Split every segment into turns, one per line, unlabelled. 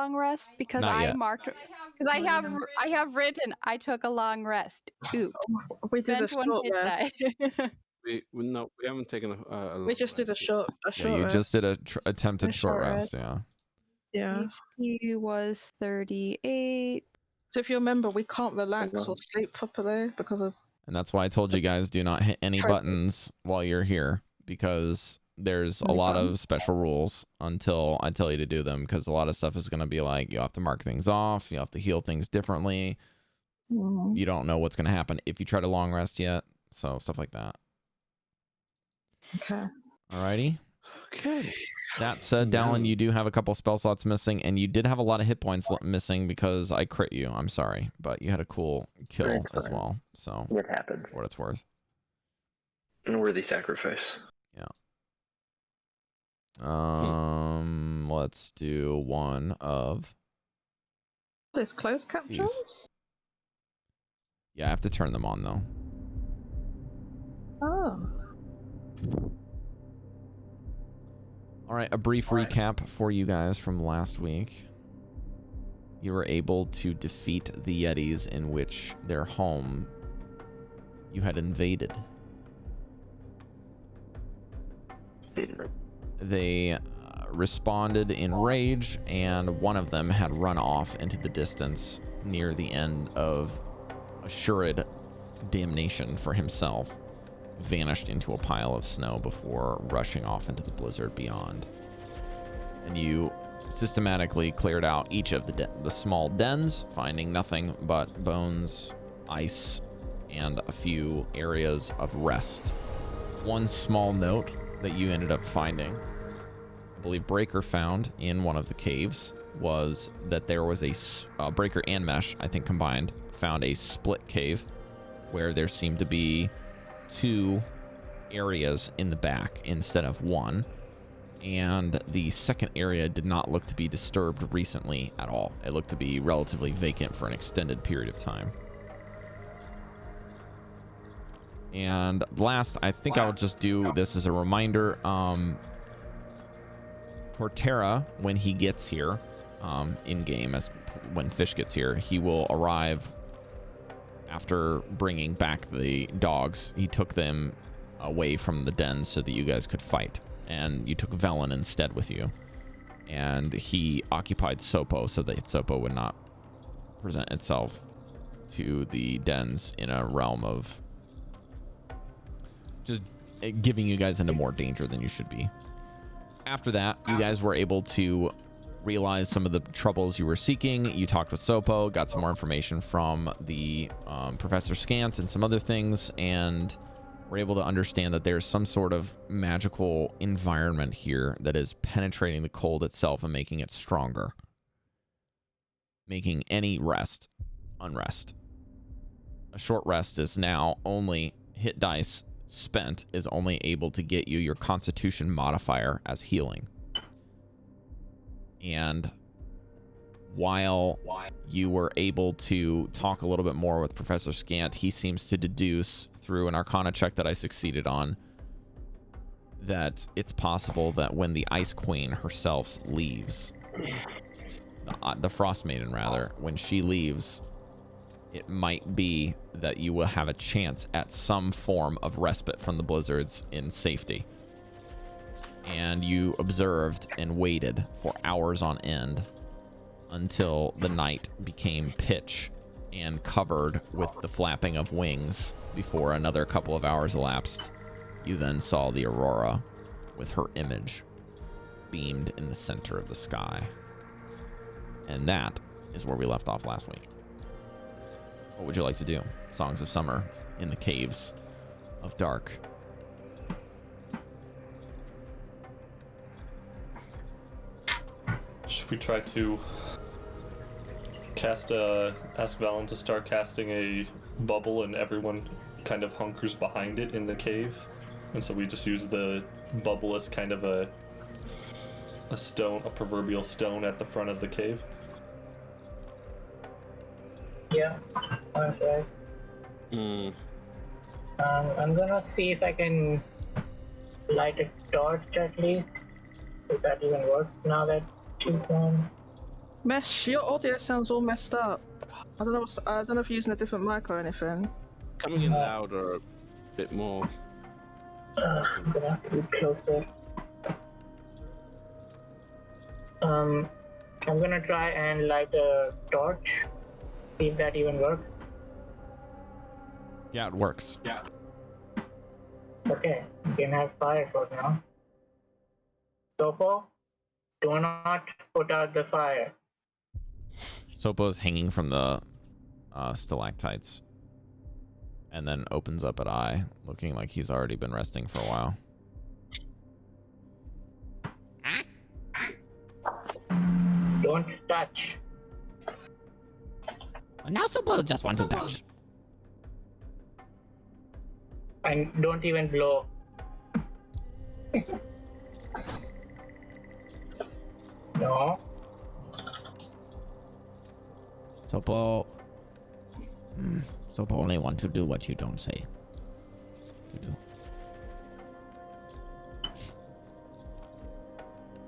long rest? Because
Not
I
yet.
marked. Because I have written I took a long rest. Oot.
We did a
Spent one
short
hit
rest.
die.
We haven't taken a
We just did a
rest yet.
short
Yeah, you just did a attempted
A
short
short
rest. Yeah.
Yeah.
HP was 38.
So if you remember, we can't relax or sleep properly because of.
And that's why I told you guys do not hit any
Present.
buttons while you're here, because there's a lot of special rules until I tell you to do them, because a lot of stuff is going to be like, you have to mark things off, you have to heal things differently. You don't know what's going to happen if you try to long rest yet. So stuff like that.
Okay.
Alrighty.
Okay.
That said, Dallan, you do have a couple spell slots missing, and you did have a lot of hit points missing because I crit you. I'm sorry, but you had a cool kill as well. So
What happens?
what it's worth.
An worthy sacrifice.
Yeah. Let's do one of.
There's close captures.
Yeah, I have to turn them on though.
Oh.
All right, a brief recap for you guys from last week. You were able to defeat the Yetis in which their home you had invaded. They responded in rage, and one of them had run off into the distance near the end of assured damnation for himself, vanished into a pile of snow before rushing off into the blizzard beyond. And you systematically cleared out each of the small dens, finding nothing but bones, ice, and a few areas of rest. One small note that you ended up finding, I believe Breker found in one of the caves, was that there was a Breker and Mesh, I think combined, found a split cave where there seemed to be 2 areas in the back instead of 1, and the second area did not look to be disturbed recently at all. It looked to be relatively vacant for an extended period of time. And last, I think I'll just do this as a reminder. Portera, when he gets here, in game, as when Fish gets here, he will arrive after bringing back the dogs. He took them away from the den so that you guys could fight, and you took Velen instead with you. And he occupied Sopo so that Sopo would not present itself to the dens in a realm of just giving you guys into more danger than you should be. After that, you guys were able to realize some of the troubles you were seeking. You talked with Sopo, got some more information from the Professor Scant and some other things, and were able to understand that there's some sort of magical environment here that is penetrating the cold itself and making it stronger, making any rest unrest. A short rest is now only hit dice spent is only able to get you your Constitution modifier as healing. And while you were able to talk a little bit more with Professor Scant, he seems to deduce through an Arcana check that I succeeded on that it's possible that when the Ice Queen herself leaves, the Frost Maiden rather, when she leaves, it might be that you will have a chance at some form of respite from the blizzards in safety. And you observed and waited for hours on end until the night became pitch and covered with the flapping of wings. Before another couple of hours elapsed, you then saw the Aurora with her image beamed in the center of the sky. And that is where we left off last week. What would you like to do? Songs of Summer in the Caves of Dark.
Should we try to cast ask Valen to start casting a bubble and everyone kind of hunkers behind it in the cave? And so we just use the bubble as kind of a stone, a proverbial stone at the front of the cave?
Yeah, sounds right. I'm gonna see if I can light a torch at least, if that even works now that she's gone.
Mesh, your audio sounds all messed up. I don't know. I don't know if you're using a different mic or anything.
Coming in louder, a bit more.
I'm gonna have to be closer. I'm gonna try and light a torch. See if that even works.
Yeah, it works.
Yeah.
Okay, we can have fire for now. Sopo, do not put out the fire.
Sopo's hanging from the stalactites and then opens up an eye, looking like he's already been resting for a while.
Don't touch.
Now Sopo just wants to touch.
And don't even blow. No.
Sopo. Sopo only want to do what you don't say to do.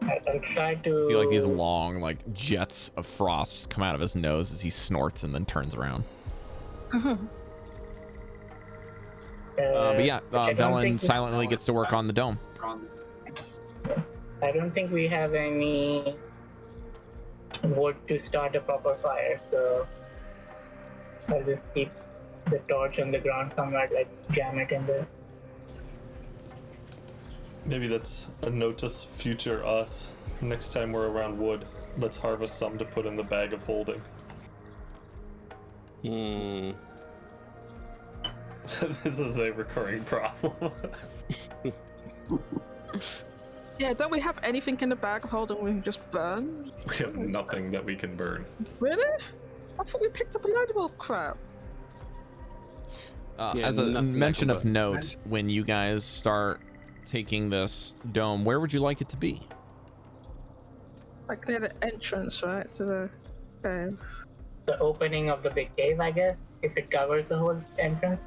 I'll try to.
See, like these long, like jets of frost just come out of his nose as he snorts and then turns around. But yeah, Dallan silently gets to work on the dome.
I don't think we have any wood to start a proper fire, so I'll just keep the torch on the ground somewhere, like jam it in there.
Maybe that's a note to future us. Next time we're around wood, let's harvest some to put in the bag of holding. This is a recurring problem.
Yeah, don't we have anything in the bag of holding we can just burn?
We have nothing that we can burn.
Really? I thought we picked up a load of old crap.
Yeah,
As a
nothing I
mention
can
of
burn.
note, when you guys start taking this dome, where would you like it to be?
Like near the entrance, right, to the cave.
The opening of the big cave, I guess, if it covers the whole entrance.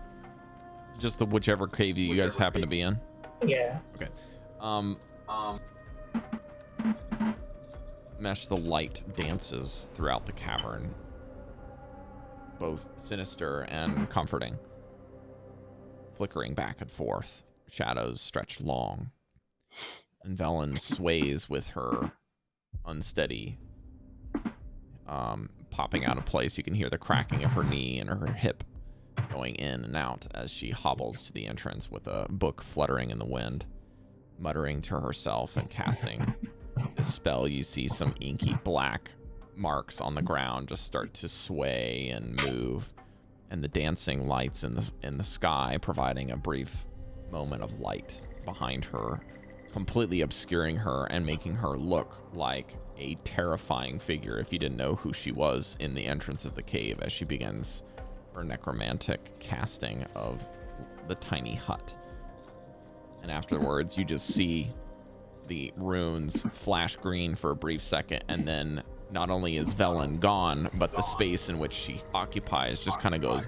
Just the whichever cave you guys happen to be in.
Yeah.
Okay. Mesh, the light dances throughout the cavern, both sinister and comforting, flickering back and forth. Shadows stretch long, and Velen sways with her unsteady, popping out of place. You can hear the cracking of her knee and her hip going in and out as she hobbles to the entrance with a book fluttering in the wind. Muttering to herself and casting this spell, you see some inky black marks on the ground just start to sway and move, and the dancing lights in the sky providing a brief moment of light behind her, completely obscuring her and making her look like a terrifying figure if you didn't know who she was in the entrance of the cave as she begins her necromantic casting of the tiny hut. And afterwards, you just see the runes flash green for a brief second, and then not only is Velen gone, but the space in which she occupies just kind of goes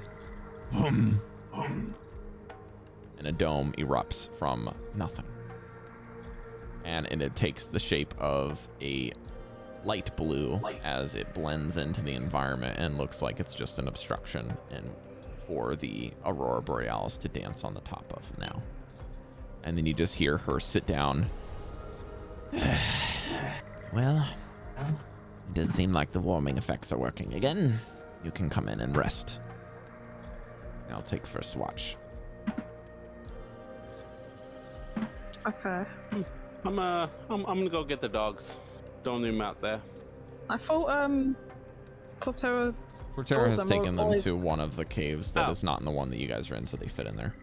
boom, and a dome erupts from nothing. And it takes the shape of a light blue as it blends into the environment and looks like it's just an obstruction and for the Aurora Borealis to dance on the top of now. And then you just hear her sit down. Well, it does seem like the warming effects are working again. You can come in and rest. I'll take first watch.
Okay.
I'm gonna go get the dogs. Don't leave them out there.
I thought Torterra.
Torterra has
them
taken them
all-
to one of the caves that
Oh.
is not in the one that you guys are in, so they fit in there.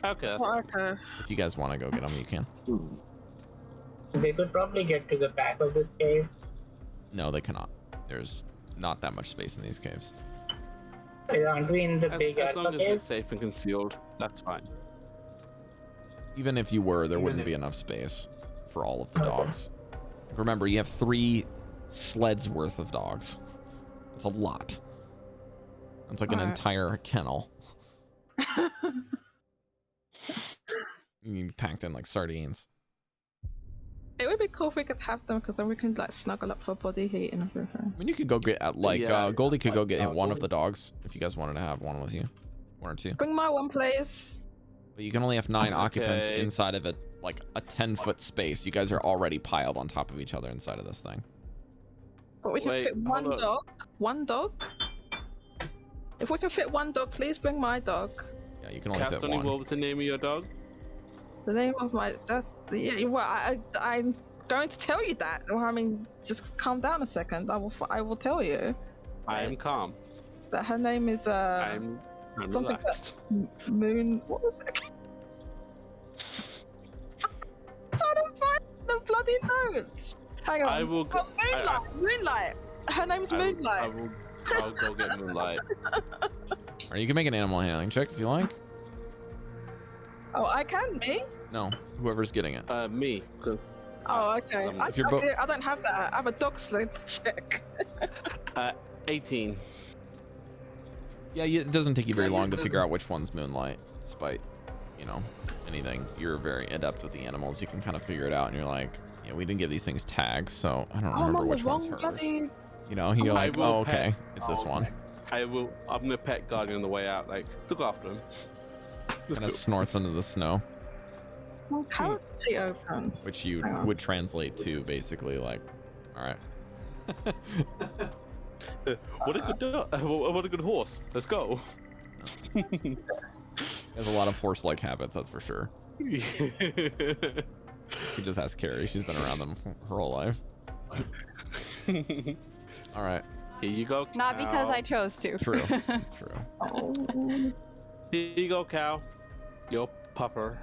Okay.
Oh, okay.
If you guys want to go get them, you can.
They could probably get to the back of this cave.
No, they cannot. There's not that much space in these caves.
Aren't we in the
As
big
long
alpha
as
cave?
it's safe and concealed, that's fine.
Even if you were, there wouldn't be enough space for all of the
Okay.
dogs. Remember, you have 3 sleds worth of dogs. It's a lot. It's like an
Alright.
entire kennel. You packed in like sardines.
It would be cool if we could have them, because then we can like snuggle up for body heat and everything.
I mean, you could go get like
Yeah,
Goldy could go get one of the dogs if you guys wanted to have one with you, one or two.
Bring my one, please.
But you can only have 9 occupants
Okay.
inside of it, like a 10-foot space. You guys are already piled on top of each other inside of this thing.
But we can
Wait,
fit one
hold up.
dog. One dog. If we can fit one dog, please bring my dog.
Yeah, you can only fit
Chalcedony,
one.
what was the name of your dog?
The name of my yeah. Well, I'm going to tell you that. Well, I mean, just calm down a second. I will tell you
I am calm.
that her name is
I'm
something
relaxed.
Moon. What was it? I'm trying to find the bloody notes. Hang on.
I will go.
Oh, Moonlight. Her name's Moonlight.
I'll go get Moonlight.
Or you can make an animal handling check if you like.
Oh, I can, me?
No, whoever's getting it.
Me. 'Cause
Oh, okay.
If you're
I don't have that. I have a dog sled check.
18.
Yeah, it doesn't take you very long to figure out which one's Moonlight, despite, you know, anything. You're very adept with the animals. You can kind of figure it out, and you're like, yeah, we didn't give these things tags, so I don't
I'm
remember
on
which
the
one's
wrong
hers.
bloody.
You know, you're like,
will
oh, okay,
pet-
it's this one.
I'm gonna pet Guardian on the way out. Like, look after him. Let's
Kind of
go.
snorts into the snow,
Well, currently open.
which you
Hang on.
would translate to basically like, all right.
What a good dog. What a good horse. Let's go.
He has a lot of horse-like habits, that's for sure. You just ask Cari. She's been around them her whole life. All right.
Here you go.
Not because
cow.
I chose to.
True. True.
Oh.
Here you go, cow. Your pupper.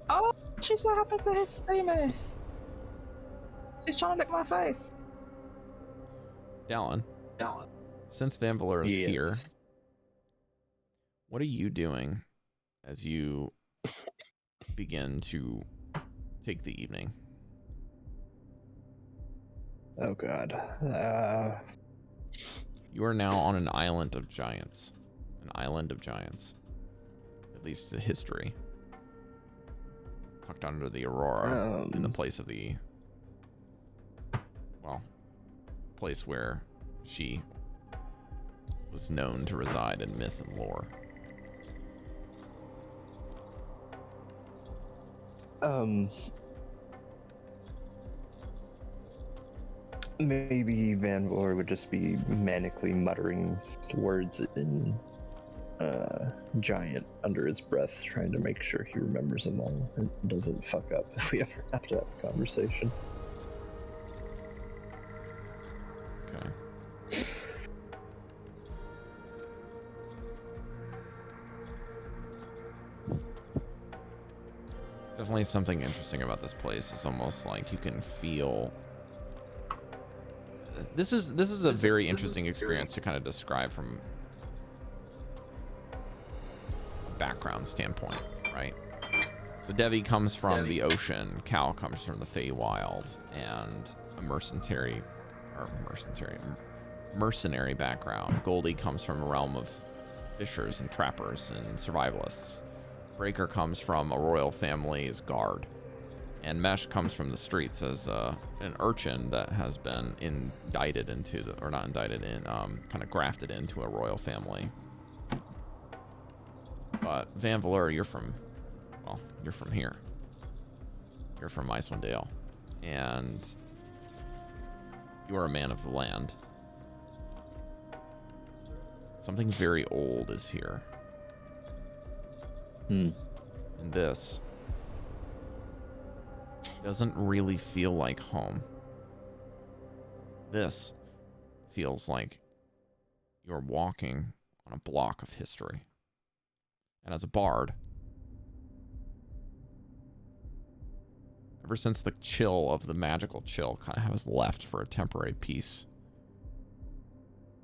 Oh, she's so happy to see me. She's trying to lick my face.
Dallan. Since Vanvalor is
Yes.
here, what are you doing as you begin to take the evening?
Oh god.
You are now on an island of giants. An island of giants. At least the history. Tucked under the Aurora in the place of the... Well, place where she was known to reside in myth and lore.
Maybe Vanvalor would just be manically muttering words in giant under his breath, trying to make sure he remembers them all and doesn't fuck up if we ever have to have a conversation.
Okay. Definitely something interesting about this place. It's almost like you can feel... This is a very interesting experience to kind of describe from a background standpoint, right? So Devii comes from the ocean, Cal comes from the Feywild, and a mercenary background. Goldy comes from a realm of fishers and trappers and survivalists. Breker comes from a royal family's guard. And Mesh comes from the streets as an urchin that has been indicted into the, or not indicted in, kind of grafted into a royal family. But Vanvalor, you're from here. You're from Icewind Dale, and you are a man of the land. Something very old is here. And this doesn't really feel like home. This feels like you're walking on a block of history. And as a bard, ever since the chill of the magical chill kind of has left for a temporary peace,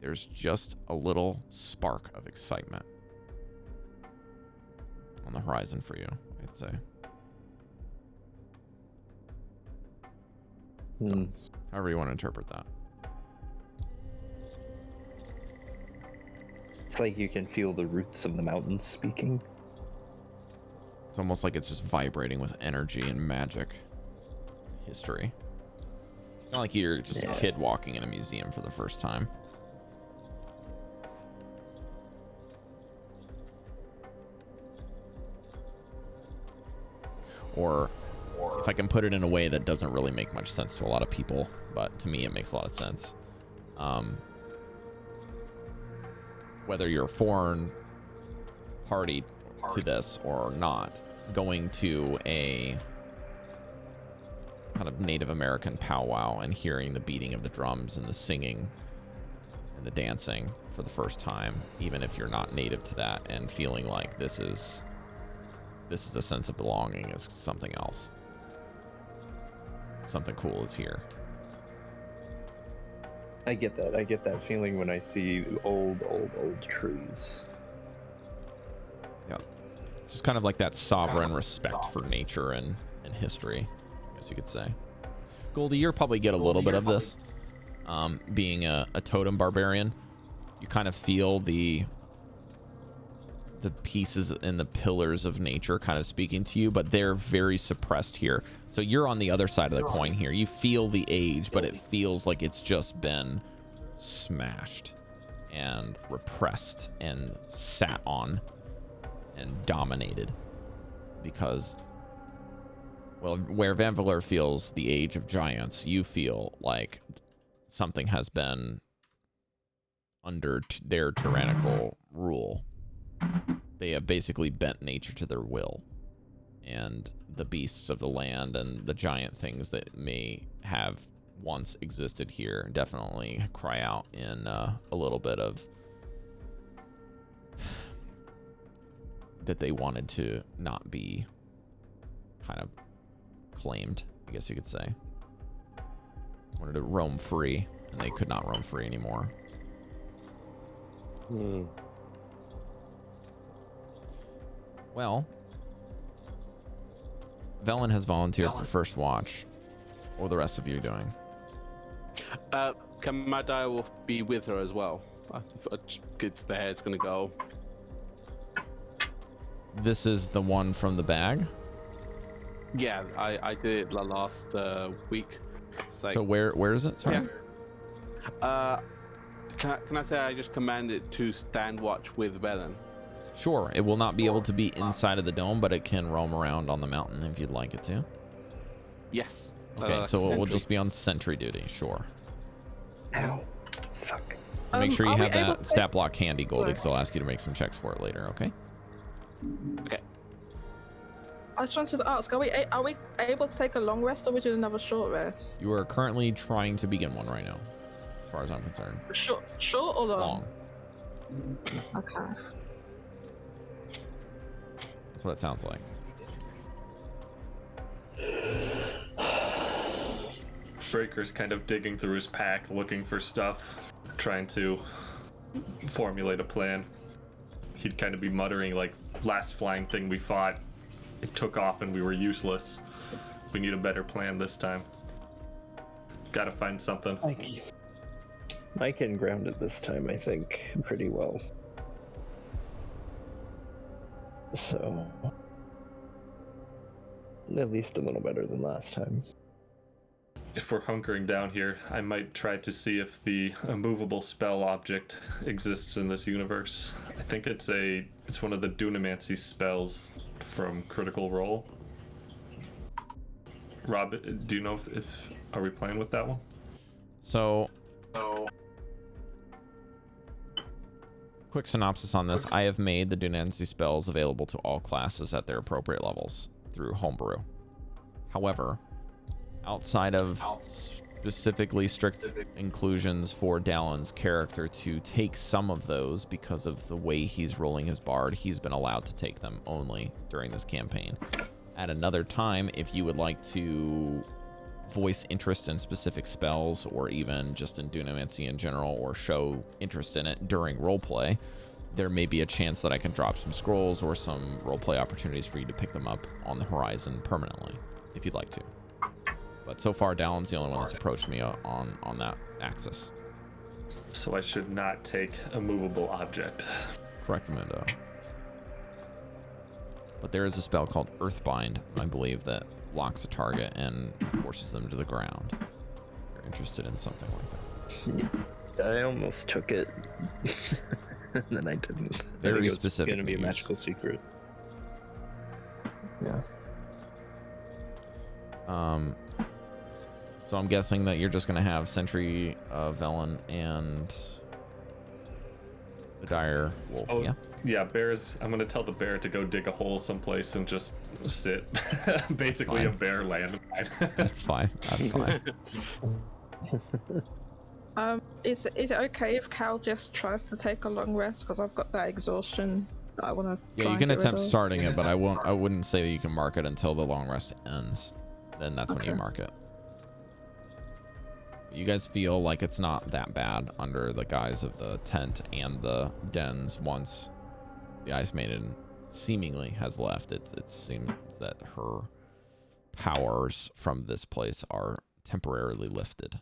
there's just a little spark of excitement on the horizon for you, I'd say. So, however you want to interpret that.
It's like you can feel the roots of the mountains speaking.
It's almost like it's just vibrating with energy and magic. history. It's not like you're just a kid walking in a museum for the first time. Or if I can put it in a way that doesn't really make much sense to a lot of people, but to me it makes a lot of sense. Whether you're a foreign party to this or not, going to a kind of Native American powwow and hearing the beating of the drums and the singing and the dancing for the first time, even if you're not native to that, and feeling like this is a sense of belonging, is something else. Something cool is here.
I get that. I get that feeling when I see old trees.
Yeah. Just kind of like that sovereign respect for nature and history, I guess you could say. Goldy, you'll probably get a little bit of this. Being a totem barbarian, you kind of feel the pieces and the pillars of nature kind of speaking to you, but they're very suppressed here. So you're on the other side of the coin here. You feel the age, but it feels like it's just been smashed and repressed and sat on and dominated. Because, well, where Vanvalor feels the age of giants, you feel like something has been under their tyrannical rule. They have basically bent nature to their will, and the beasts of the land and the giant things that may have once existed here definitely cry out in a little bit of that they wanted to not be kind of claimed, I guess you could say. Wanted to roam free, and they could not roam free anymore. Well, Velen has volunteered for first watch. What are the rest of you doing?
Kamadai will be with her as well. It's the head's gonna go.
This is the one from the bag?
Yeah, I did it last week. Like,
so where is it? Sorry.
Yeah. Can I say I just commanded to stand watch with Velen?
Sure, it will not be able to be inside of the dome, but it can roam around on the mountain if you'd like it to.
Yes.
Okay, so it will just be on sentry duty, sure.
Ow. Fuck.
So make sure you have
able
that
to
stat block handy, Goldy, because I'll ask you to make some checks for it later, okay?
Okay.
I just wanted to ask, are we able to take a long rest, or we do another short rest?
You are currently trying to begin one right now, as far as I'm concerned.
Short or long?
Long.
Okay.
That's what it sounds like.
Breker's kind of digging through his pack, looking for stuff, trying to formulate a plan. He'd kind of be muttering like, last flying thing we fought, it took off and we were useless. We need a better plan this time. Gotta find something.
I can ground it this time, I think, pretty well. So, at least a little better than last time.
If we're hunkering down here, I might try to see if the immovable spell object exists in this universe. I think it's one of the Dunamancy spells from Critical Role. Rob, do you know if are we playing with that one?
So, quick synopsis on this. I have made the Dunamancy spells available to all classes at their appropriate levels through Homebrew. However, outside of specifically strict inclusions for Dallan's character to take some of those because of the way he's rolling his bard, he's been allowed to take them only during this campaign. At another time, if you would like to voice interest in specific spells, or even just in Dunamancy in general, or show interest in it during roleplay, there may be a chance that I can drop some scrolls or some roleplay opportunities for you to pick them up on the horizon permanently, if you'd like to. But so far, Dallan's the only one that's approached me on that axis.
So I should not take a movable object.
Correct, Mundo. But there is a spell called Earthbind, I believe, that locks a target and forces them to the ground. You're interested in something like that.
I almost took it, and then I didn't.
Very
I think it was
specific
gonna be a
use.
magical secret. Yeah.
So I'm guessing that you're just gonna have Sentry, Velen, and the dire wolf.
Oh,
yeah.
Yeah, bears. I'm gonna tell the bear to go dig a hole someplace and just sit. Basically,
Fine.
a bear landmine.
That's fine. That's fine.
Is it okay if Cal just tries to take a long rest because I've got that exhaustion that I want to?
Yeah, you can attempt starting it, but I wouldn't say that you can mark it until the long rest ends. Then that's when you
Okay.
mark it. You guys feel like it's not that bad under the guise of the tent and the dens once the Ice Maiden seemingly has left. It seems that her powers from this place are temporarily lifted.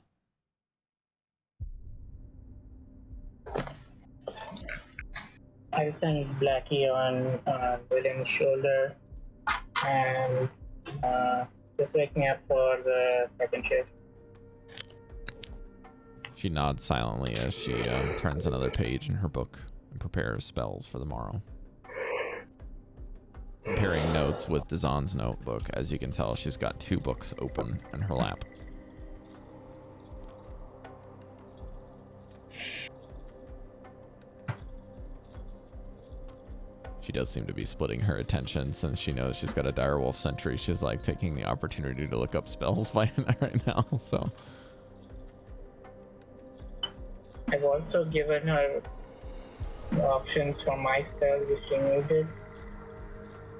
I'll send Blackie on William's shoulder and just wake me up for the second shift.
She nods silently as she turns another page in her book and prepares spells for the morrow. Comparing notes with Dazan's notebook, as you can tell, she's got 2 books open in her lap. She does seem to be splitting her attention since she knows she's got a direwolf sentry. She's like taking the opportunity to look up spells right now, so...
I've also given her options for my spells if she needed.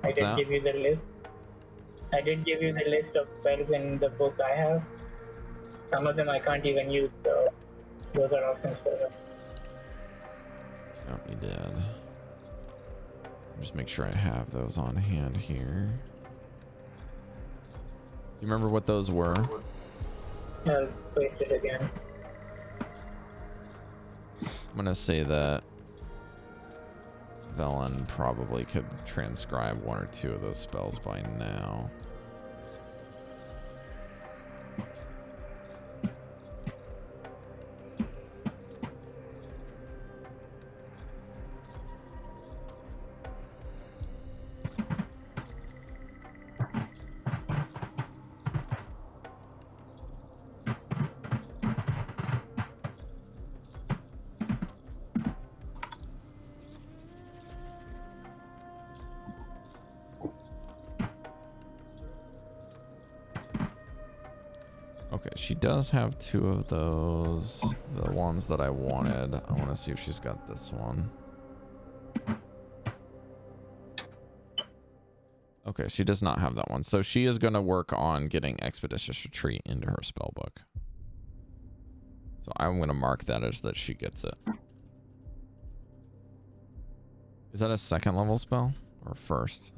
I
What's
did
that?
give you the list. I did give you the list of spells in the book I have. Some of them I can't even use, so those are options for her.
Oh, you did. Just make sure I have those on hand here. Do you remember what those were?
I'll paste it again.
I'm gonna say that Velen probably could transcribe 1 or 2 of those spells by now. Okay, she does have 2 of those. The ones that I wanted. I want to see if she's got this one. Okay, she does not have that one. So she is going to work on getting Expeditious Retreat into her spell book. So I'm going to mark that as that she gets it. Is that a 2nd level spell or 1st?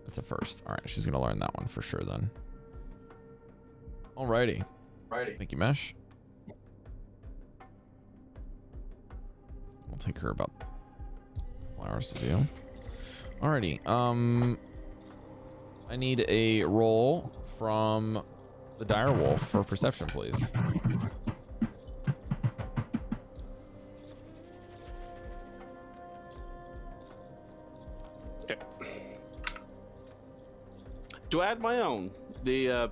It's a 1st. All right, she's going to learn that one for sure then. Alrighty. Thank you, Mesh. It'll take her about a couple hours to do. Alrighty. I need a roll from the direwolf for perception, please.
Okay. Do I add my own? The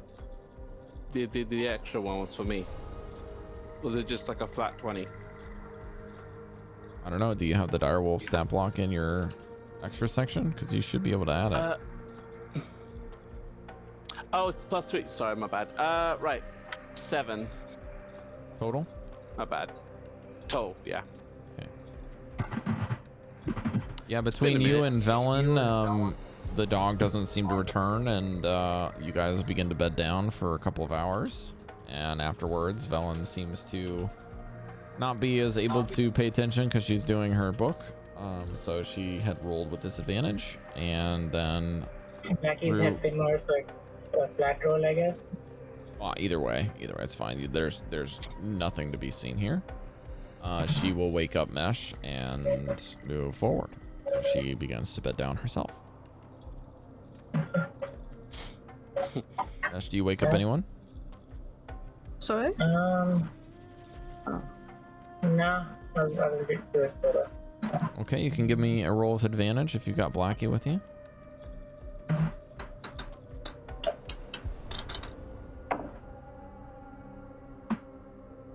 extra one was for me. Was it just like a flat 20?
I don't know. Do you have the direwolf stat block in your extra section? Because you should be able to add it.
Oh, it's +3. Sorry, my bad. Right. 7.
Total?
My bad. Total, yeah.
Yeah, between you and Velen, the dog doesn't seem to return, and you guys begin to bed down for a couple of hours. And afterwards, Velen seems to not be as able to pay attention because she's doing her book. So she had rolled with disadvantage, and then
Blackie's have been more like a flat roll, I guess.
either way, it's fine. There's nothing to be seen here. She will wake up Mesh and move forward. She begins to bed down herself. Mesh, do you wake up anyone?
Sorry?
No, I will do it for
Okay, you can give me a roll with advantage if you've got Blackie with you.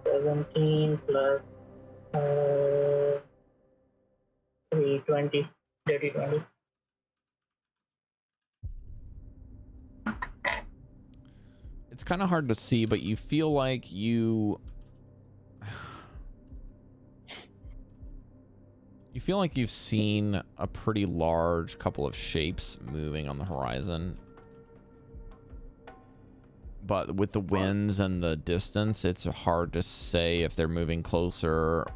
$17 plus 320, dirty 20.
It's kind of hard to see, but you feel like you feel like you've seen a pretty large couple of shapes moving on the horizon. But with the winds and the distance, it's hard to say if they're moving closer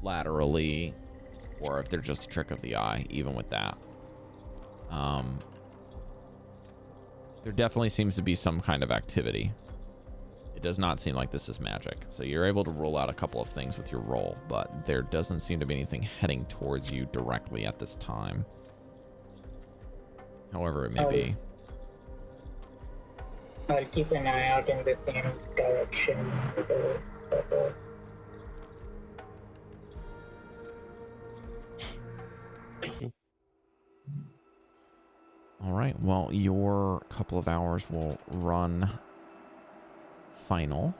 laterally or if they're just a trick of the eye, even with that. There definitely seems to be some kind of activity. It does not seem like this is magic. So you're able to rule out a couple of things with your roll, but there doesn't seem to be anything heading towards you directly at this time. However it may be.
I'll keep an eye out in the same direction.
All right, well, your couple of hours will run final.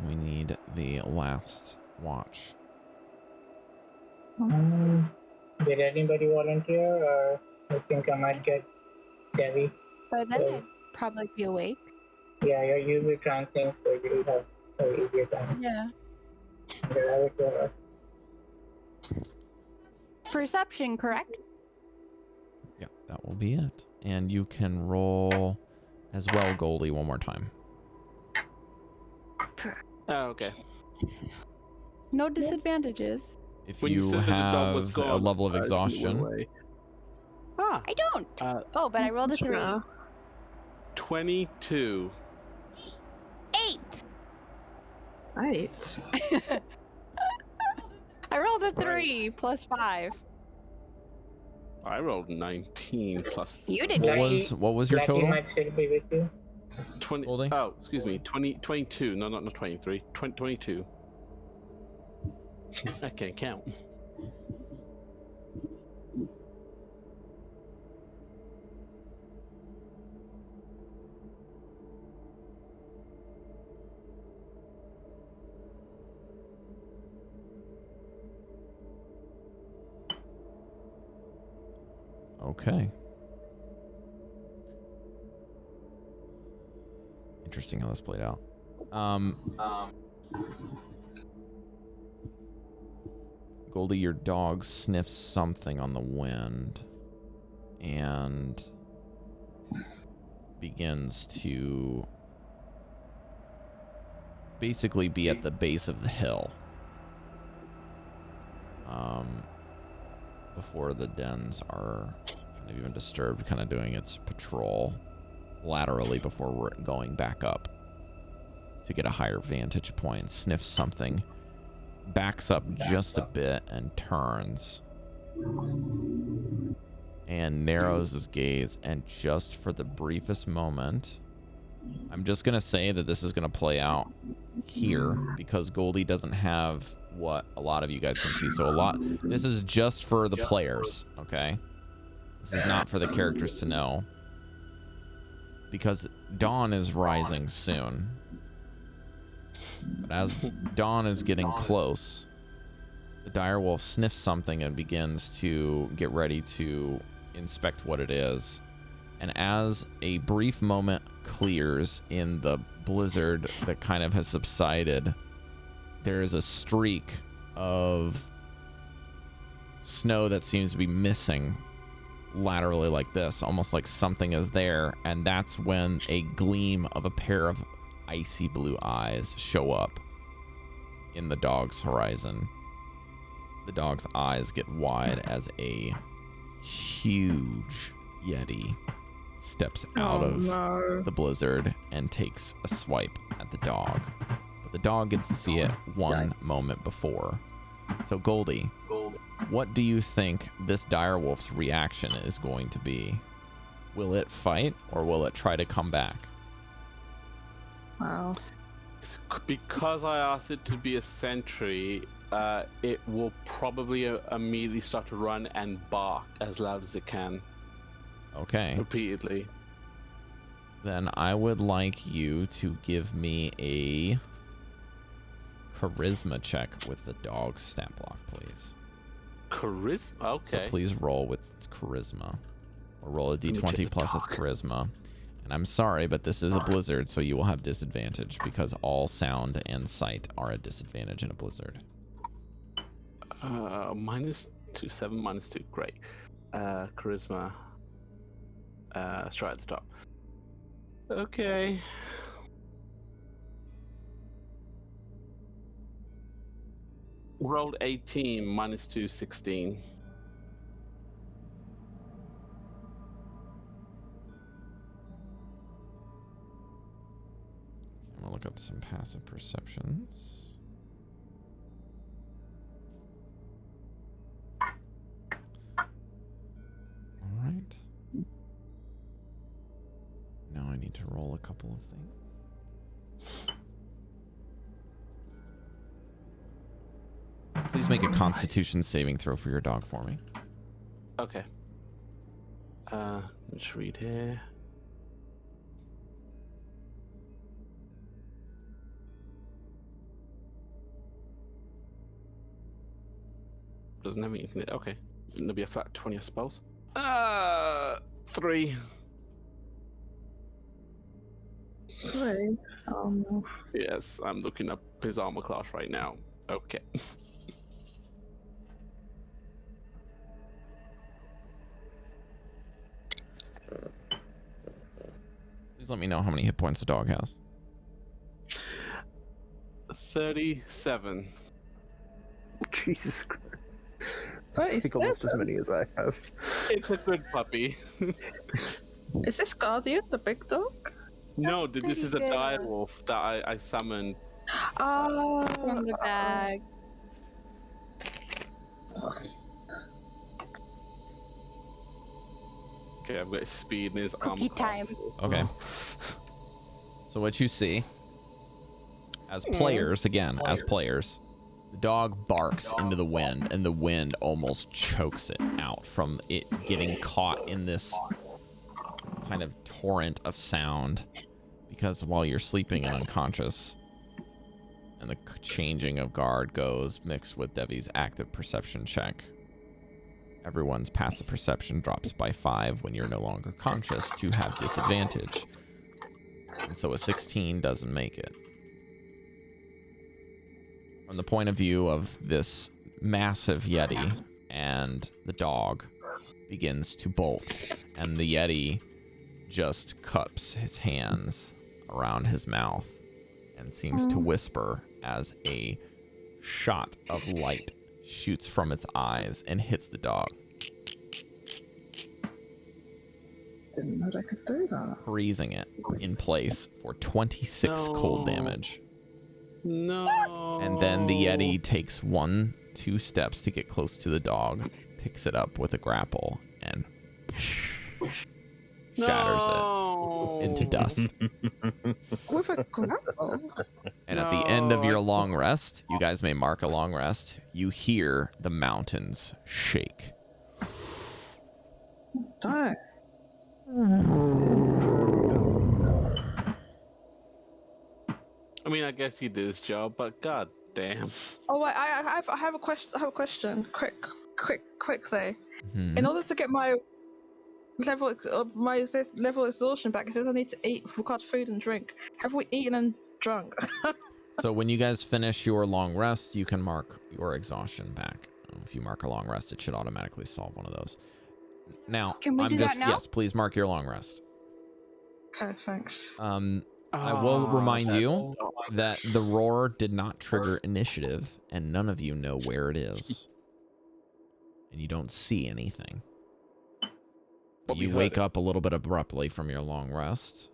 We need the last watch.
Did anybody volunteer, or I think I might get Devii?
By then I'd probably be awake.
Yeah, you'll be trancing, so you'll have an easier time.
Yeah.
Yeah, I would go up.
Perception, correct?
Yeah, that will be it. And you can roll as well, Goldy, one more time.
Oh, okay.
No disadvantages.
If
When you
you
said that the dog was
have a
gone,
level of
I just went
exhaustion,
away. Ah,
I don't. Oh, but I rolled a 3.
Sure.
22.
8.
8.
I rolled a 3 plus 5.
I rolled 19 plus
You did
what
great.
was your
Blackie
total?
might still be with you.
20.
Goldy?
Oh, excuse me. 22. No, not 23. 22. I can't count.
Okay. Interesting how this played out. Goldy, your dog sniffs something on the wind and begins to basically be at the base of the hill. Before the dens are kind of even disturbed, kind of doing its patrol laterally before we're going back up to get a higher vantage point. Sniffs something, backs up just a bit and turns and narrows his gaze, and just for the briefest moment, I'm just gonna say that this is gonna play out here because Goldy doesn't have what a lot of you guys can see. So this is just for the players, okay? This is not for the characters to know, because dawn is rising soon. But as dawn is getting close, the direwolf sniffs something and begins to get ready to inspect what it is. And as a brief moment clears in the blizzard that kind of has subsided, there is a streak of snow that seems to be missing laterally like this, almost like something is there. And that's when a gleam of a pair of icy blue eyes show up in the dog's horizon. The dog's eyes get wide as a huge yeti steps out of the blizzard and takes a swipe at the dog. But the dog gets to see it one moment before. So Goldy, what do you think this direwolf's reaction is going to be? Will it fight or will it try to come back?
Wow.
Because I asked it to be a sentry, it will probably immediately start to run and bark as loud as it can,
Okay.
repeatedly.
Then I would like you to give me a charisma check with the dog stat block, please.
Charisma? Okay.
So please roll with its charisma. Or roll a
me check
d20
the
plus its
dog.
charisma. And I'm sorry, but this is a blizzard, so you will have disadvantage because all sound and sight are a disadvantage in a blizzard.
-2, 7, -2. Great. Charisma. It's right at the top. Okay. Rolled 18, -2, 16.
I'm gonna look up some passive perceptions. All right. Now I need to roll a couple of things. Please make a Constitution saving throw for your dog for me.
Okay. Let's read here. Doesn't have anything. Okay. It'll be a flat 20, I suppose. 3.
3. Oh no.
Yes, I'm looking up his armor class right now. Okay.
Please let me know how many hit points the dog has.
37.
Jesus Christ. I think
37?
almost as many as I have.
It's a good puppy.
Is this Guardian the big dog?
No, this is a
pretty good.
direwolf that I summoned.
Oh.
From the bag.
Okay, I've got his speed and his
Cookie
armor class.
time.
Okay. So what you see, as players, as players, the dog barks into the wind, and the wind almost chokes it out from it getting caught in this kind of torrent of sound. Because while you're sleeping and unconscious, and the changing of guard goes mixed with Devi's active perception check, everyone's passive perception drops by 5 when you're no longer conscious to have disadvantage. And so a 16 doesn't make it. From the point of view of this massive Yeti, and the dog begins to bolt, and the Yeti just cups his hands around his mouth and seems to whisper as a shot of light shoots from its eyes and hits the dog,
Didn't know they could do that.
freezing it in place for 26 cold
No.
damage.
No.
And then the Yeti takes 1-2 steps to get close to the dog, picks it up with a grapple, and shatters it into dust.
With a grapple?
And at the end of
No,
your
I-
long rest, you guys may mark a long rest, you hear the mountains shake.
Don't.
I mean, I guess he did his job, but god damn.
Oh wait, I have a question. I have a question. Quick, say.
Mhm.
In order to get my level exhaustion back, it says I need to eat with regards to food and drink. Have we eaten and drunk?
So when you guys finish your long rest, you can mark your exhaustion back. If you mark a long rest, it should automatically solve one of those. Now,
Can we
I'm
do that
just
now?
yes, please mark your long rest.
Okay, thanks.
I will remind you that the roar did not trigger initiative, and none of you know where it is. And you don't see anything.
But we
You
heard
wake
it.
up a little bit abruptly from your long rest,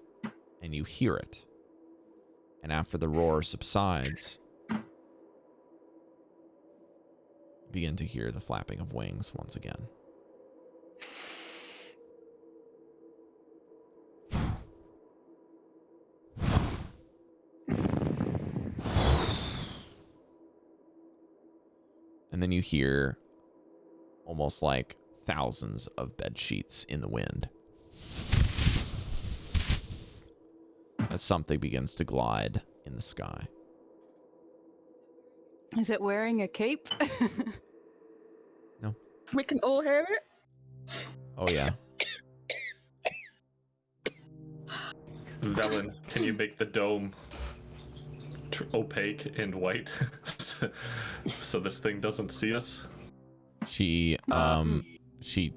and you hear it. And after the roar subsides, you begin to hear the flapping of wings once again. And then you hear almost like thousands of bed sheets in the wind as something begins to glide in the sky.
Is it wearing a cape?
No.
We can all hear it.
Oh yeah.
Velen, can you make the dome opaque and white so this thing doesn't see us?
She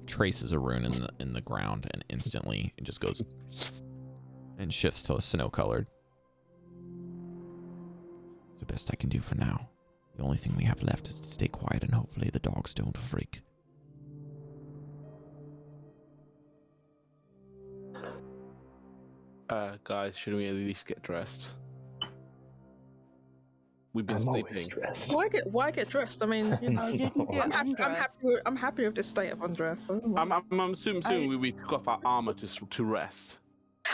traces a rune in the ground, and instantly it just goes and shifts to snow colored. It's the best I can do for now. The only thing we have left is to stay quiet and hopefully the dogs don't freak.
Guys, should we at least get dressed? We've been
I'm always
sleeping.
stressed.
Why get dressed? I mean, you know,
I didn't get undressed.
I'm happy with this state of undress.
I'm assuming we took off our armor to rest.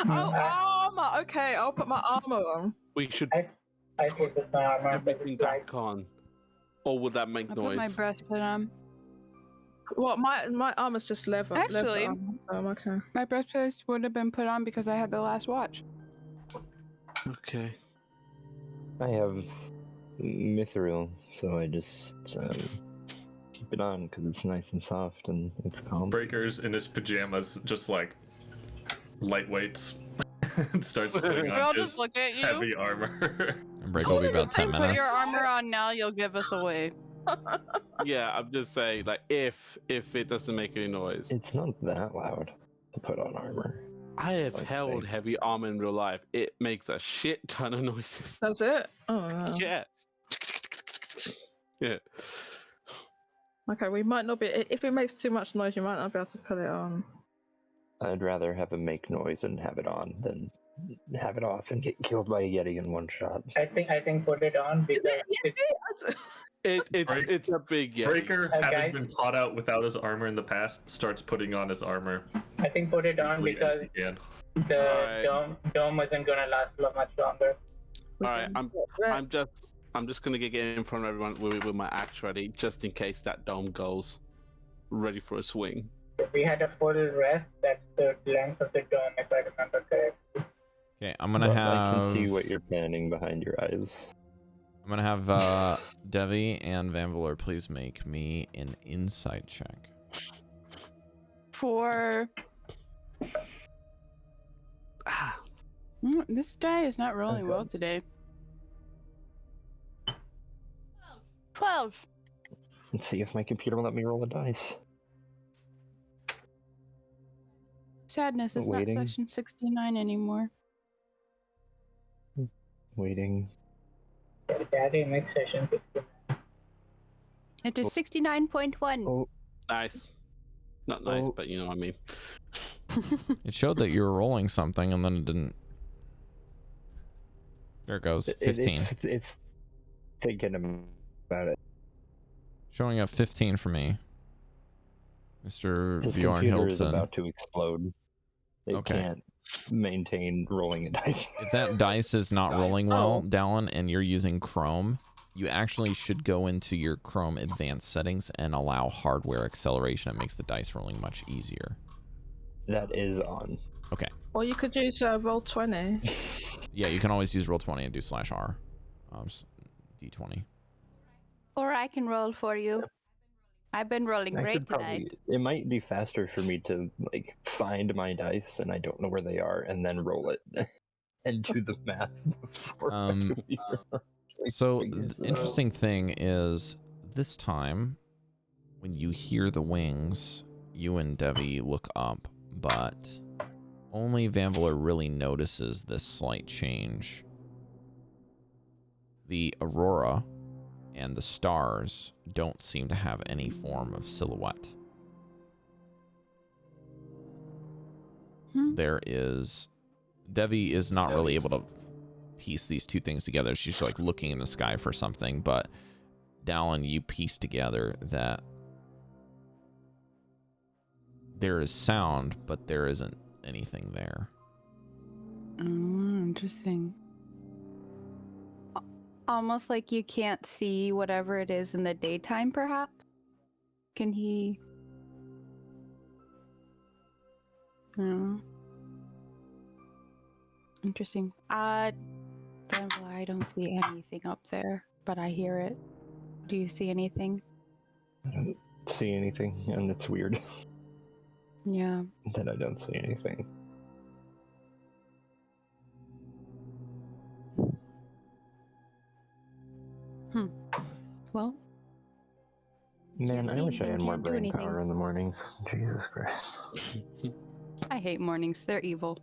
Oh, armor. Okay, I'll put my armor on.
We should
I put my armor on, but
everything
it's like
back on. Or would that make
I
noise?
put my breastplate on.
Well, my armor's just leather.
Actually-
leather armor. Okay.
My breastplate would have been put on because I had the last watch.
Okay.
I have mithril, so I just keep it on because it's nice and soft and it's calm.
Breker's in his pajamas, just like lightweights, and starts putting
I'll
on his
just look at you.
heavy armor.
And break will be about 10
Put
minutes.
your armor on now, you'll give us away.
Yeah, I'm just saying, like, if it doesn't make any noise.
It's not that loud to put on armor.
I have
Like
held
they-
heavy armor in real life. It makes a shit ton of noises.
That's it. Oh. No.
Yes. Yeah.
Okay, we might not be. If it makes too much noise, you might not be able to put it on.
I'd rather have it make noise and have it on than have it off and get killed by a Yeti in one shot.
I think put it on because
It's a big yeah.
Breker,
Hey,
having
guys.
been caught out without his armor in the past, starts putting on his armor.
I think put it on
quickly as
because
he can.
the
Alright.
dome isn't gonna last much longer.
All right, I'm just gonna get in front of everyone with my axe ready, just in case that dome goes ready for a swing.
If we had a full rest, that's the length of the dome, if I remember correctly.
Okay, I'm gonna
But
have.
I can see what you're planning behind your eyes.
I'm gonna have Devii and Vanvalor please make me an insight check.
For this die is not rolling
Okay.
well today. 12.
Let's see if my computer will let me roll a dice.
Sadness is
Waiting.
not session 69 anymore.
Waiting.
Daddy missed session 60.
It is 69.1.
Oh,
Nice. Not nice,
Oh.
but you know what I mean.
It showed that you were rolling something and then it didn't. There it goes. 15.
It's thinking about it.
Showing up 15 for me. Mr.
His
Bjorn
computer is
Hildson.
about to explode. It
Okay.
can't maintain rolling a dice.
If that dice is not rolling well, Dallan, and you're using Chrome, you actually should go into your Chrome advanced settings and allow hardware acceleration. It makes the dice rolling much easier.
That is on.
Okay.
Or you could use Roll20.
Yeah, you can always use Roll20 and do /R. D20.
Or I can roll for you. I've been rolling
I
great
could probably.
tonight.
It might be faster for me to like find my dice and I don't know where they are and then roll it and do the math before. my computer
So
figures
the
it out.
interesting thing is this time when you hear the wings, you and Devii look up, but only Vanvalor really notices this slight change. The aurora and the stars don't seem to have any form of silhouette. There is... Devii is not really able to piece these two things together. She's like looking in the sky for something, but Dallan, you piece together that there is sound, but there isn't anything there.
Oh, interesting. Almost like you can't see whatever it is in the daytime, perhaps? Can he... No. Interesting. Vanvalor, I don't see anything up there, but I hear it. Do you see anything?
I don't see anything, and it's weird
Yeah.
that I don't see anything.
Well,
Man,
Can't
I
see
wish I
anything,
had more
can't do
brain
anything.
power in the mornings. Jesus Christ.
I hate mornings. They're evil.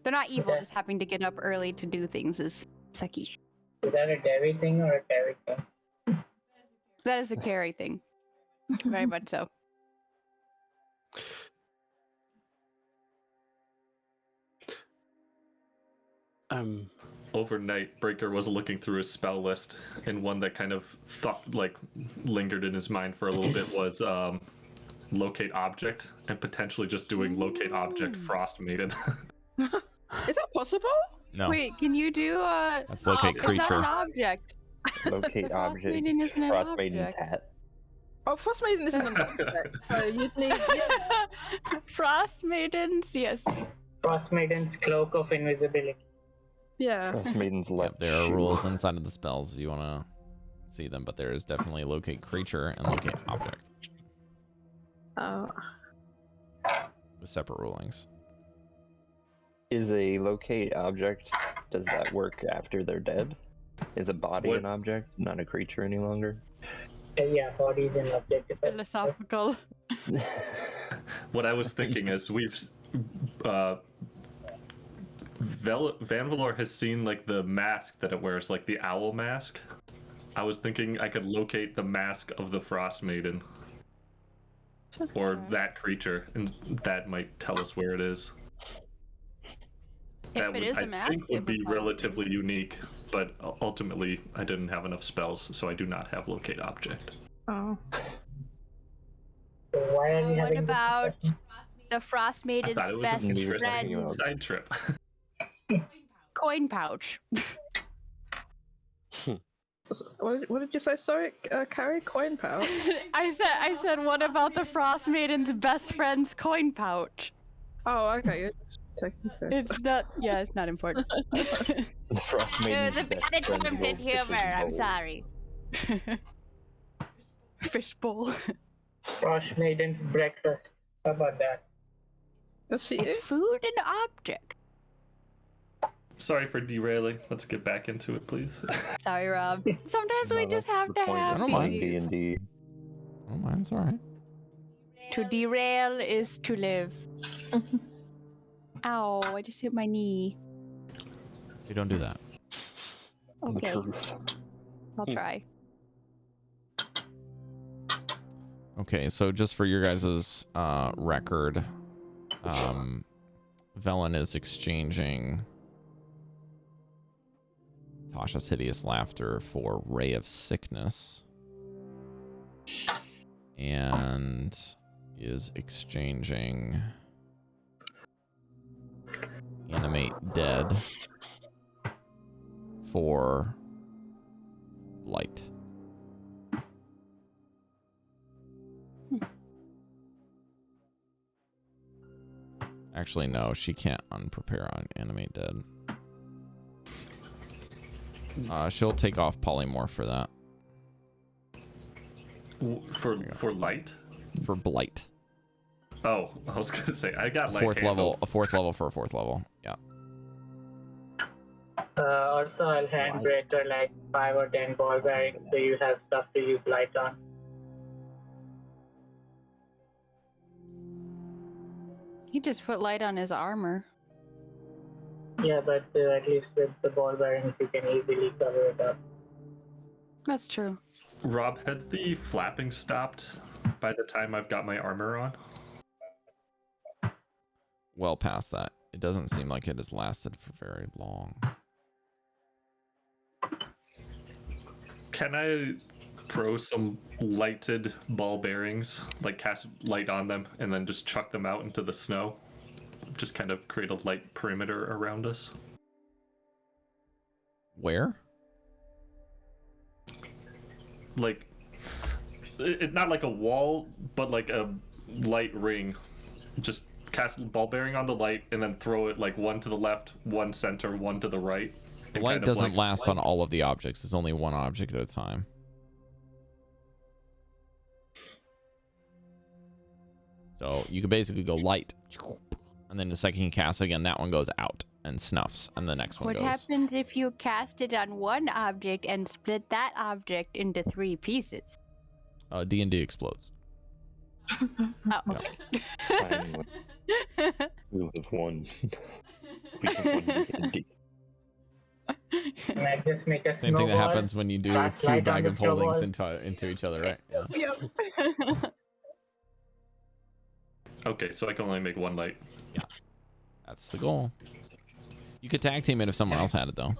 They're not evil,
Okay.
just having to get up early to do things is sucky.
Is that a Devii thing or a Cari thing?
That is a Cari thing. Very much so.
Overnight, Breker was looking through his spell list, and one that kind of lingered in his mind for a little bit was locate object, and potentially just doing locate object Frost Maiden.
Is that possible?
No,
Wait, can you do
that's locate
It's not
creature.
an object.
Locate
The Frost
object.
Maiden isn't an
Frost Maiden's
object.
hat.
Oh, Frost Maiden isn't an object, so you'd need. Yeah.
Frost Maidens, yes.
Frost Maiden's cloak of invisibility.
Yeah.
Frost Maiden's left
Yep, there are
shoe.
rules inside of the spells if you want to see them, but there is definitely locate creature and locate object
Oh.
with separate rulings.
Is a locate object, does that work after they're dead? Is a body
What-
an object, not a creature any longer?
Yeah, bodies and objective.
Philosophical.
What I was thinking is Vanvalor has seen like the mask that it wears, like the owl mask. I was thinking I could locate the mask of the Frost Maiden or that creature, and that might tell us where it is.
If it is a
I
mask,
think
it
would be
would probably-
relatively unique, but ultimately I didn't have enough spells, so I do not have locate object.
Oh.
So why are we
What
having this
about
discussion?
the Frost
I
Maiden's
thought it was
best
an
interesting
friend
about-
side trip.
coin pouch?
What did you say? Sorry, Cari? Coin pouch?
I said, what about the Frost Maiden's best friend's coin pouch?
Oh, okay. You're just taking piss.
It's not. Yeah, it's not important.
The Frost Maiden's
It was
best
an
friend's
attempted
goldfish is
humor. I'm
gold.
sorry. Fishbowl.
Frost Maiden's breakfast. How about that?
Does she
Is
eat?
food an object?
Sorry for derailing. Let's get back into it, please.
Sorry, Rob. Sometimes we
No,
just
that's
have
the
to
point
have
of
I don't mind.
these.
D&D.
Oh, mine's all right.
To derail is to live. Ow, I just hit my knee.
You don't do that.
The
Okay,
truth.
I'll try.
Okay, so just for your guys' record, Velen is exchanging Tasha's Hideous Laughter for Ray of Sickness. And is exchanging Animate Dead for Light. Actually, no, she can't unprepare on Animate Dead. She'll take off Polymorph for that.
For light?
For Blight.
Oh, I was gonna say I got light
Fourth level,
handle.
a fourth level for a fourth level. Yeah.
Also, I'll hand Breker like 5 or 10 ball bearings so you have stuff to use light on.
He just put light on his armor.
Yeah, but at least with the ball bearings you can easily cover it up.
That's true.
Rob, has the flapping stopped by the time I've got my armor on?
Well past that. It doesn't seem like it has lasted for very long.
Can I throw some lighted ball bearings, like cast light on them, and then just chuck them out into the snow? Just kind of create a light perimeter around us.
where?
Like, not like a wall, but like a light ring. Just cast ball bearing on the light and then throw it like one to the left, one center, one to the right.
The light doesn't last on all of the objects. It's only one object at a time. So you could basically go light, and then the second you cast again, that one goes out and snuffs, and the next one
What
goes.
happens if you cast it on one object and split that object into 3 pieces?
D&D explodes.
Oh, okay.
Finally, we have won. We have won D&D.
Might just make a
Same thing that
snowball,
happens when you do
cast
2
light on
bag
the
of holdings
snowball.
into each other, right? Yeah.
Yep.
Okay, so I can only make 1 light.
That's the goal. You could tag team it if someone else had it, though.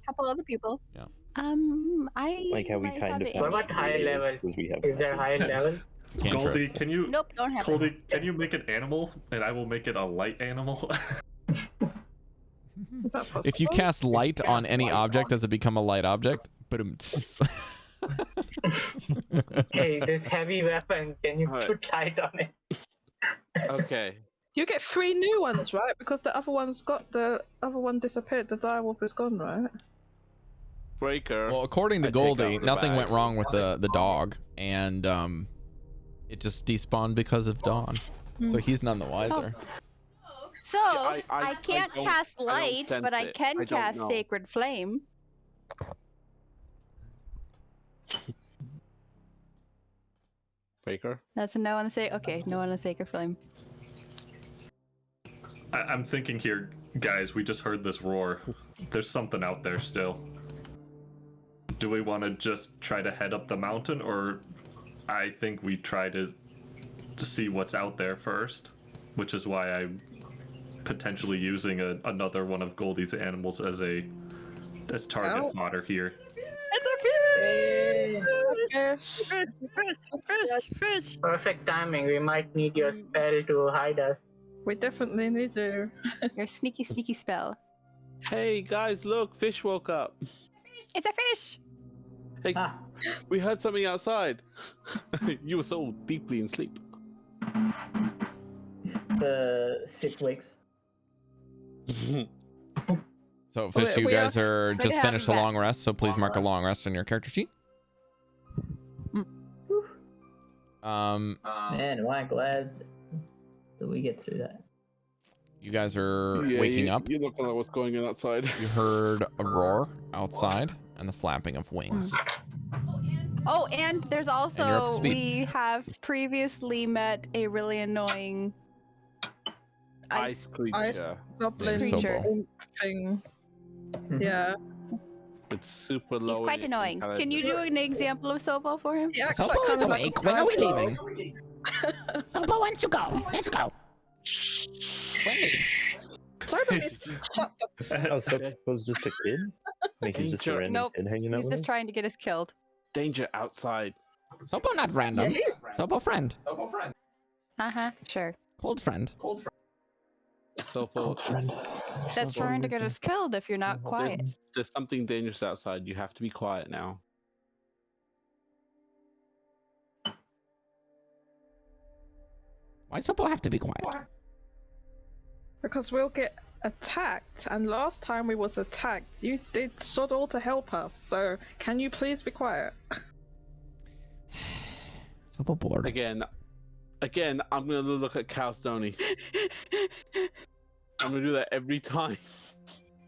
Couple other people.
Yeah.
I
Like how we
might
kind
have
of
it
What
in
about
me.
higher level?
Because we have
Is there higher level?
It's a cantrip.
Goldy, can you?
Nope, don't have
Goldy,
it.
can you make an animal, and I will make it a light animal?
Is that possible?
If you cast light on any object, does it become a light object? But
Hey, this heavy weapon, can you
Alright.
put light on it?
Okay.
You get 3 new ones, right? Because the other one disappeared. The direwolf is gone, right?
Breker.
well, according to
I take
Goldy,
out the
nothing
bag.
went wrong with the dog, and it just despawned because of Dawn. So he's none the wiser.
So,
I
I can't
don't-
cast
I don't
light,
sense
but I
it.
can
I don't
cast
know.
Sacred Flame.
Breker.
That's a no on the okay, no on the Sacred Flame.
I'm thinking here, guys, we just heard this roar. There's something out there still. Do we want to just try to head up the mountain, or I think we try to see what's out there first, which is why I'm potentially using another one of Goldie's animals as target
Oh.
fodder here.
Yes.
Perfect timing. We might need your spell to hide us.
We definitely need you.
Your sneaky, sneaky spell.
Hey guys, look, fish woke up.
It's a fish!
Hey,
Ah,
we heard something outside. You were so deeply in sleep.
the ship wakes.
So, Fish, you
we
guys are
to
just
have
finished a
him back.
long rest, so please mark a long rest on your character sheet.
Man, am I glad that we get through that.
You guys are
Yeah,
waking
you,
up.
You look like what's going on outside.
You heard a roar outside and the flapping of wings.
Oh, and there's
you're up to
also,
speed.
we have previously met a really annoying
Ice creature.
Goblin
Creature.
thing.
Mhm.
Yeah.
It's super low.
He's quite
in
annoying. Can you do an example of Sobo for him?
He acts
Sobo
like
is
kind of like a
awake. When are we
fireball.
leaving? Sobo wants to go. Let's go.
Sobo needs to shut the
Oh, so was just a kid? Like he's just a
Danger.
random
Nope,
kid hanging out
He's
with
just
him?
trying to get us killed.
Danger outside.
Sobo not
Yeah,
random.
he's
Sobo friend.
Sure.
Cold friend.
So
Cold friend.
That's trying to get us killed if you're not quiet.
there's something dangerous outside. You have to be quiet now.
Why Sobo have to be quiet?
because we'll get attacked, and last time we was attacked, you did sod all to help us. So can you please be quiet?
Sobo bored.
Again, I'm gonna look at Chalcedony. I'm gonna do that every time.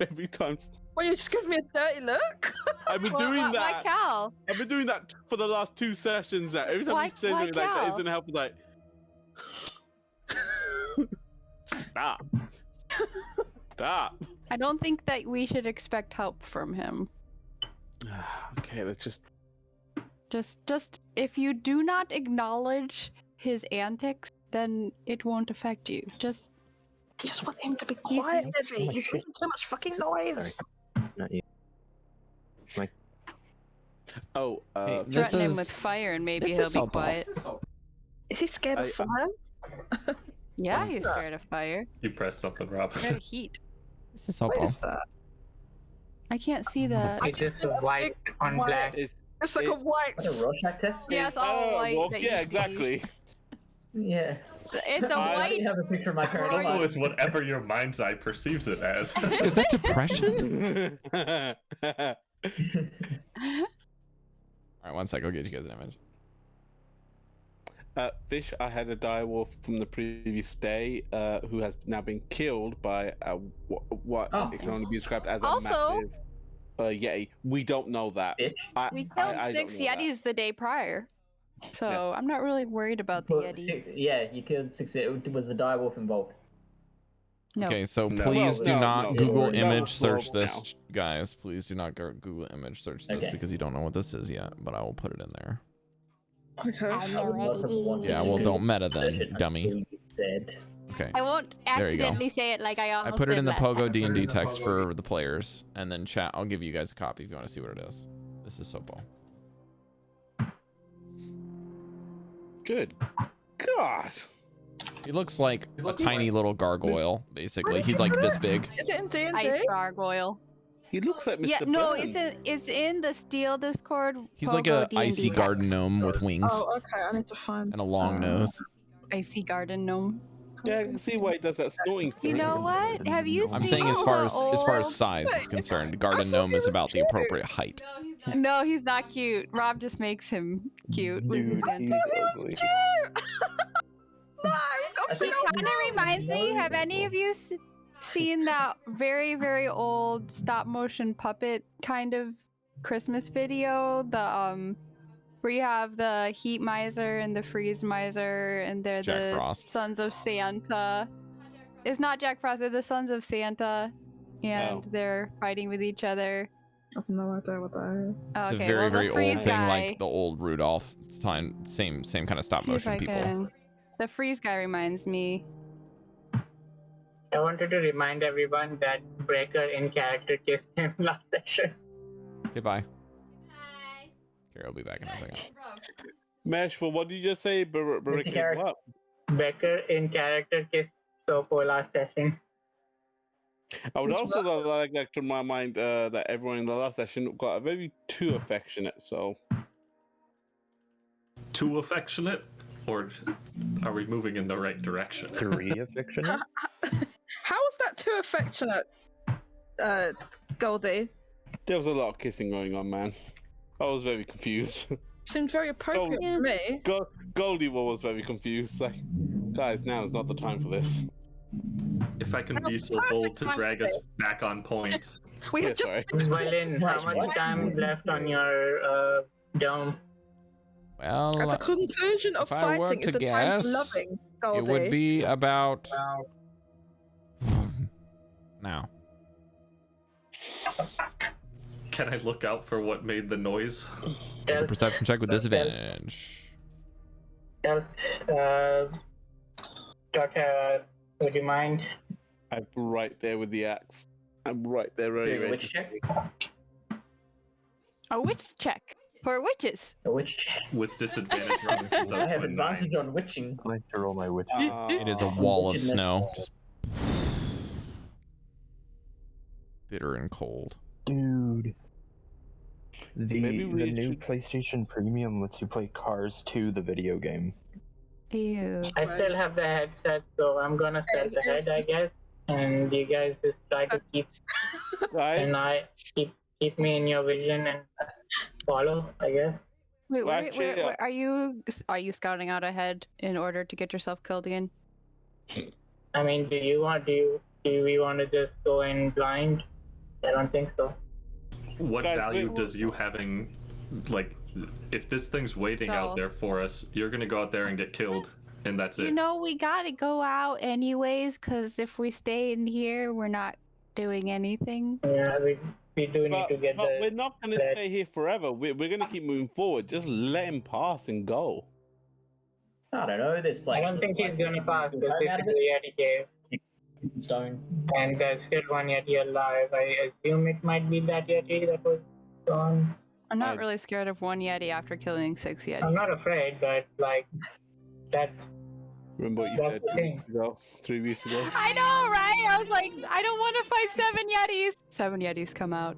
Every time.
Well, you just give me a dirty look.
I've been
Why
doing that.
Cal?
I've been doing that for the last 2 sessions now. Every time
Why-
he says
why
something like that
Cal?
isn't helping, like stop. Stop.
I don't think that we should expect help from him.
Okay, let's just
Just if you do not acknowledge his antics, then it won't affect you. Just
Just want him to be
He's-
quiet,
Oh
Devii.
my
He's
shit.
making too much fucking noise.
Not you.
oh
Hey, this
threaten him
is-
with fire and maybe
this
he'll
is
be
Sobo.
quiet.
Is he scared of
I-
fire?
Yeah, he's scared of fire.
You pressed something, Rob.
Scared of heat.
This is
What
Sobo.
is that?
I can't see the.
It's just white on
white.
black.
It's like a white.
What a Rorschach test?
Yeah, it's all white.
Well,
that you
yeah,
see.
exactly.
Yeah.
It's a
I
white.
have a picture of my parents.
Stumble is whatever your mind's eye perceives it as.
Is that depression? All right, one sec. I'll get you guys an image.
Fish, I had a direwolf from the previous day who has now been killed by what it can only be described as a
Also-
massive yeti. We don't know that.
Bitch.
We killed
I don't
6
know that.
Yetis the day prior. So
Yes.
I'm not really worried about the Yeti.
Yeah, you killed 6. Was the direwolf involved?
No.
Okay, so
No.
please
Well,
do
no,
not
no,
Google
no,
image
no,
search
no,
this, guys. Please do not Google image search this
Okay.
because you don't know what this is yet. But I will put it in there.
Okay.
I would not have wanted
Yeah,
to
well, don't
Google
meta
search
then,
it
dummy.
until you said.
Okay.
I won't
There you go.
accidentally say it like I
I
almost
put it
did
in the
last
Pogo
time.
D&D text for the players, and then chat. I'll give you guys a copy if you want to see what it is. This is Sopo.
Good. God.
He looks like a tiny little gargoyle, basically. He's like this big.
Is it in D&D?
Ice gargoyle.
He looks like Mr.
Yeah, no,
Burns.
it's in the Steel Discord.
He's like
Pogo
a
D&D
icy
text.
garden gnome with wings
Oh, okay. I need to find.
and a long nose.
Icy garden gnome.
Yeah, I can see why he does that snorting thing.
You know what? Have you seen
I'm saying as
the
far as
old-
size is concerned, garden
thought
gnome
he
is
was
about the
cute.
appropriate height.
No, he's not cute. Rob just makes him cute. with his
Dude,
antics.
he's ugly.
No, he's got
I
He
think-
kind of reminds me. Have any of you seen that very, very old stop motion puppet kind of Christmas video? The where you have the heat miser and the freeze miser, and they're
Jack
the
Frost.
sons of Santa. It's not Jack Frost. They're the sons of Santa, and
Oh.
they're fighting with each other.
I have no idea what that is.
It's
Okay,
a very,
well, the
very
freeze
old thing,
guy.
like the old Rudolph time, same kind of stop
See if
motion
I
people.
can. The freeze guy reminds me.
I wanted to remind everyone that Breker in character kissed him last session.
Okay, bye. Cari will be back in a second.
Mesh, well, what did you just say?
Cari?
What?
Breker in character kissed Sopo last session.
I would
Which
also like to remind that everyone in the last session got very too affectionate. So
Too affectionate? Or are we moving in the right direction?
3 affectionate?
How is that too affectionate, Goldy?
there was a lot of kissing going on, man. I was very confused.
Seemed very appropriate
Yeah.
for me.
Goldie was very confused. Like, guys, now is not the time for this.
If I can
That
be
was
so bold
perfect
to
time
drag
for
us
this.
back on point.
We
Yeah,
had just
sorry.
Violin, how
Wait,
much
what?
time left on your dome?
at the
Well,
conclusion of
if I were
fighting is
to
the time
guess,
for loving,
it
Goldy.
would be about now.
Can I look out for what made the noise?
Make a
Tell,
perception check with disadvantage.
would you mind?
I'm right there with the axe. I'm right there, ready.
Doing a
ready
witch
to-
check?
A witch check for witches.
A witch check.
With disadvantage, rolling things
I
up
have
to a 9.
advantage on witching.
I like to roll my witch.
It is a
Ah.
wall of
Wickedness.
snow, just bitter and cold.
Dude.
Maybe
The
we
new
should-
PlayStation Premium lets you play Cars 2, the video game.
Ew.
I still have the headset, so I'm gonna set the head, I guess. And you guys just try to keep
Guys,
keep me in your vision and follow, I guess.
Wait,
Well,
wait,
actually,
wait, are you scouting out ahead in order to get yourself killed again?
I mean, do we want to just go in blind? I don't think so.
What
Guys,
value
wait,
does you having, like, if this thing's waiting
No.
out there for us, you're gonna go out there and get killed, and that's
You
it.
know, we gotta go out anyways, because if we stay in here, we're not doing anything.
Yeah, we do need to get
but
the.
we're not going to
that-
stay here forever. We're going to keep moving forward. Just let him pass and go.
I don't know, this place.
I don't think
looks
he's
like
gonna
we
pass
can
because
go
this
out
is
of
a
it.
Yeti cave,
Stone.
and there's still one Yeti alive. I assume it might be that Yeti that was gone.
I'm not
I-
really scared of one Yeti after killing 6 Yetis.
I'm not afraid, but like, that's
Remember what you
That's
said
the
2
thing.
weeks ago, 3 weeks ago?
I know, right? I was like, I don't want to fight 7 Yetis. 7 Yetis come out.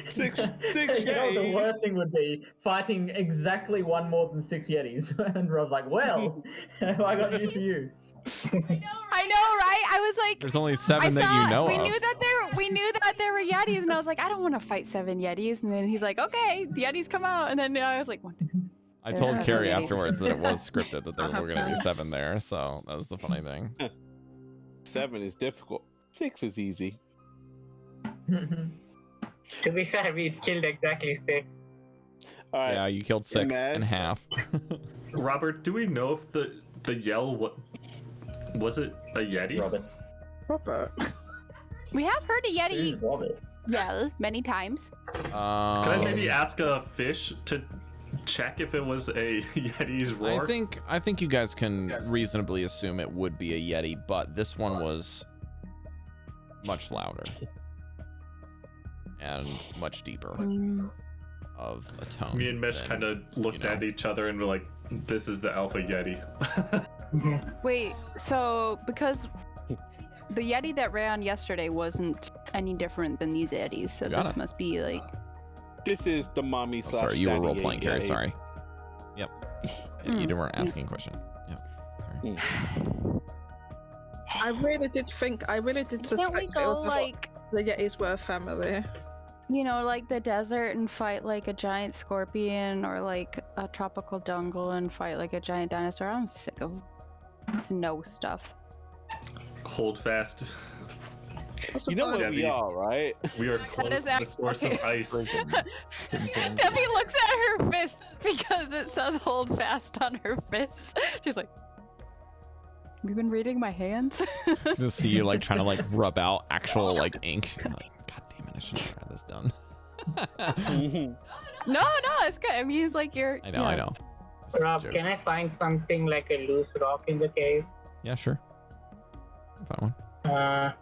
Six
You know, the
Yetis.
worst thing would be fighting exactly one more than 6 Yetis. And Rob's like, well, I got news for you.
I know, right? I was like,
There's only 7 that you know
we
of.
knew that there were Yetis, and I was like, I don't want to fight 7 Yetis. And then he's like, okay, the Yetis come out, and then I was like, what?
I
There's
told
7
Cari
Yetis.
afterwards that it was scripted that there were going to be 7 there, so that was the funny thing.
7 is difficult. 6 is easy.
To be fair, we killed exactly 6.
All right.
Yeah, you killed 6
Imagine-
and half.
Robert, do we know if the yell was it a Yeti?
Robert.
We have heard a Yeti
Who's Robert?
yell many times.
Could I maybe ask a fish to check if it was a Yeti's roar?
I think you guys can reasonably assume it would be a Yeti, but this one was much louder and much deeper of a tone.
Me and Mesh
than,
kind of looked at each other and were like, "This is the Alpha Yeti."
Wait, so because the Yeti that ran yesterday wasn't any different than these Yetis, so
Got
this
it.
must be like.
This is the mommy slash
Sorry, you were
daddy
role playing, Cari.
Yeti.
Sorry. Yep. Yeah, you weren't asking a question. Yep. Sorry.
I really did suspect
Can't we
it
go
was
like,
the Yetis were a family.
you know, like the desert and fight like a giant scorpion, or like a tropical jungle and fight like a giant dinosaur? I'm sick of snow stuff.
Hold fast.
What's
You know
about
where we are, right?
We are close
is
to the source of ice.
Devii looks at her fist because it says hold fast on her fist. She's like, have you been reading my hands?
Just see you like trying to like rub out actual like ink. You're like, God damn it, I should have had this done.
No, it's good. I mean, it's like you're.
I know. This is a
Rob,
joke.
can I find something like a loose rock in the cave?
Yeah, sure. Found one.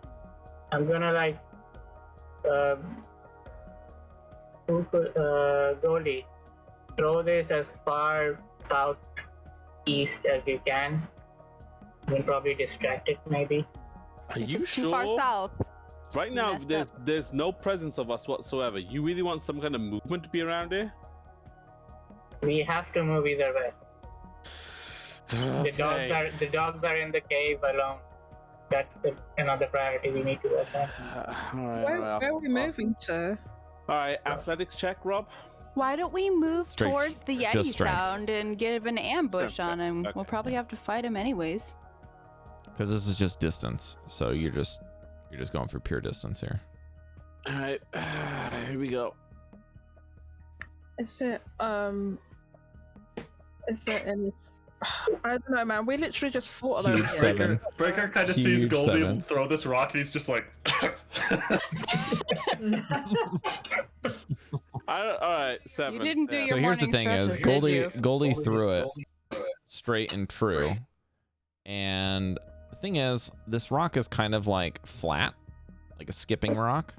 I'm gonna like Goldy, throw this as far southeast as you can. You'll probably distract it, maybe.
Are you
It's too far
sure?
south.
Right now,
messed up.
there's no presence of us whatsoever. You really want some kind of movement to be around here?
We have to move either way.
Okay.
The dogs are in the cave alone. That's another priority we need to work on.
Where are we moving to?
All right, athletics check, Rob.
Why don't we move
Strength.
towards the
Just
Yeti
strength.
sound and give an ambush
Strength
on him?
check.
We'll
Okay.
probably have to fight him anyways.
Because this is just distance, so you're just going for pure distance here.
All right, here we go.
Is it any? I don't know, man. We literally just fought
Huge
about it.
7.
Breker kind of
Huge
sees Goldy
7.
throw this rock and he's just like.
All right, 7.
You didn't do
Yeah.
your
So here's the
morning
thing: is
stretches, did you?
Goldie threw it straight and true, and the thing is, this rock is kind of like flat, like a skipping rock,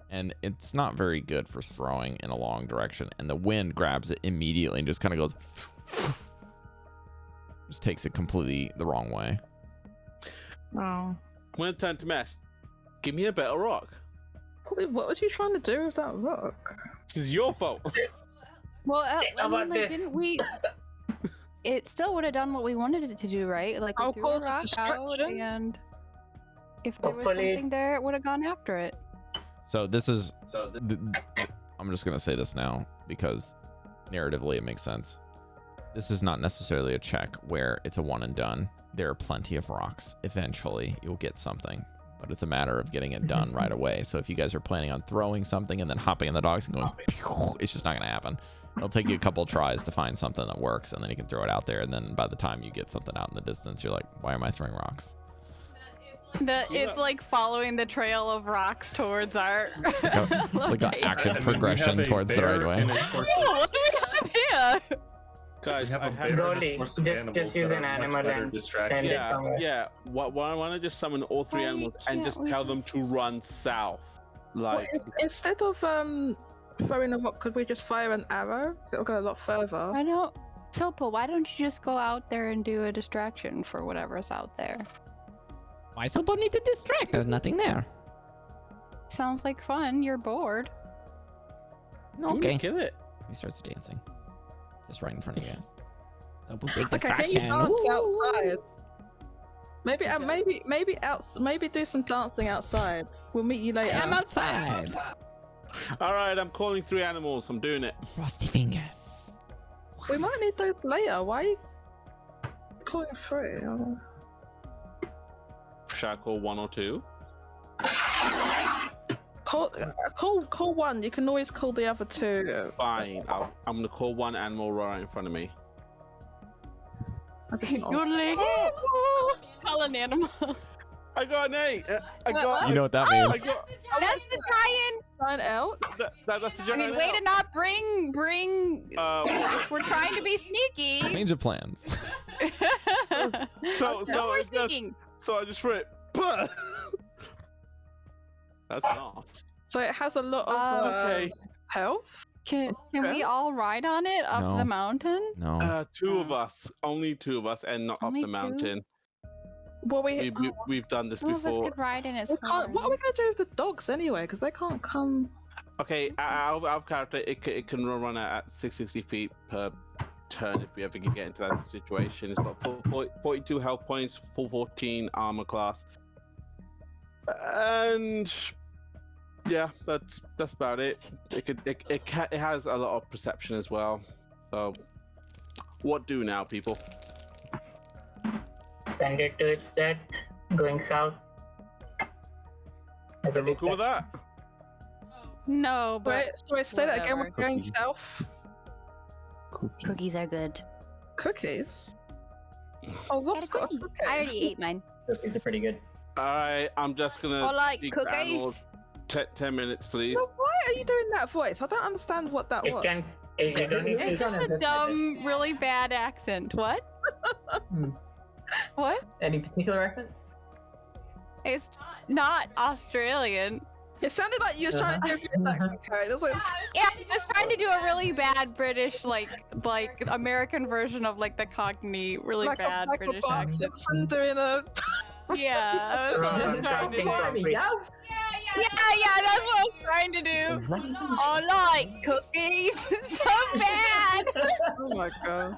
and it's not very good for throwing in a long direction. And the wind grabs it immediately and just kind of goes, just takes it completely the wrong way.
Oh.
I'm gonna turn to Mesh. Give me a better rock.
Wait, what was you trying to do with that rock?
This is your fault.
Well,
How
I mean,
about
like,
this?
didn't we? It still would have done what we wanted it to do, right? Like, we
I'll
threw a
cause a
rock out,
distraction.
and if there was
Hopefully-
something there, it would have gone after it.
So this is, I'm just gonna say this now because narratively it makes sense. This is not necessarily a check where it's a one and done. There are plenty of rocks. Eventually you'll get something, but it's a matter of getting it done right away. So if you guys are planning on throwing something and then hopping in the dogs and going, pew, it's just not gonna happen. It'll take you a couple tries to find something that works, and then you can throw it out there. And then by the time you get something out in the distance, you're like, why am I throwing rocks?
It's like following the trail of rocks towards our
Like an
location.
active
And we
progression
have a
towards the
bear
right way.
and a source of-
Oh, what do we have here?
Guys,
We have
I
a
have
bear and a
Goldy,
source of
just
animals
use
that
an
are much
animal
better
and
distraction.
send it
yeah,
somewhere.
yeah. Why don't I just summon all 3
Why
animals and
can't
just
we
tell them
just-
to run south?
Well,
Like,
instead of throwing a rock, could we just fire an arrow? It'll go a lot further.
I don't. Sopo, why don't you just go out there and do a distraction for whatever's out there?
Why Sopo need to distract? There's nothing there.
Sounds like fun. You're bored.
Okay.
Kill it.
He starts dancing.
Just right in front of you guys. Sopo, big
Okay, can you
distraction.
dance
Woo!
outside? Maybe do some dancing outside. We'll meet you later.
I'm outside.
All right, I'm calling 3 animals. I'm doing it.
Frosty fingers.
We might need those later. Why are you calling 3?
Shall I call 1 or 2?
Call 1. You can always call the other 2.
Fine. I'm gonna call 1 animal right in front of me.
Yodeling. Call an animal.
I got an 8. I got.
You know what that
I
means?
got.
That's the giant.
Sign out.
That's the
I mean,
giant.
way to not bring. If we're trying to be sneaky.
Change of plans.
So
No more sneaking.
So I just threw it. That's nice.
So it has a lot of
Okay.
health.
Can we all ride on it up
No.
the mountain?
No.
2 of us. Only 2 of us, and not
Only
up the
2?
mountain.
Well,
We've done this
Two of us
before.
could ride in its
we can't. What are we
horns.
gonna do with the dogs anyway? Because they can't come.
Okay, out of character, it can run at 660 feet per turn if we ever can get into that situation. It's got 42 health points, full 14 armor class, and yeah, that's about it. It has a lot of perception as well. So, what do now, people?
Send it to its death, going south. As a
Everyone cool with that?
No, but
Wait, sorry, say that again. We're
whatever.
going south.
Cookies are good.
Cookies. Oh, Rob's got a cookie.
I already ate mine.
Cookies are pretty good.
All right, I'm just gonna
or like
speak to
cookies.
animals. 10 minutes, please.
No, why are you doing that voice? I don't understand what that
It
was.
can. You don't need
It's
to.
just a dumb, really bad accent. What? What?
Any particular accent?
It's not Australian.
It sounded like you were trying to do a British accent, Cari. That's what it's.
Yeah, I was trying to do a really bad British, like American version of like the Cockney, really
like
bad
a
British
Bart
accent.
Simpson doing a.
Yeah, I was just trying to do.
Yeah.
Yeah, that's what I was trying to do. Oh, like cookies, so bad.
Oh my god.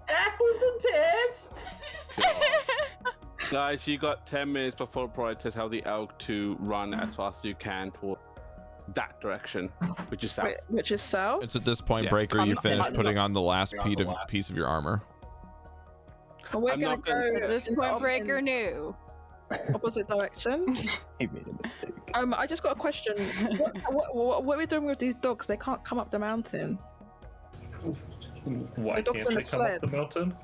Apples and pears.
Guys, you got 10 minutes before Pride tell the elk to run as fast as you can toward that direction, which is south.
Wait, which is south?
It's at this point,
Yeah.
Breker,
I'm
you
not-
finished
I'm
putting
not-
on the last piece of your armor.
And we're
I'm
gonna
not gonna-
go
At this
in the
point, Breker
in
knew.
opposite direction.
He made a mistake.
I just got a question. What are we doing with these dogs? They can't come up the mountain.
Why
The dog's
can't
in
they
the
come up
sled.
the mountain?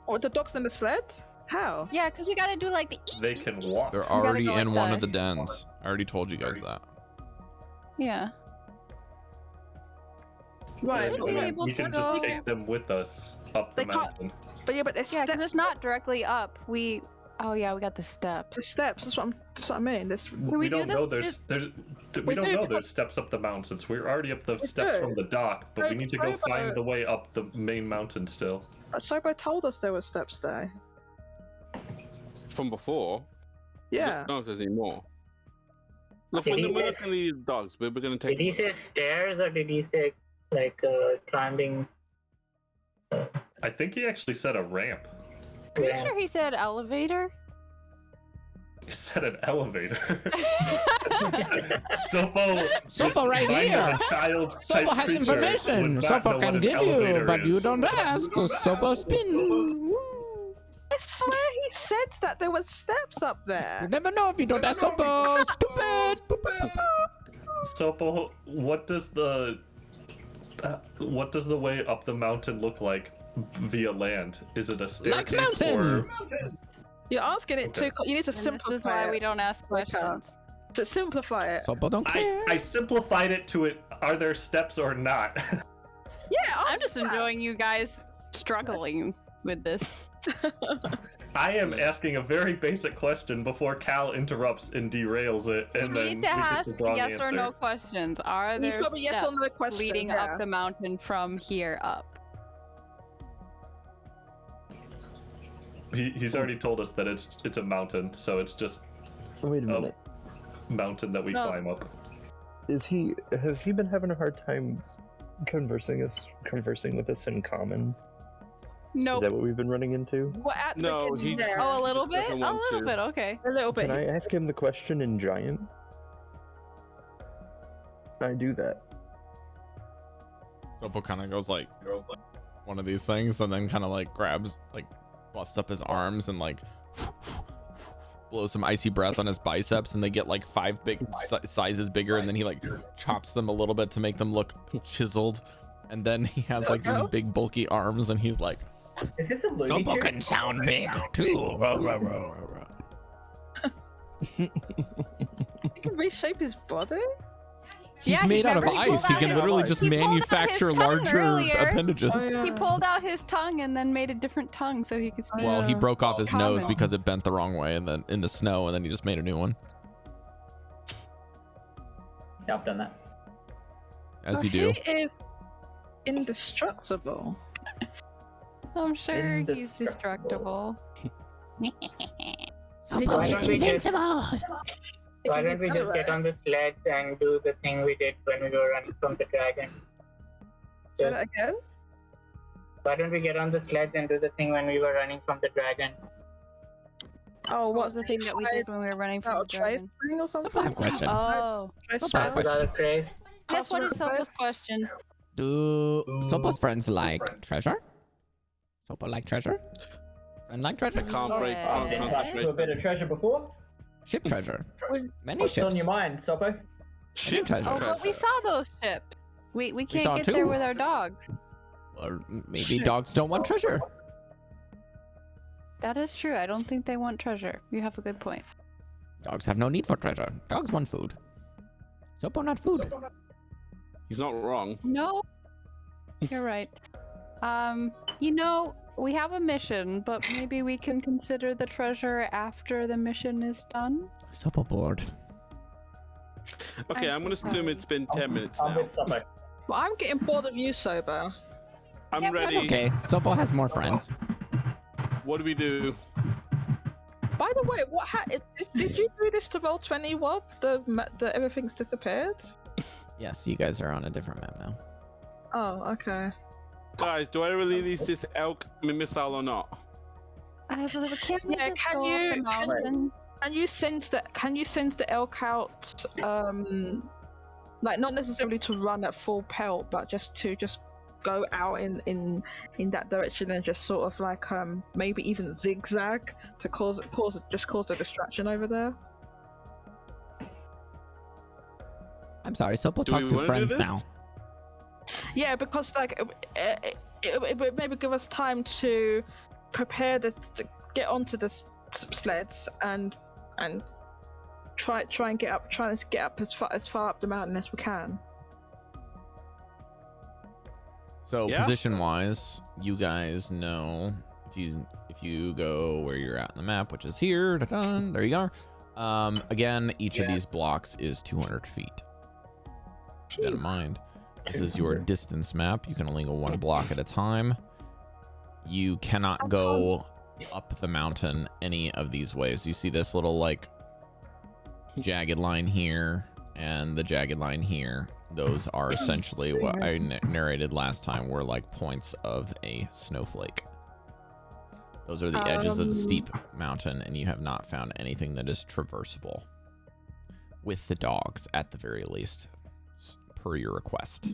Or the dogs in the sled? How?
Yeah, because we gotta do like the.
They can walk.
They're
gotta
already
go
in
like
one
the-
of the dens. I already told you guys that.
Yeah.
Right.
And
but
be
we-
able
we
to
can just
go-
take them with us up the
They can't-
mountain.
But yeah, but there's
Yeah, because
steps.
it's not directly up. Oh yeah, we got the steps.
The steps. That's what I mean. There's.
we
We
do
don't
this
know there's
just-
there's
We
we don't
do,
know
because-
there's steps up the mountain since we're already up the
We
steps
do.
from the dock, but we need to go
Robo-
find the way up the main mountain still.
Sobo told us there were steps there.
From before.
Yeah.
I don't know if there's any more. Look,
Did
we're
he
looking
say-
at these dogs, but we're gonna take.
Did he say stairs or did he say like climbing?
I think he actually said a ramp.
Pretty
ramp?
sure he said elevator.
He said an elevator. Sopo,
Sopo
this
right
kind of
here.
a child-type
Sopo has
creature
information.
would not know
Sopo
what
can
an
give you,
elevator
but you
is.
don't ask. So Sopo spins.
I swear he said that there were steps up
You
there.
never know if you don't ask Sopo. Stupid.
Sopo, what does the way up the mountain look like via land? Is it a staircase
mountain.
You're asking it
Okay.
too. You need to
And this is
simplify
why we
it.
don't ask
Like,
questions.
To simplify it.
Sopo don't care.
I simplified it to it. Are there steps or not?
Yeah.
I'm
ask
just
that.
enjoying you guys struggling with this.
I am asking a very basic question before Cal interrupts and derails it,
You
and then
need
we
to
get
ask
the wrong
yes
answer.
or no questions. Are
He's
there
got a yes or
steps
no questions,
leading
yeah.
up the mountain from here up?
He's already told us that it's a mountain, so it's just
Wait a
a
minute.
mountain that we
No.
climb up.
Has he been having a hard time conversing with us in common?
Nope.
Is that what we've been running into?
Well, at the
No,
beginning,
he-
yeah.
Oh, a little bit?
doesn't
A
want
little
to.
bit, okay.
A little bit.
Can I ask him the question in Giant? Can I do that?
Sopo kind of goes like one of these things, and then kind of like grabs, like fluffs up his arms and like blows some icy breath on his biceps, and they get like 5 big sizes bigger, and then he like chops them a little bit to make them look chiseled, and then he has like these big bulky arms, and he's like,
Is this a Looney
Sopo
Tune?
can sound big too.
He can reshape his body?
he's
Yeah,
made out of
remember he
ice.
pulled
He
out
can
his-
literally just
he pulled out his
manufacture
tongue
larger
earlier.
appendages.
Oh, yeah.
He pulled out his tongue and then made a different tongue so he could speak.
Well, he
Yeah.
broke off his
Common.
nose because it bent the wrong way, and then in the snow, and then he just made a new one,
Yeah, I've done that.
as
So
you do.
He is indestructible.
I'm sure he's
Indestructible.
destructible.
Sopo
Why
is
don't we just-
invincible.
He
Why
can
don't we
get
just get
better.
on the sleds and do the thing we did when we were running from the dragon?
Say that again?
Why don't we get on the sleds and do the thing when we were running from the dragon?
Oh,
What
what?
was the thing that we did when we were running from
Out
the
a trace
dragon?
spring or something?
Sopo, I have a question.
Oh.
Trace
Sopo,
spring?
question.
Without a trace?
Yes, what is
Password
Sopo's
request?
question?
Do Sopo's friends like treasure? Sopo like treasure? Friend like treasure?
I can't break
Yeah.
I've been touched with a bit of treasure before.
Ship treasure. Many
What's
ships.
on your mind, Sopo?
Ship
treasure.
Oh, but we saw those ships. We can't
saw
get
two.
there with our dogs.
Or maybe dogs don't want treasure.
That is true. I don't think they want treasure. You have a good point.
Dogs have no need for treasure. Dogs want food. Sopo not food.
He's not wrong.
No, you're right. You know, we have a mission, but maybe we can consider the treasure after the mission is done.
Sopo bored.
Okay, I'm gonna assume it's been 10 minutes
I'm
now.
with Sopo.
Well, I'm getting bored of you, Sober.
I'm
Yeah, but
ready.
Okay, Sopo has more friends.
What do we do?
By the way, did you do this to Roll20, Wob? The everything's disappeared?
Yes, you guys are on a different map now.
Oh, okay.
Guys, do I release this elk missile or not?
Can't we
Yeah,
just
can
go up
you-
the mountain?
Can you send the elk out? Like not necessarily to run at full pelt, but just to go out in that direction and just sort of like maybe even zigzag to cause a distraction over there.
I'm sorry, Sopo
Do we
talked to
wanna do
friends
this?
now.
Yeah, because like it would maybe give us time to prepare this, to get onto the sleds and try and get up as far up the mountain as we can.
So
Yeah.
position wise, you guys know if you go where you're at in the map, which is here, da-dun, there you are. Again, each of these blocks is 200 feet. Keep that in mind. This is your distance map. You can only go one block at a time. You cannot go up the mountain any of these ways. You see this little like jagged line here and the jagged line here. Those are essentially what I narrated last time, were like points of a snowflake. Those are the edges of the steep mountain, and you have not found anything that is traversable with the dogs, at the very least, per your request.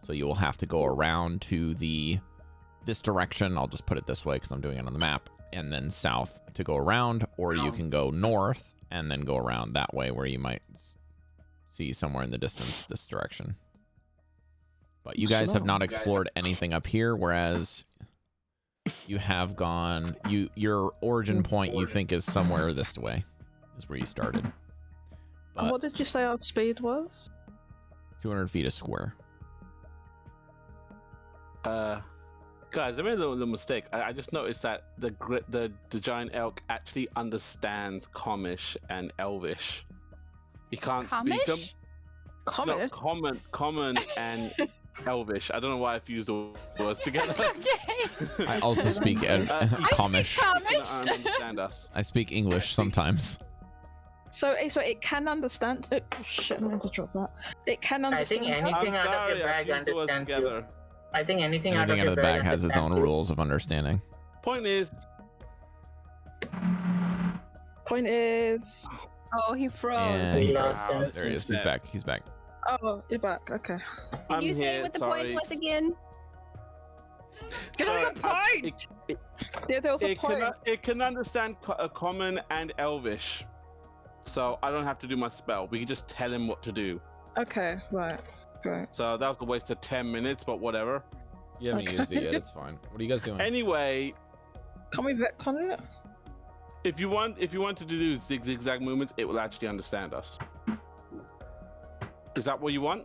So you will have to go around to this direction. I'll just put it this way because I'm doing it on the map, and then south to go around, or you can go north and then go around that way, where you might see somewhere in the distance this direction. But you guys have not explored anything up here, whereas you have gone, your origin point you think is somewhere this way, is where you started.
And
But
what did you say our speed was?
200 feet a square.
Guys, I made a little mistake. I just noticed that the giant elk actually understands Commish and Elvish. He can't speak them.
Common?
No, common and Elvish. I don't know why I fused the words together.
Okay.
I also speak Commish.
He can understand us.
I speak English sometimes.
So it can understand. Oh shit! I'm going to drop that. It can understand.
I think anything
I'm
out of
sorry,
your
I
bag
fused the words
understands you.
together.
I think anything
Anything out of the bag has its own
understands you.
rules of understanding.
Point is,
Oh, he froze.
And he
lost
froze.
him.
There he is. He's back. He's back.
Oh, you're back. Okay.
Can
I'm
you say
here,
what the
sorry.
point was again? Get
Sorry,
on the point!
Yeah, there was a point.
It can understand common and Elvish, so I don't have to do my spell. We can just tell him what to do.
Okay, right.
So that was a waste of 10 minutes, but whatever.
You haven't used it yet. It's fine. What are you guys doing?
Anyway,
Can we retcon it?
if you want to do zigzag movements, it will actually understand us. Is that what you want?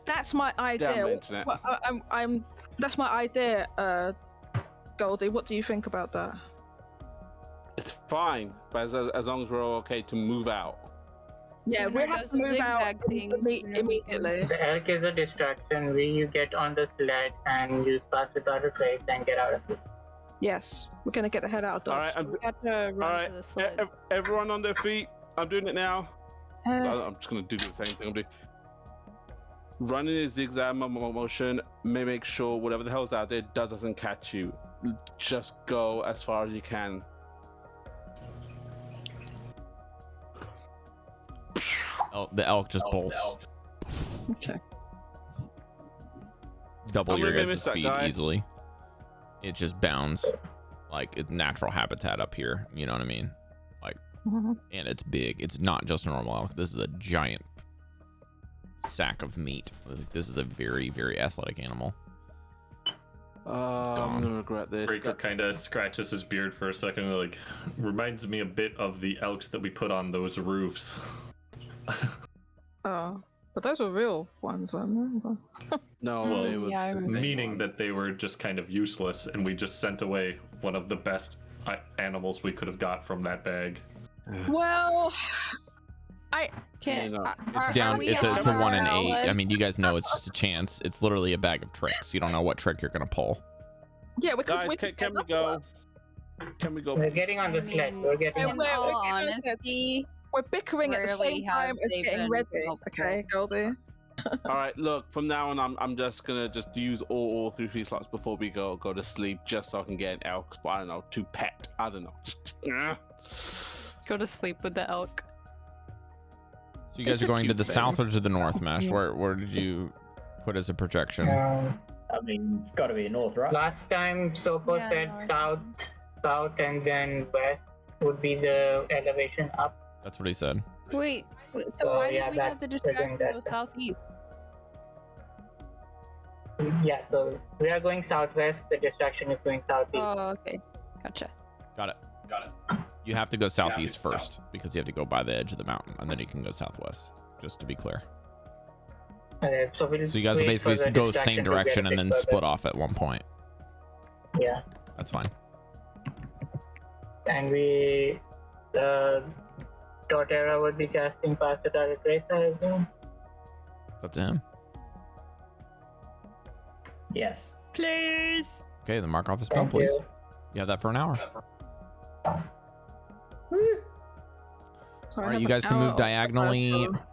That's my idea.
Damn internet.
Well, that's my idea. Goldy, what do you think about that?
It's fine, but as long as we're all okay to move out.
Yeah, we have to move out immediately.
The elk is a distraction. You get on the sled and use pass without a trace and get out of it.
Yes, we're gonna get the head out of
All right,
We got to run
all right.
to the sled.
Everyone on their feet. I'm doing it now. I'm just gonna do the same thing I'm doing. Running a zigzag motion, make sure whatever the hell's out there doesn't catch you. Just go as far as you can.
Oh, the elk just bolts.
Okay.
Double
I'm
your
gonna
guys'
miss that
speed
guy.
easily. It just bounds. Like, it's natural habitat up here. You know what I mean? Like, and it's big. It's not just a normal elk. This is a giant sack of meat. This is a very, very athletic animal.
I'm gonna regret this.
Breker kind of scratches his beard for a second and like reminds me a bit of the elks that we put on those roofs.
Oh, but those were real ones, weren't they?
No,
Well,
they were
yeah, I
the
remember.
fake
Meaning
ones.
that they were just kind of useless and we just sent away one of the best animals we could have got from that bag.
Well,
Can,
No,
are-
It's down.
are we
It's a
on
1 in
our
8. I
list?
mean, you guys know it's just a chance. It's literally a bag of tricks. You don't know what trick you're gonna pull.
yeah, we could.
Guys,
we
can
could get
we
that
go?
one.
Can we go?
We're
please?
getting on the sled.
mean,
We're getting.
in
we're
all
getting on the sled.
honesty,
We're bickering at the
Rarely
same
have
time as
they
getting
been
ready.
helpful.
Okay, Goldy.
All right, look. From now on, I'm just gonna use all 3 slots before we go to sleep, just so I can get an elk. I don't know, to pet. I don't know. Just.
go to sleep with the elk.
So you guys
It's
are
a
going to
cute
the
thing.
south or to the north, Mesh? Where did you put as a projection?
I mean, it's got to be north, right?
Last time Sopo
Yeah,
said
north.
south, and then west would be the elevation up.
That's what he said.
Wait, so
So,
why
yeah,
did we have the
we're doing
distraction
that
go
then.
southeast?
Yeah, so we are going southwest. The distraction is going southeast.
Oh, okay. Gotcha.
Got it. You have to go southeast first because you have to go by the edge of the mountain, and then you can go southwest. Just to be clear.
So we'll
So you guys will
wait for
basically
the
go
distraction
same
to get a
direction and
bit
then
further.
split off at one point.
Yeah,
That's fine.
and we, Torterra would be casting Pass Without a Trace, I assume.
It's up to him.
Yes.
Please.
Okay, then mark off the spell,
Thank
please.
you.
You have that for an hour.
So
All
I
right,
have
you
an
guys can
hour
move
of
diagonally
prep,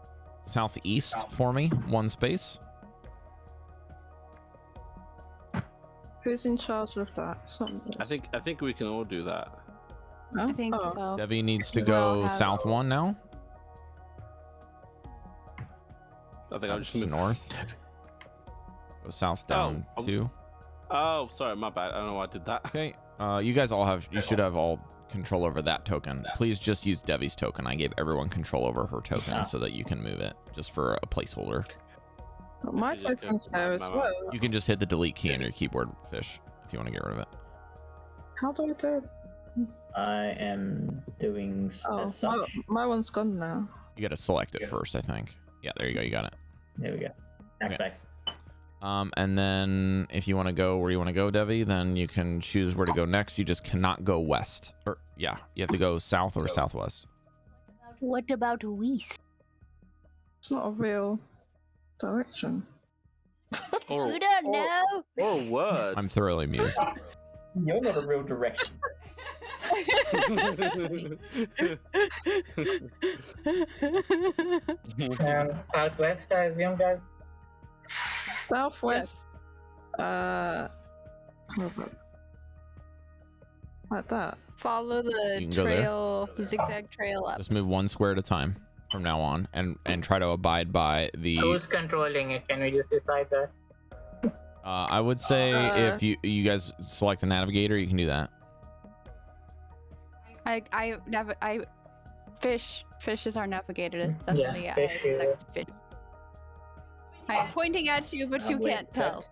southeast for me, 1 space.
Who's in charge of that?
I think we can all do that.
No?
I think
Oh.
so.
Devii needs to
We all
go
have-
south 1 now.
I think I'll
That's
just move
north. Go south down
Oh,
2.
Oh, sorry, my bad. I don't know why I did that.
Okay, you guys all have, you should have all control over that token. Please just use Devi's token. I gave everyone control over her token so that you can move it, just for a placeholder.
My
Actually, just
token's
go-
there
my-
as
my-
well.
You can just hit the delete key on your keyboard, Fish, if you want to get rid of it.
How do I do it?
I am doing
Oh,
as such.
my one's gone now.
You got to select it first, I think. Yeah, there you go. You got it.
There we go. Backspace.
And then if you want to go where you want to go, Devii, then you can choose where to go next. You just cannot go west. Or yeah, you have to go south or southwest.
What about west?
It's not a real direction.
You don't know.
Or what?
I'm thoroughly amused.
You're not a real direction.
Southwest, I assume, guys.
Southwest. Like that.
Follow
You
the
can go there.
trail, the zigzag trail up.
Just move one square at a time from now on, and try to abide by the.
Who's controlling it? Can we just decide that?
I would say if you guys select the navigator, you can do that.
Fish is our navigator. That's
Yeah,
the
fish
I
is-
select fish. I am pointing at you, but you
wait,
can't tell.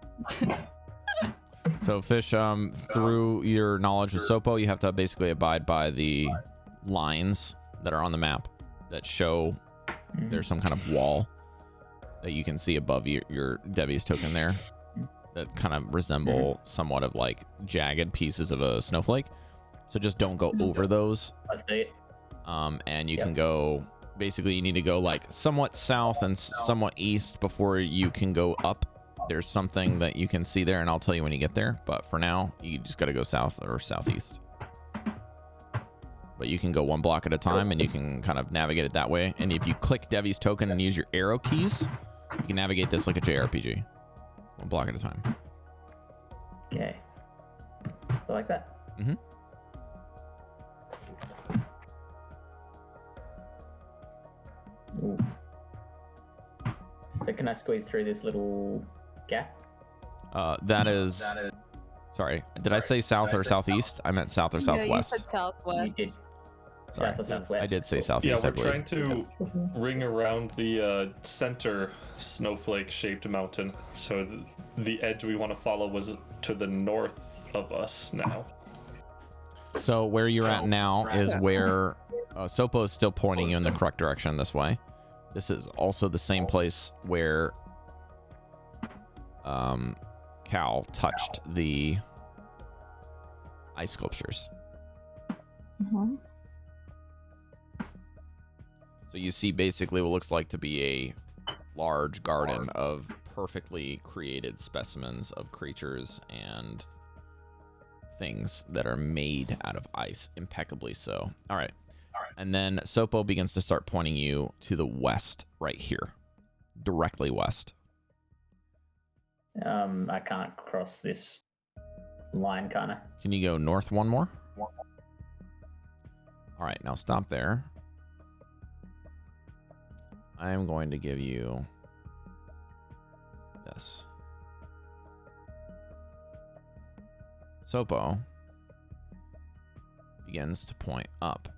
So fish, through your knowledge of Sopo, you have to basically abide by the lines that are on the map that show there's some kind of wall that you can see above your Devi's token there that kind of resemble somewhat of like jagged pieces of a snowflake. So just don't go over those.
I see it.
And you can go, basically you need to go like somewhat south and somewhat east before you can go up. There's something that you can see there, and I'll tell you when you get there. But for now, you just got to go south or southeast. But you can go one block at a time, and you can kind of navigate it that way. And if you click Devi's token and use your arrow keys, you can navigate this like a JRPG. One block at a time.
Okay. So like that.
Mm-hmm.
Ooh. So can I squeeze through this little gap?
That is. Sorry, did I say south or southeast? I meant south or
No, you
southwest.
said southwest.
You did.
Sorry.
South or southwest?
I did say
Yeah,
southeast, I
we're
believe.
trying to ring around the center snowflake-shaped mountain. So the edge we want to follow was to the north of us now.
So where you're at now is where Sopo is still pointing you in the correct direction this way. This is also the same place where Cal touched the ice sculptures. So you see basically what looks like to be a large garden of perfectly created specimens of creatures and things that are made out of ice, impeccably so. All right. And then Sopo begins to start pointing you to the west right here, directly west.
I can't cross this line, kind of.
Can you go north one more? All right, now stop there. I am going to give you this. Sopo begins to point up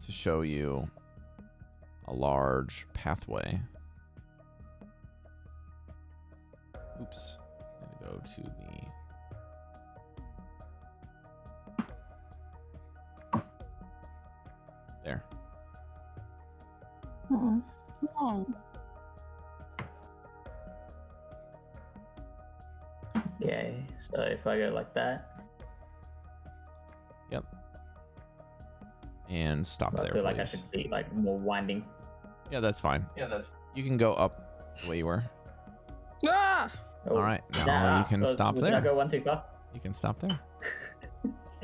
to show you a large pathway. Oops. I'm going to go to the... There.
Oh.
Okay, so if I go like that,
Yep. And stop
I
there,
feel like I
please.
should be like more winding.
Yeah, that's fine. You can go up the way you were.
Ah!
Oh,
All right, now you can stop
Did I
there.
go one too far?
You can stop there.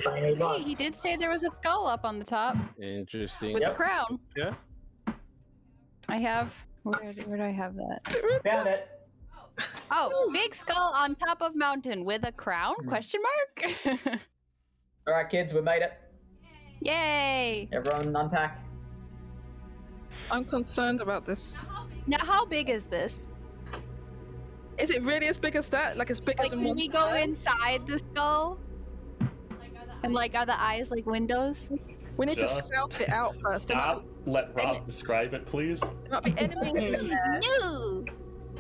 Final
Hey,
boss.
he did say there was a skull up on the top
Interesting.
with the crown.
Yeah.
I have. Where do I have that?
Found it.
Oh, big skull on top of mountain with a crown? Question mark?
All right, kids, we made it.
Yay!
Everyone unpack.
I'm concerned about this.
Now, how big is this?
Is it really as big as that? Like as big
Like,
as the
can
one
we go inside the skull? And like, are the eyes like windows?
We need
Just
to scout it out first. There might
Stop. Let Rob describe it, please.
there might be enemies in there.
No!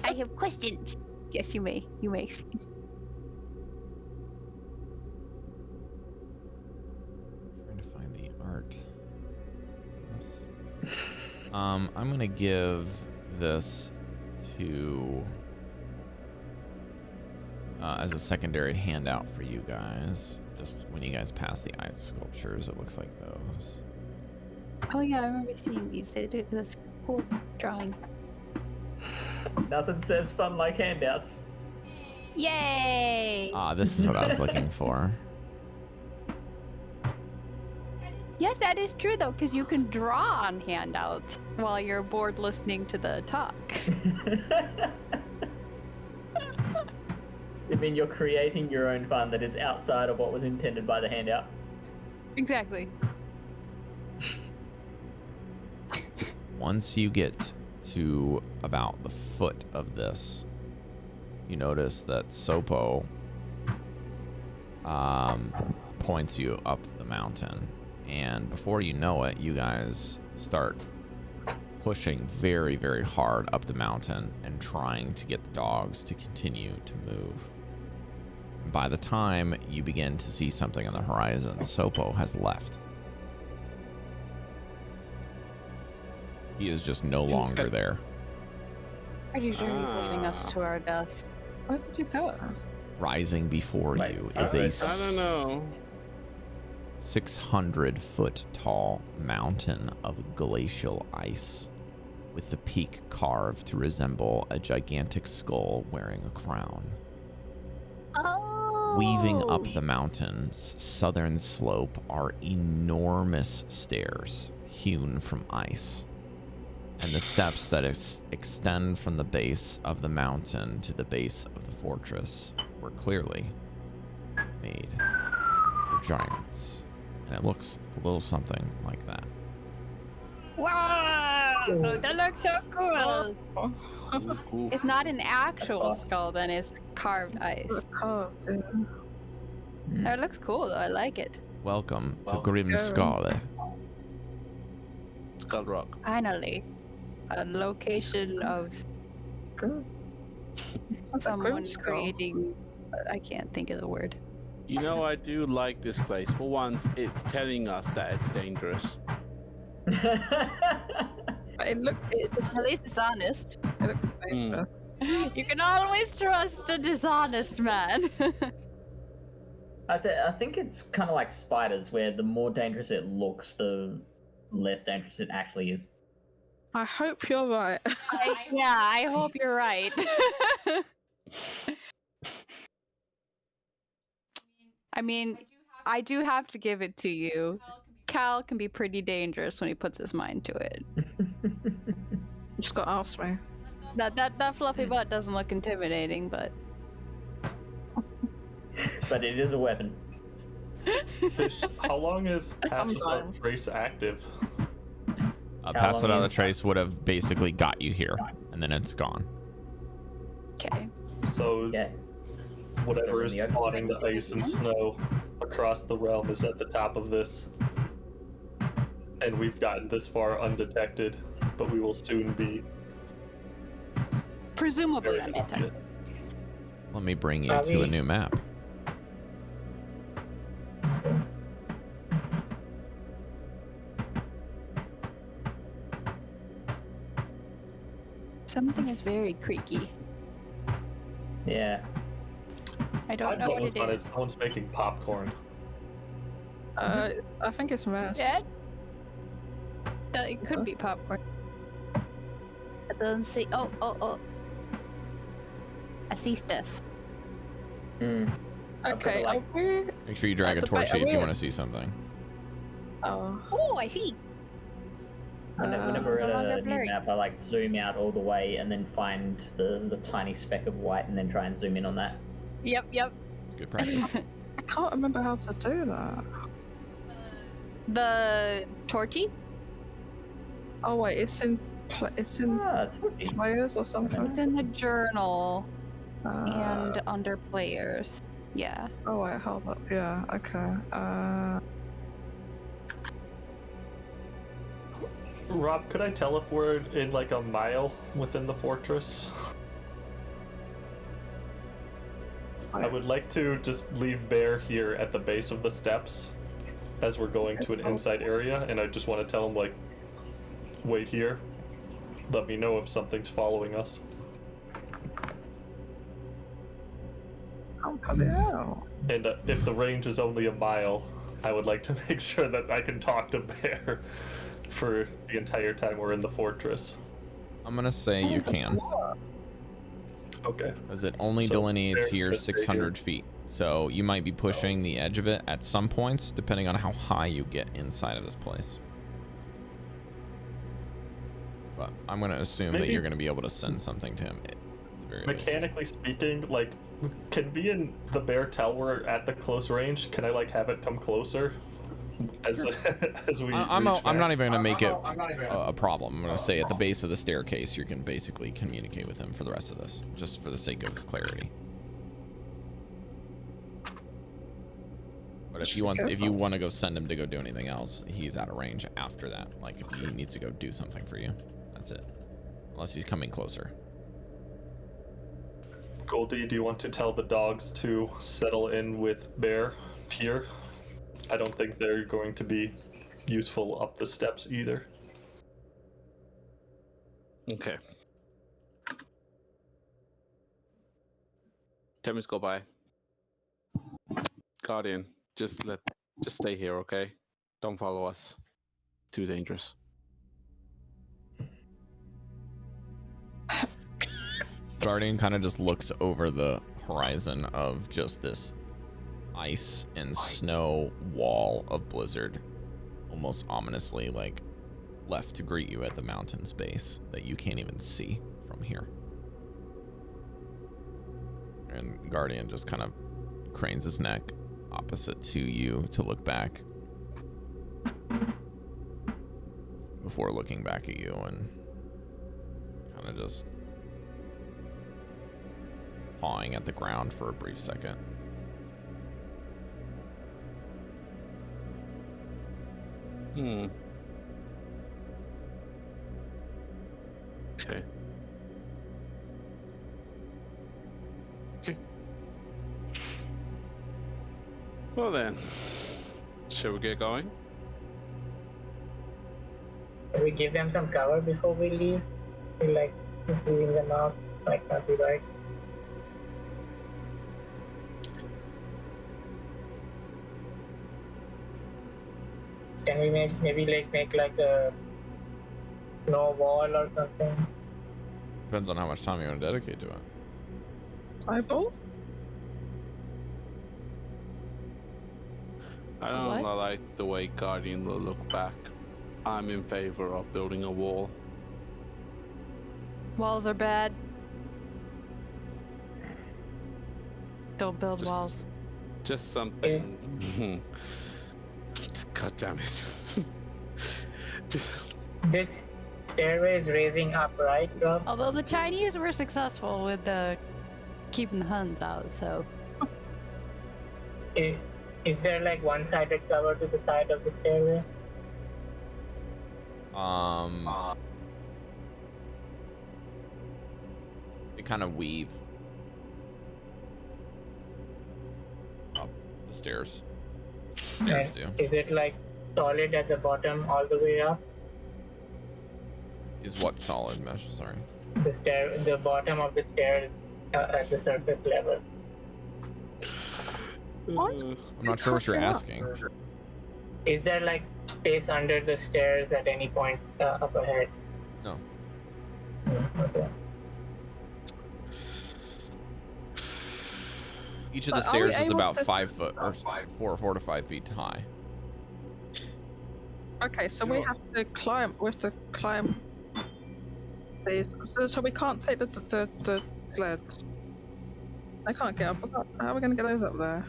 I have questions.
Yes, you may. You may explain.
Trying to find the art. I'm gonna give this to as a secondary handout for you guys. Just when you guys pass the ice sculptures, it looks like those.
Oh yeah, I remember seeing these. They did this cool drawing.
Nothing says fun like handouts.
Yay!
This is what I was looking for.
Yes, that is true though, because you can draw on handouts while you're bored listening to the talk.
You mean you're creating your own fun that is outside of what was intended by the handout?
Exactly.
Once you get to about the foot of this, you notice that Sopo points you up the mountain. And before you know it, you guys start pushing very, very hard up the mountain and trying to get the dogs to continue to move. By the time you begin to see something on the horizon, Sopo has left. He is just no longer there.
Pretty sure he's leaving us to our death.
Where did you go?
Rising before
Wait,
you
sorry.
is a
I don't know.
600-foot tall mountain of glacial ice, with the peak carved to resemble a gigantic skull wearing a crown.
Oh!
Weaving up the mountain's southern slope are enormous stairs hewn from ice, and the steps that extend from the base of the mountain to the base of the fortress were clearly made for giants. And it looks a little something like that.
Wow! That looks so cool!
Cool.
It's not an actual
awesome.
skull, then it's carved ice.
Carved, yeah.
That looks cool though, I like it.
Welcome to
Wow.
Grimskalle.
Skull Rock.
Finally. A location of
That's a
someone
grim skull.
creating... I can't think of the word.
You know, I do like this place. For once, it's telling us that it's dangerous.
But it looks
At least it's honest.
dangerous.
You can always trust a dishonest man.
I think it's kind of like spiders, where the more dangerous it looks, the less dangerous it actually is.
I hope you're right.
I hope you're right. I mean, I do have to give it to you. Cal can be pretty dangerous when he puts his mind to it.
Just got asked me.
That fluffy butt doesn't look intimidating, but
But it is a weapon.
Fish, how long is Pass Without
Sometimes.
Trace active?
Pass
long
Without a
is-
Trace would have basically got you here, and then it's gone.
okay.
So
Yeah.
whatever is
Yeah.
spawning the ice and snow across the realm is at the top of this. And we've gotten this far undetected, but we will soon be
Presumably
very
undetected.
obvious.
Let me bring you to a new map.
Something is very creaky.
Yeah.
I don't know what it
on
is.
Someone's making popcorn.
I think it's mesh.
Yeah? It could be popcorn. It doesn't see. Oh. I see stuff.
Mm.
Okay,
like-
are we...
Make sure you drag a
the
torch
ba-
if you
are
want to see something.
Oh.
Oh, I see.
Whenever we're
It's no
at
longer
a new
blurry.
map, I like zoom out all the way and then find the tiny speck of white and then try and zoom in on that.
Yep.
It's good practice.
I can't remember how to do that.
The torchy?
Oh wait, it's in
Torchy.
players or
It's
something.
in the journal
Uh,
and under players. Yeah.
Oh wait, hold up. Yeah, okay.
Rob, could I tell if we're in like a mile within the fortress? I would like to just leave Bear here at the base of the steps as we're going to an inside area, and I just want to tell him, like, wait here. Let me know if something's following us.
hell.
And if the range is only a mile, I would like to make sure that I can talk to Bear for the entire time we're in the fortress.
I'm gonna say you can.
Okay.
Because it only
So
delineates
Bear's
here
gonna stay
600 feet. So you might be pushing the edge of it at some points, depending on how high you get inside of this place. But I'm gonna assume that you're gonna be able to send something to him. At the very least.
Mechanically speaking, like, can me and the Bear tell we're at the close range? Can I like have it come closer? As we
I'm not even gonna make it a problem. I'm gonna say at the base of the staircase, you can basically communicate with him for the rest of this, just for the sake of clarity. But if you want to go send him to go do anything else, he's out of range after that. Like if he needs to go do something for you, that's it. Unless he's coming closer.
Goldy, do you want to tell the dogs to settle in with Bear here? I don't think they're going to be useful up the steps either.
Okay. 10 minutes go by. Guardian, just stay here, okay? Don't follow us. Too dangerous.
Guardian kind of just looks over the horizon of just this ice and snow wall of blizzard, almost ominously like left to greet you at the mountain's base that you can't even see from here. And Guardian just kind of cranes his neck opposite to you to look back before looking back at you and kind of just pawing at the ground for a brief second.
Okay. Well then, shall we get going?
Can we give them some cover before we leave? Feel like just leaving them out might not be right. Can we maybe make like a snow wall or something?
Depends on how much time you want to dedicate to it.
Eyeball?
I don't like the way Guardian will look back. I'm in favor of building a wall.
Walls are bad. Don't build walls.
Just something. God damn it.
This stairway is raising up, right, Rob?
Although the Chinese were successful with keeping the Huns out, so.
Is there like one-sided cover to the side of the stairway?
They kind of weave up the stairs. Stairs do.
Is it like solid at the bottom all the way up?
Is what solid mesh? Sorry.
The bottom of the stairs at the surface level.
What?
I'm not sure what you're asking.
Is there like space under the stairs at any point up ahead?
No.
Okay.
Each of the stairs is about 5 foot or 4 to 5 feet high.
Okay, so we have to climb. We have to climb these. So we can't take the sleds. I can't get up. How are we going to get those up there?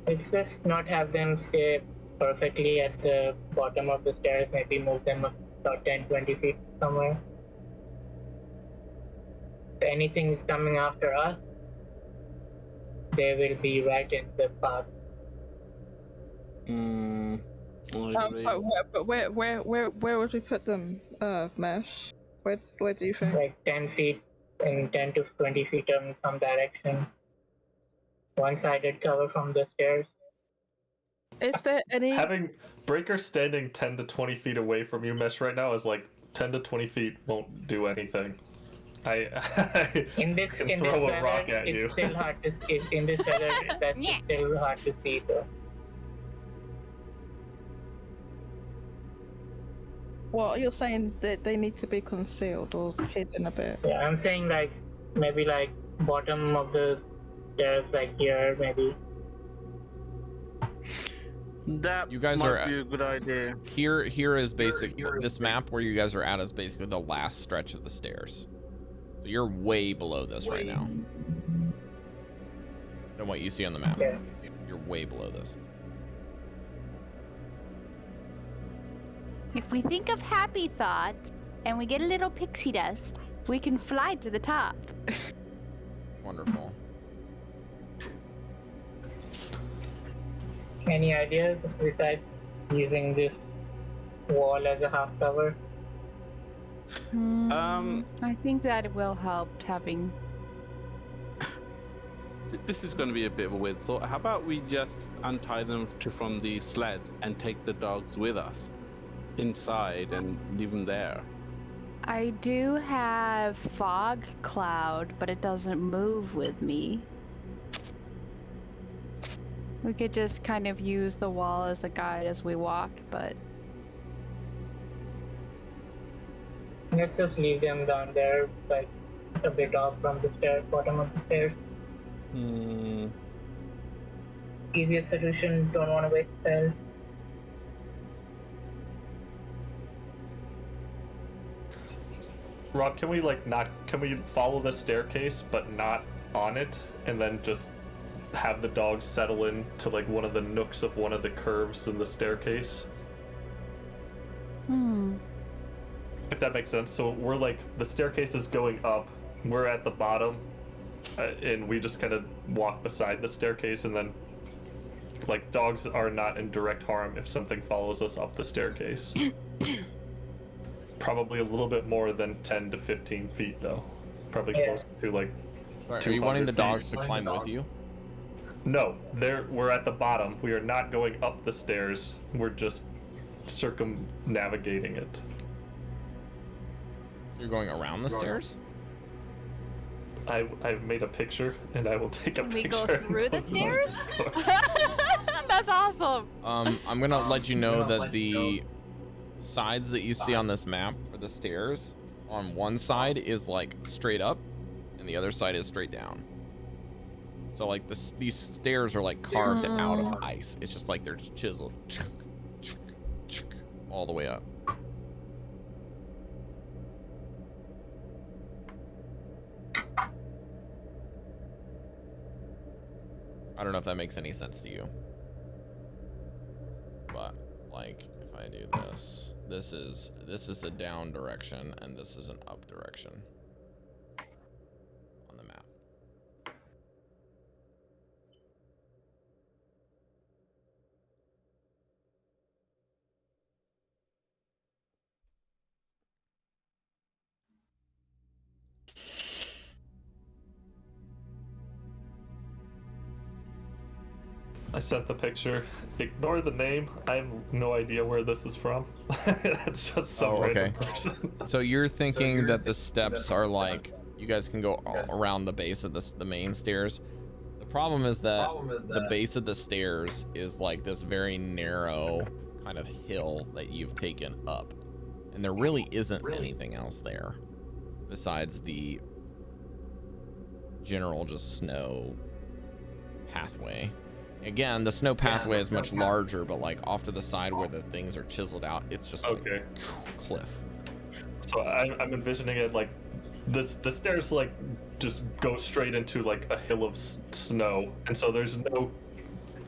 It's just not have them stay perfectly at the bottom of the stairs. Maybe move them about 10-20 feet somewhere. If anything is coming after us, they will be right in the path.
But where would we put them, Mesh? Where do you think?
Like 10 feet and 10 to 20 feet in some direction. One-sided cover from the stairs.
Is there any...
Having Breker standing 10 to 20 feet away from you, Mesh, right now is like 10 to 20 feet won't do anything.
In this
can
in
throw
this
a
weather,
rock at
it's
you.
still hard to see. In this weather, that's
Yeah.
still hard to see though.
What you're saying that they need to be concealed or hidden a bit?
Yeah, I'm saying like maybe like bottom of the stairs, like here, maybe.
That
You guys
might
are
be a good idea.
here is this map where you guys are at is basically the last stretch of the stairs. So you're way below this right now than what you see on the map.
Yeah.
You're way below this.
If we think of happy thoughts and we get a little pixie dust, we can fly to the top.
Wonderful.
Any ideas besides using this wall as a half cover?
I think that it will help having.
This is going to be a bit of a weird thought. How about we just untie them from the sled and take the dogs with us inside and leave them there?
I do have fog cloud, but it doesn't move with me. We could just kind of use the wall as a guide as we walk, but
Let's just leave them down there, like a bit off from the bottom of the stairs. Easiest solution. Don't want to waste spells.
Rob, can we can we follow the staircase but not on it, and then just have the dogs settle in to like one of the nooks of one of the curves in the staircase? If that makes sense. So we're like, the staircase is going up, we're at the bottom, and we just kind of walk beside the staircase, and then like dogs are not in direct harm if something follows us up the staircase. Probably a little bit more than 10 to 15 feet though. Probably close to like.
Are you wanting the
200
dogs
feet.
to climb with you?
No, we're at the bottom. We are not going up the stairs. We're just circumnavigating it.
You're going around the stairs?
I've made a picture, and I will take a
we
picture.
go through the stairs? That's awesome.
I'm gonna let you know that the sides that you see on this map for the stairs, on one side is like straight up, and the other side is straight down. So like these stairs are like carved out of ice. It's just like they're just chiseled all the way up. I don't know if that makes any sense to you, but like if I do this, this is a down direction and this is an up direction on the map.
I sent the picture. Ignore the name. I have no idea where this is from. It's just some random person.
So you're thinking that the steps are like, you guys can go around the base of the main stairs. The problem is that the base of the stairs is like this very narrow kind of hill that you've taken up. And there really isn't anything else there besides the general just snow pathway. Again, the snow pathway is much larger, but like off to the side where the things are chiseled out, it's just like cliff.
So I'm envisioning it like the stairs like just go straight into like a hill of snow, and so there's no,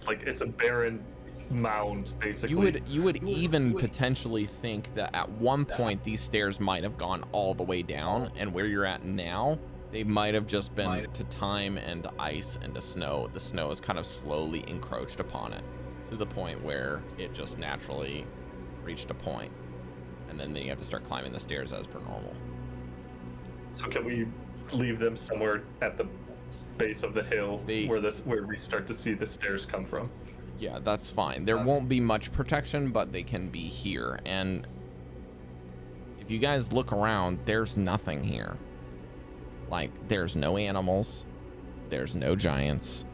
like, it's a barren mound basically.
You would even potentially think that at one point these stairs might have gone all the way down, and where you're at now, they might have just been to time and ice and to snow. The snow has kind of slowly encroached upon it to the point where it just naturally reached a point, and then you have to start climbing the stairs as per normal.
So can we leave them somewhere at the base of the hill where we start to see the stairs come from?
Yeah, that's fine. There won't be much protection, but they can be here. And if you guys look around, there's nothing here. Like, there's no animals, there's no giants,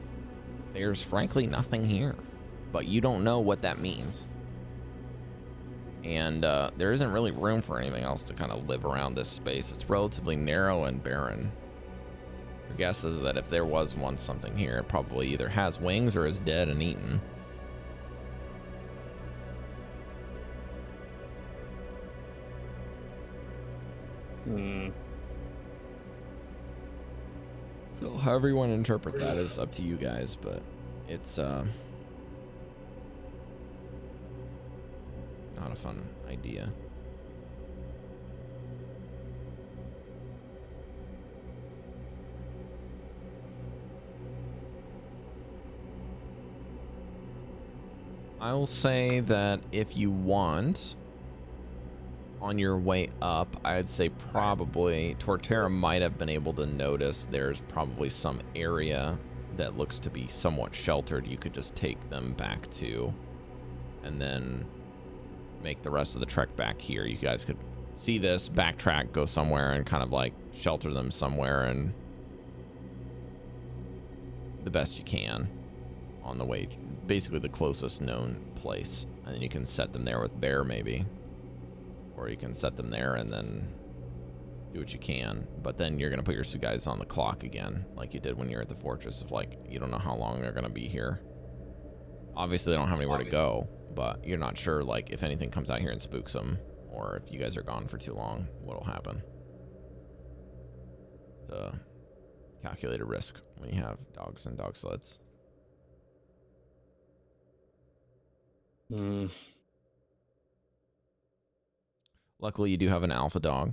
there's frankly nothing here, but you don't know what that means. And there isn't really room for anything else to kind of live around this space. It's relatively narrow and barren. Your guess is that if there was once something here, it probably either has wings or is dead and eaten. So however you want to interpret that is up to you guys, but it's not a fun idea. I will say that if you want, on your way up, I'd say probably Torterra might have been able to notice there's probably some area that looks to be somewhat sheltered you could just take them back to, and then make the rest of the trek back here. You guys could see this, backtrack, go somewhere, and kind of like shelter them somewhere, and the best you can on the way, basically the closest known place, and then you can set them there with Bear maybe. Or you can set them there and then do what you can. But then you're going to put your guys on the clock again, like you did when you were at the fortress, of like, you don't know how long they're going to be here. Obviously, they don't have anywhere to go, but you're not sure, like, if anything comes out here and spooks them, or if you guys are gone for too long, what'll happen. It's a calculated risk when you have dogs and dog sleds. Luckily, you do have an alpha dog,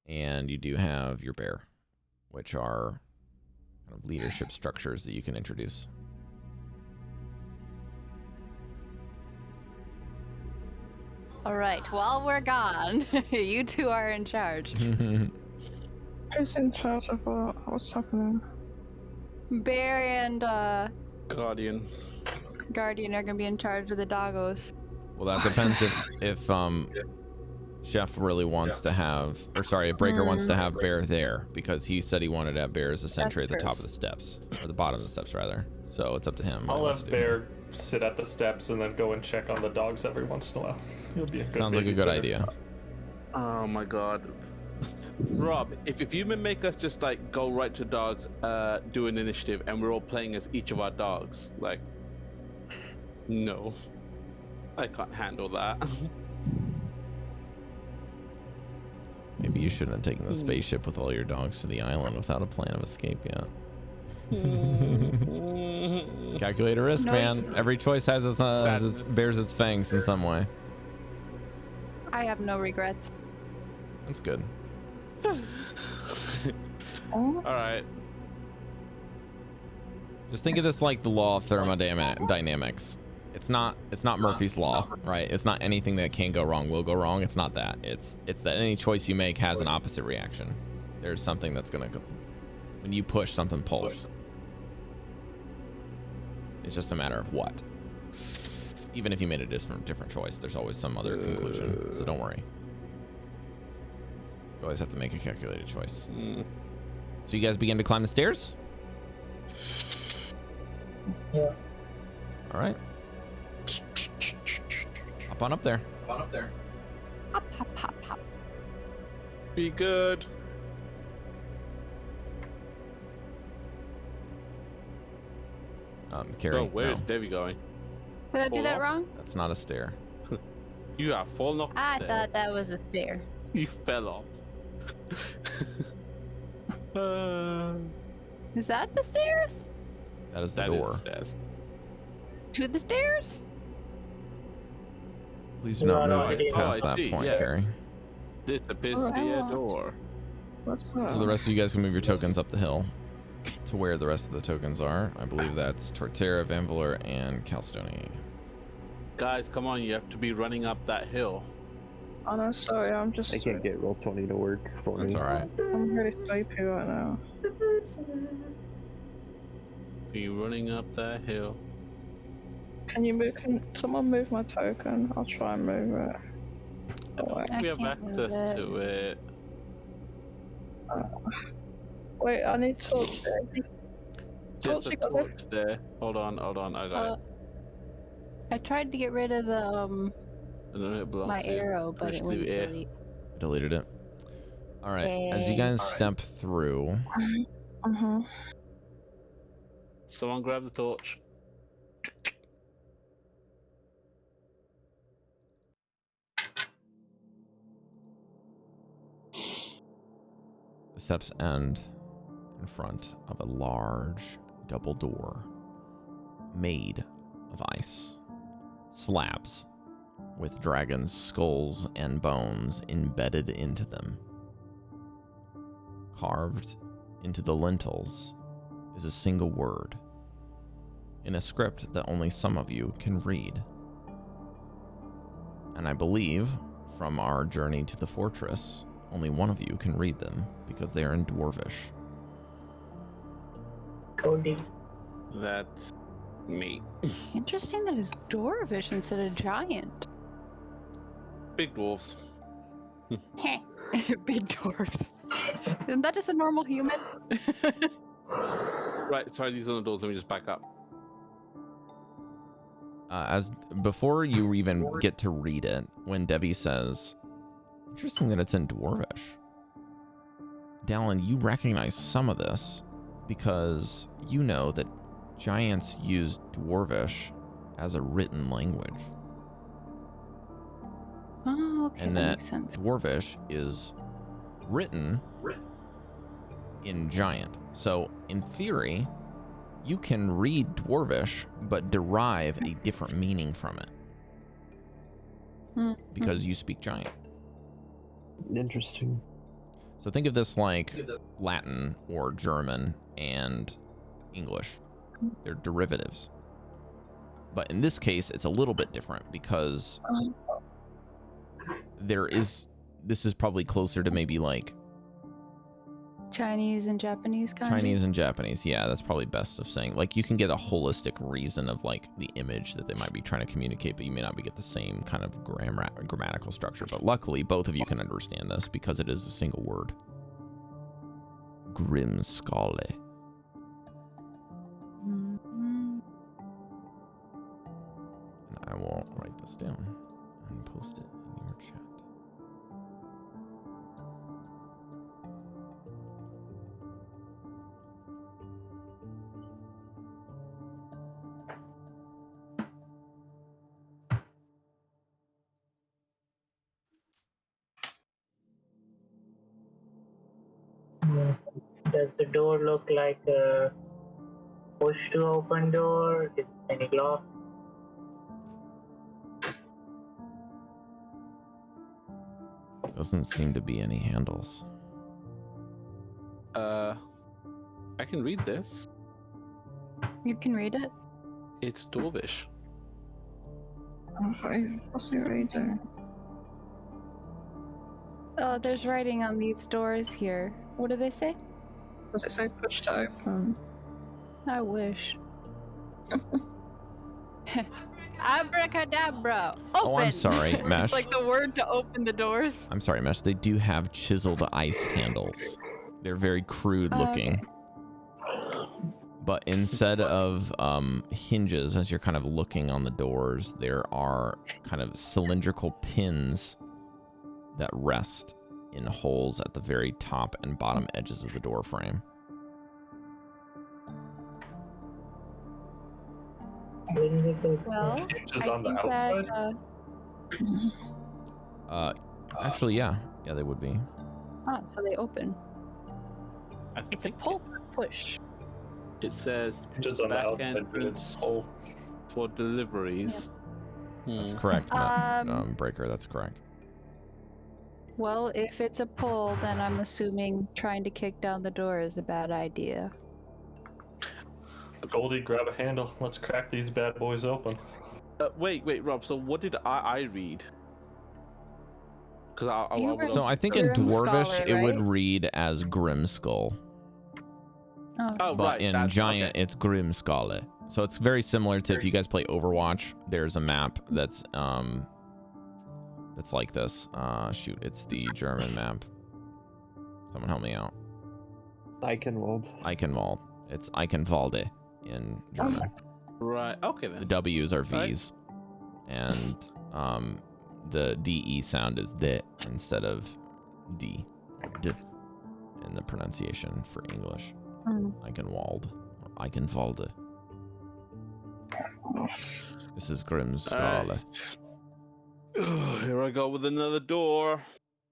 and you do have your bear, which are kind of leadership structures that you can introduce.
All right, while we're gone, you two are in charge.
Who's in charge of what's happening?
Bear and
Guardian
are gonna be in charge of the doggos.
Well, that depends if Chef really wants to have, or sorry, if Breker wants to have Bear there, because he said he wanted to have Bear as a sentry at the top of the steps, or the bottom of the steps rather. So it's up to him.
I'll have Bear sit at the steps and then go and check on the dogs every once in a while. He'll be a good
Sounds like a good idea.
Oh my god. Rob, if you make us just like go right to dogs, do an initiative, and we're all playing as each of our dogs, like, no, I can't handle that.
Maybe you shouldn't have taken the spaceship with all your dogs to the island without a plan of escape yet. Calculate a risk, man. Every choice has its bears its fangs in some way.
I have no regrets.
That's good.
All right.
Just think of this like the law of thermodynamics. It's not Murphy's law, right? It's not anything that can go wrong will go wrong. It's not that. It's that any choice you make has an opposite reaction. There's something that's gonna go. When you push, something pulls. It's just a matter of what. Even if you made a different choice, there's always some other conclusion. So don't worry. You always have to make a calculated choice. So you guys begin to climb the stairs?
Yeah.
All right. Hop on up there.
Hop, hop, hop, hop.
Be good.
Cari.
Oh, where's
no.
Devii going?
Did I do
Fall
that
off?
wrong?
That's not a stair.
You have fallen off the
I
stair.
thought that was a stair.
You fell off.
Is that the stairs?
That is the
That
door.
is the stairs.
To the stairs?
Please do not move it
Oh,
past
I
that
see,
point,
yeah.
Cari.
This appears to be a
Alright.
door.
What's that?
So the rest of you guys can move your tokens up the hill to where the rest of the tokens are. I believe that's Torterra, Vanvalor, and Chalcedony.
Guys, come on, you have to be running up that hill.
Oh no, sorry, I'm just.
I can't get roll 20 to work for
That's
me.
alright.
I'm really sleepy right now.
Be running up that hill.
Can you move? Can someone move my token? I'll try and move it.
I don't think
I
we have
can't move
access
it.
to it.
Wait, I need torch there.
There's a
you got
torch
left?
there. Hold on, I got it.
I tried to get rid of the
And then it belongs
my
to you.
arrow, but
Push
it
through
wouldn't
air.
delete.
Deleted it. All right. As you
Yay.
guys step through,
Someone grab the torch.
the steps end in front of a large double door made of ice. Slabs with dragons' skulls and bones embedded into them. Carved into the lintels is a single word in a script that only some of you can read. And I believe, from our journey to the fortress, only one of you can read them because they are in Dwarvish.
Goldy.
That's me.
Interesting that it's Dwarvish instead of giant.
Big dwarves.
Heh. Big dwarves. Isn't that just a normal human?
Right, sorry, these are the doors. Let me just back up.
As before you even get to read it, when Devii says, "Interesting that it's in Dwarvish," Dallan, you recognize some of this because you know that giants use Dwarvish as a written language.
Oh, okay,
And
that
that
makes sense.
Dwarvish is written in giant. So, in theory, you can read Dwarvish, but derive a different meaning from it. Because you speak giant.
Interesting.
So think of this like Latin or German and English. They're derivatives. But in this case, it's a little bit different because this is probably closer to maybe like
Chinese and Japanese kind
Chinese and Japanese. Yeah, that's probably best of saying. Like, you can get a holistic reason of like the image that they might be trying to communicate, but you may not get the same kind of grammatical structure. But luckily, both of you can understand this because it is a single word. Grimskalle. And I will write this down and post it in your chat.
Does the door look like a push to open door? Is any lock?
Doesn't seem to be any handles.
I can read this.
You can read it?
It's Dwarvish.
Okay, what's he reading?
Oh, there's writing on these doors here. What do they say?
Does it say push to open?
I wish. Abracadabra! Open!
Oh, I'm sorry, Mesh.
It's like the word to open the doors.
I'm sorry, Mesh. They do have chiseled ice handles. They're very crude looking.
Okay.
But instead of hinges, as you're kind of looking on the doors, there are kind of cylindrical pins that rest in holes at the very top and bottom edges of the door frame.
Well,
Hinges
I
on the
think
outside?
that,
Actually, yeah, they would be.
so they open.
I
It's a
think
pull push.
it says
Hinges on the
back
outside, but
entrance
it's full.
for deliveries.
That's correct, Breker. That's correct.
Well, if it's a pull, then I'm assuming trying to kick down the door is a bad idea.
Goldy, grab a handle. Let's crack these bad boys open.
Wait, Rob. So what did I read? Because I
So I think in
Grimskalle,
Dwarvish it would
right?
read as Grimskull,
Oh,
but
right,
in
that's-
Giant
okay.
it's Grimskalle. So it's very similar to if you guys play Overwatch. There's a map that's like this. Shoot, it's the German map. Someone help me out. Eichenwald. It's Eichenwalde in German.
Right. Okay then.
The W's are V's, and the DE sound is D instead of D in the pronunciation for English. Eichenwald or Eichenwalde. This is Grimskala.
Here I go with another door.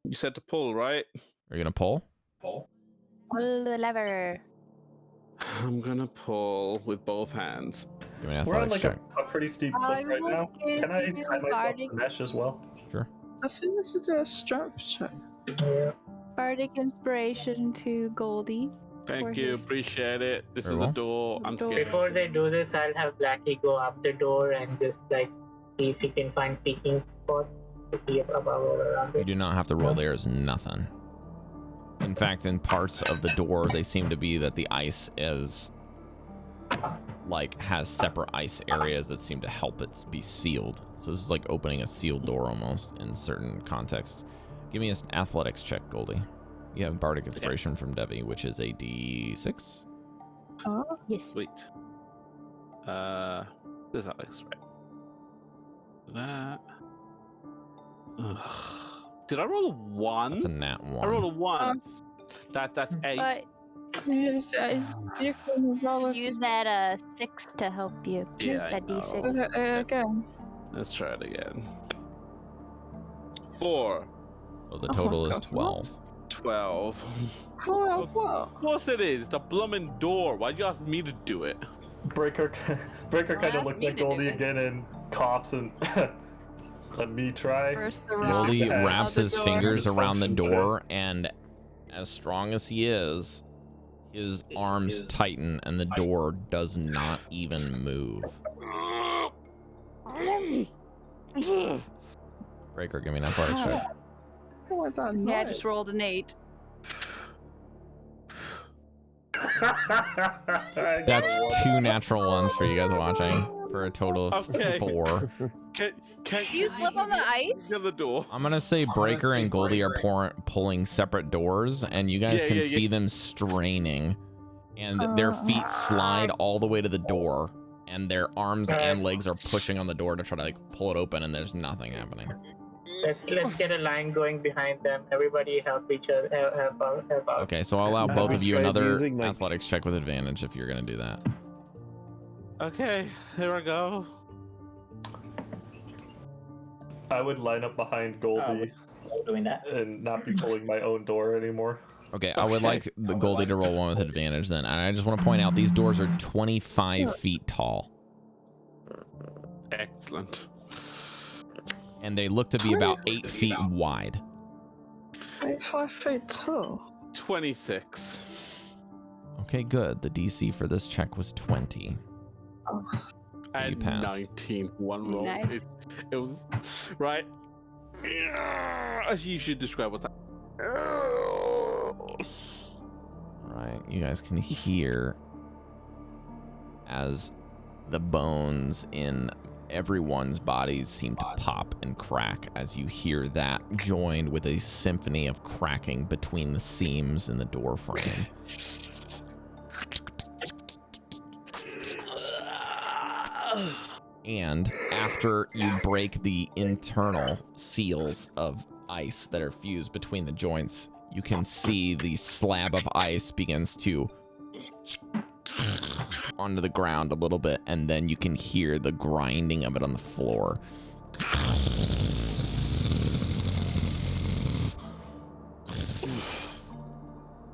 You said to pull, right?
Are you gonna pull?
Pull the lever.
I'm gonna pull with both hands.
Give me an
We're on
athletics
like
check.
a pretty steep cliff right now. Can I tie myself to mesh as well?
Sure.
I think this is a strength check.
Yeah.
Bardic inspiration to Goldy.
Thank
For
you,
his-
appreciate it. This
Very
is
well.
the door. I'm scared.
Before they do this, I'll have Blackie go up the door and just like see if he can find peeking spots to see above or around
You
it.
do not have to roll. There is nothing. In fact, in parts of the door, they seem to be that the ice is like has separate ice areas that seem to help it be sealed. So this is like opening a sealed door almost in certain contexts. Give me an athletics check, Goldy. You have Bardic Inspiration from Devii, which is a D6.
Yes.
Sweet. This Alex, right? That. Ugh. Did I roll a 1?
That's a nat 1.
I rolled a 1. That's 8.
But
Yes, you can roll it
Use that 6 to help you.
Yeah,
Use
I
that
know.
D6.
again.
Let's try it again. 4.
So the total is
God,
12.
12.
What?
Of course it is. It's a blooming door. Why'd you ask me to do it?
Breker kind
ask
of looks
me
at
to do
Goldie
it.
again and coughs and let me try.
first the
Goldie
rock
wraps
of the
his
door.
fingers around the
Dysfunction
door, and as strong as he is, his arms tighten and the door does not even move. Breaker, give me an athletics check.
Oh, I don't
Yeah, I
know.
just rolled an 8.
That's 2 natural ones for you guys watching, for a total of
Okay.
4.
Can
Do you slip on the ice?
the other door?
I'm gonna say Breaker and Goldie are pulling separate doors, and you guys
Yeah,
can
yeah,
see
yeah.
them straining, and their feet slide all the way to the door, and their arms and legs are pushing on the door to try to like pull it open, and there's nothing happening.
Let's get a line going behind them. Everybody help each other. Help out.
Okay, so I'll allow
Have
both
we
of you
tried
another
using, like-
athletics check with advantage if you're gonna do that.
Okay, here I go.
I would line up behind Goldie
Doing that.
and not be pulling my own door anymore.
Okay, I would like the Goldie to roll one with advantage then. And I just want to point out these doors are 25 feet tall,
Excellent.
and they look to be about 8 feet wide.
5 feet tall.
26.
Okay, good. The DC for this check was 20.
And
passed.
19. One roll.
Nice.
It was right. You should describe what's happening.
Right, you guys can hear as the bones in everyone's bodies seem to pop and crack as you hear that, joined with a symphony of cracking between the seams in the door frame. And after you break the internal seals of ice that are fused between the joints, you can see the slab of ice begins to onto the ground a little bit, and then you can hear the grinding of it on the floor.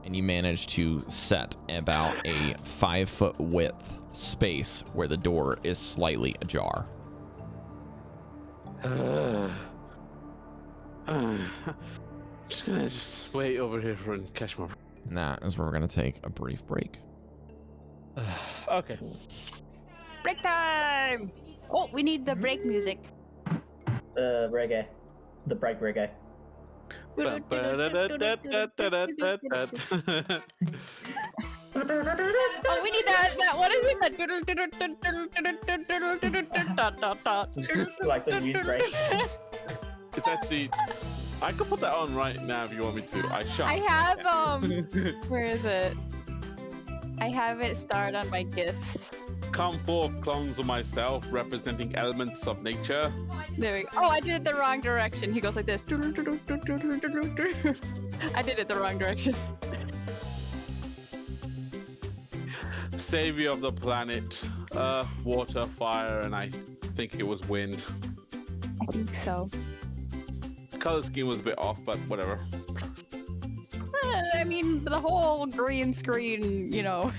And you manage to set about a 5-foot width space where the door is slightly ajar.
I'm just gonna wait over here for and catch my.
And that is where we're going to take a brief break.
Okay.
Break time! Oh, we need the break music.
Reggae. The break reggae.
Oh, we need that. What is it?
Like the news break.
It's actually. I could put that on right now if you want me to. I shall.
I have where is it? I have it starred on my gifts.
Come forth, clones of myself, representing elements of nature.
There we go. Oh, I did it the wrong direction. He goes like this. I did it the wrong direction.
Savior of the planet, earth, water, fire, and I think it was wind.
I think so.
The color scheme was a bit off, but whatever.
I mean, the whole green screen, you know.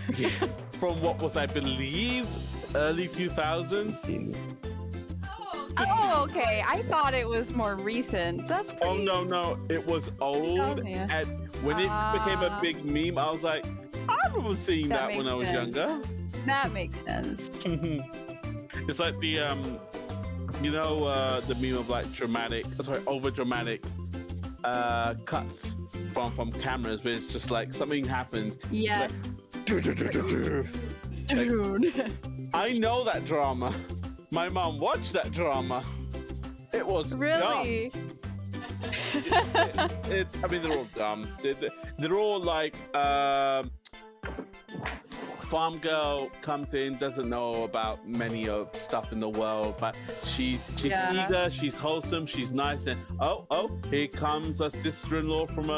From what was, I believe, early 2000s.
Oh, okay. I thought it was more recent. That's pretty...
Oh, no. It was old.
Yeah.
And when it became a big meme, I was like, I remember seeing that when I was younger.
That makes sense.
It's like the, the meme of like over dramatic cuts from cameras where it's just like something happens.
Yeah.
Dude. I know that drama. My mom watched that drama. It was
really
dumb. I mean, they're all dumb. They're all like farm girl comes in, doesn't know about many of stuff in the world, but she's eager, she's wholesome, she's nice, and here comes a sister-in-law from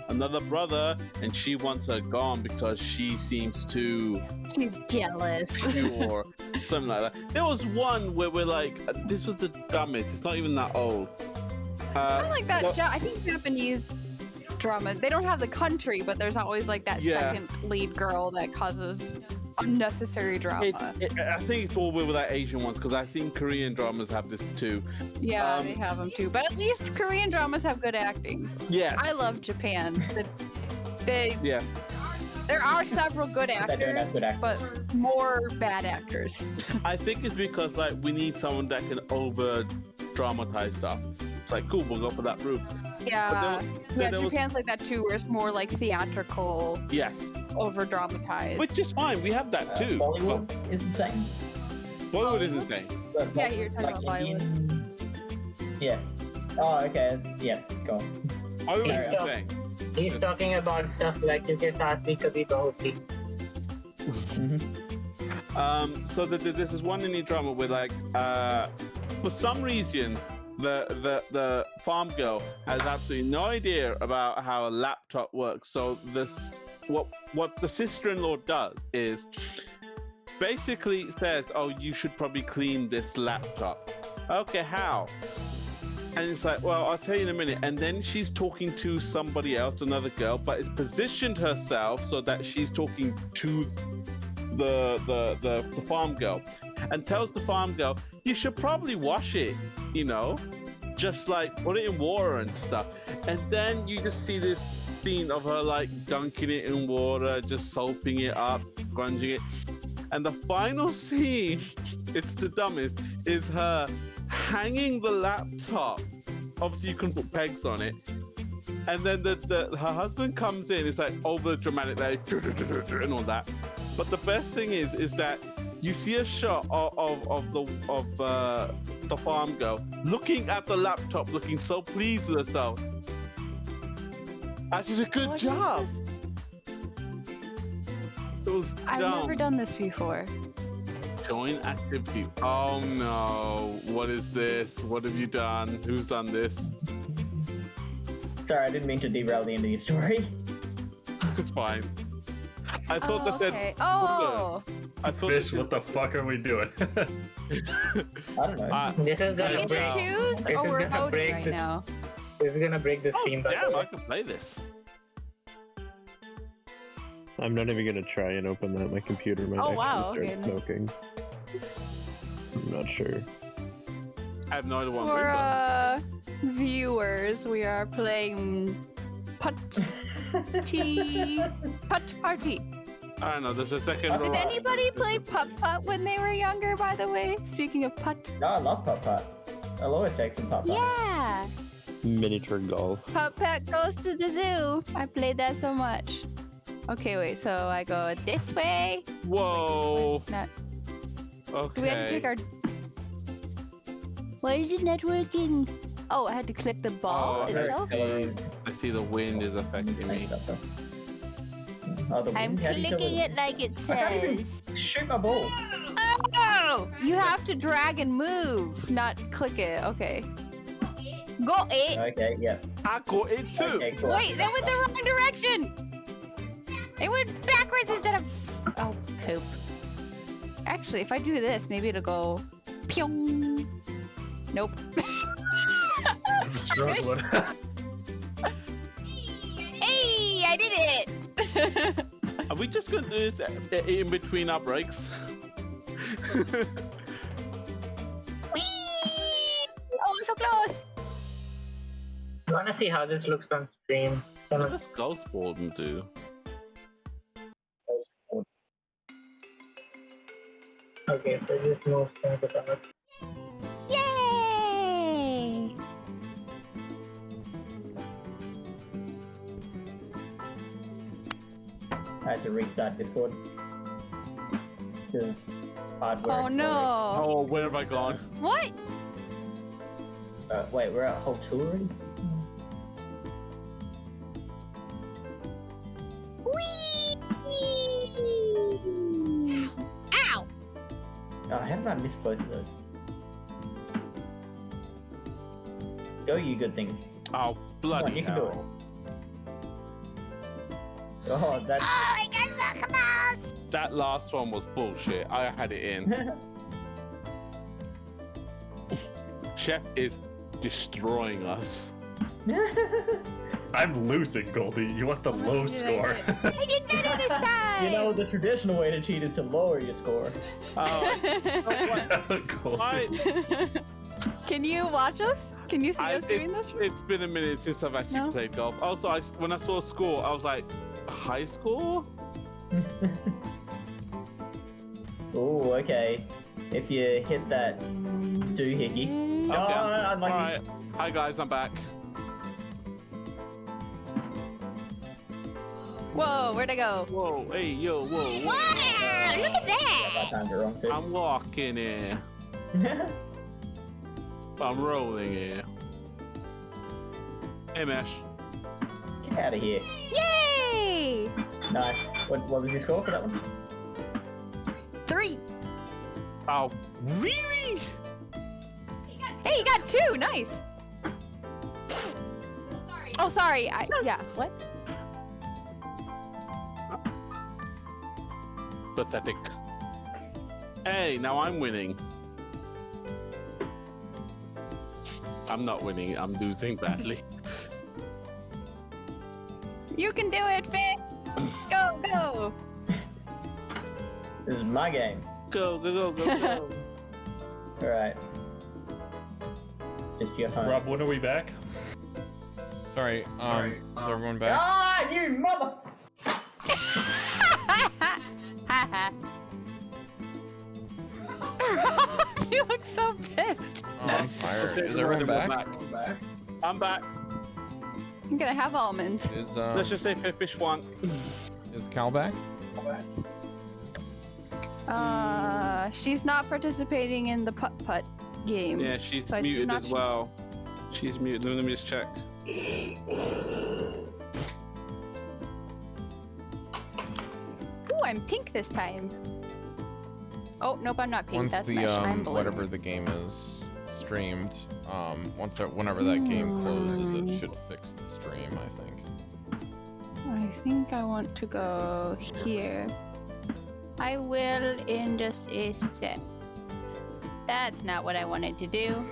another brother, and she wants her gone because she seems too...
She's jealous.
Pure, something like that. There was one where we're like, this was the dumbest. It's not even that old.
I like that. I think Japanese dramas, they don't have the country, but there's always like that second lead girl that causes unnecessary drama.
I think it's all with that Asian ones, because I've seen Korean dramas have this too.
Yeah, they have them too. But at least Korean dramas have good acting.
Yeah.
I love Japan.
Yeah.
There are several good actors, but more bad actors.
I think it's because like we need someone that can over dramatize stuff. It's like, cool, we'll go for that route.
Yeah, Japan's like that too, where it's more like theatrical.
Yes.
Over dramatized.
Which is fine. We have that too.
Bollywood is insane.
Bollywood is insane.
Yeah, you're talking about Bollywood.
Yeah. Oh, okay. Yeah, go on.
Bollywood is insane.
He's talking about stuff like you can ask me Kabhi Bahoti.
So there's this one indie drama where like for some reason the farm girl has absolutely no idea about how a laptop works. So this what the sister-in-law does is basically says, oh, you should probably clean this laptop. Okay, how? And it's like, well, I'll tell you in a minute. And then she's talking to somebody else, another girl, but it's positioned herself so that she's talking to the farm girl, and tells the farm girl, you should probably wash it, just like put it in water and stuff. And then you just see this scene of her like dunking it in water, just soaping it up, grunging it. And the final scene, it's the dumbest, is her hanging the laptop. Obviously you can put pegs on it, and then her husband comes in. It's like over dramatic, like and all that. But the best thing is that you see a shot of the farm girl looking at the laptop, looking so pleased with herself. That is a good job. It was dumb.
I've never done this before.
Join activity. Oh no. What is this? What have you done? Who's done this?
Sorry, I didn't mean to derail the end of your story.
It's fine. I thought that said.
Oh.
I thought
Fish, what the fuck are we doing?
I don't know.
This is
Do we
gonna
get to choose,
This
or
is
we're
gonna
voting
break
right
the-
now?
This is gonna break the stream. by the
Damn,
way.
I can play this.
I'm not even gonna try and open that. My computer might actually start
okay.
smoking. I'm not sure.
I have no idea what
For
I'm
viewers, we are playing Putt Party.
I don't know, there's a second
Did anybody play Putt when they were younger, by the way? Speaking of Putt.
No, I love Putt. I'll always take some Putt.
Yeah!
Miniature golf.
Putt goes to the zoo. I played that so much. Okay, wait, so I go this way.
Whoa.
Wait, not...
Okay.
Do we have to take our... Why is it not working? Oh, I had to click the ball
Oh,
itself?
I see the wind is affecting me.
Oh, the
I'm
wind, how do you tell
clicking
when-
it like it
I can't even
says.
shoot my ball.
Oh! You have to drag and move, not click it. Okay. Go it.
Okay, yeah.
I got it too.
Okay, cool.
Wait, that went the wrong direction. It went backwards instead of. Oh, poop. Actually, if I do this, maybe it'll go. Pyong. Nope.
I'm struggling.
Hey, I did it.
Are we just gonna do this in between our breaks?
Whee! Oh, so close.
I want to see how this looks on stream.
What does Ghost Borden do?
Okay, so just move things about.
Yay!
I had to restart Discord. Because hardware.
Oh no.
Oh, where have I gone?
What?
Wait, we're at whole 2 already?
Whee! Ow!
Oh, how did I miss both of those? Go, you good thing.
Oh, bloody
you can do
hell.
Oh, that's.
Oh, I got so close!
That last one was bullshit. I had it in. Chef is destroying us.
I'm losing, Goldy. You want the low score.
I did better this time!
You know, the traditional way to cheat is to lower your score.
Goldy.
Can you watch us? Can you see us doing this?
It's been a minute since I've actually played golf. Also, when I saw a score, I was like, high score?
Oh, okay. If you hit that doohickey.
Okay.
Oh, unlucky.
Alright. Hi guys, I'm back.
Whoa, where'd I go?
Whoa, hey, yo, whoa, whoa.
Wow, look at that!
I timed it wrong too.
I'm walking here. I'm rolling here. Hey, Mesh.
Get out of here.
Yay!
Nice. What was your score for that one?
3.
Oh, really?
Hey, you got 2. Nice. Oh, sorry. Yeah. What?
Pathetic. Hey, now I'm winning. I'm not winning. I'm losing badly.
You can do it, fish. Go, go.
This is my game.
Go, go, go, go, go.
Alright. Just your home.
Rob, when are we back? Sorry, is everyone back?
Ah, you mother!
You look so pissed.
Oh, I'm tired. Is everyone back?
I'm back.
I'm gonna have almonds.
Is
Let's just say fish one.
is Cal back?
She's not participating in the putt-putt game.
Yeah, she's
So I do
muted
not
as well. She's muted. Let me just check.
Ooh, I'm pink this time. Oh, nope, I'm not pink.
Once
That's
the
nice. I'm blue.
whatever the game is streamed, whenever that game closes, it should fix the stream, I think.
I think I want to go here. I will in just a sec. That's not what I wanted to do.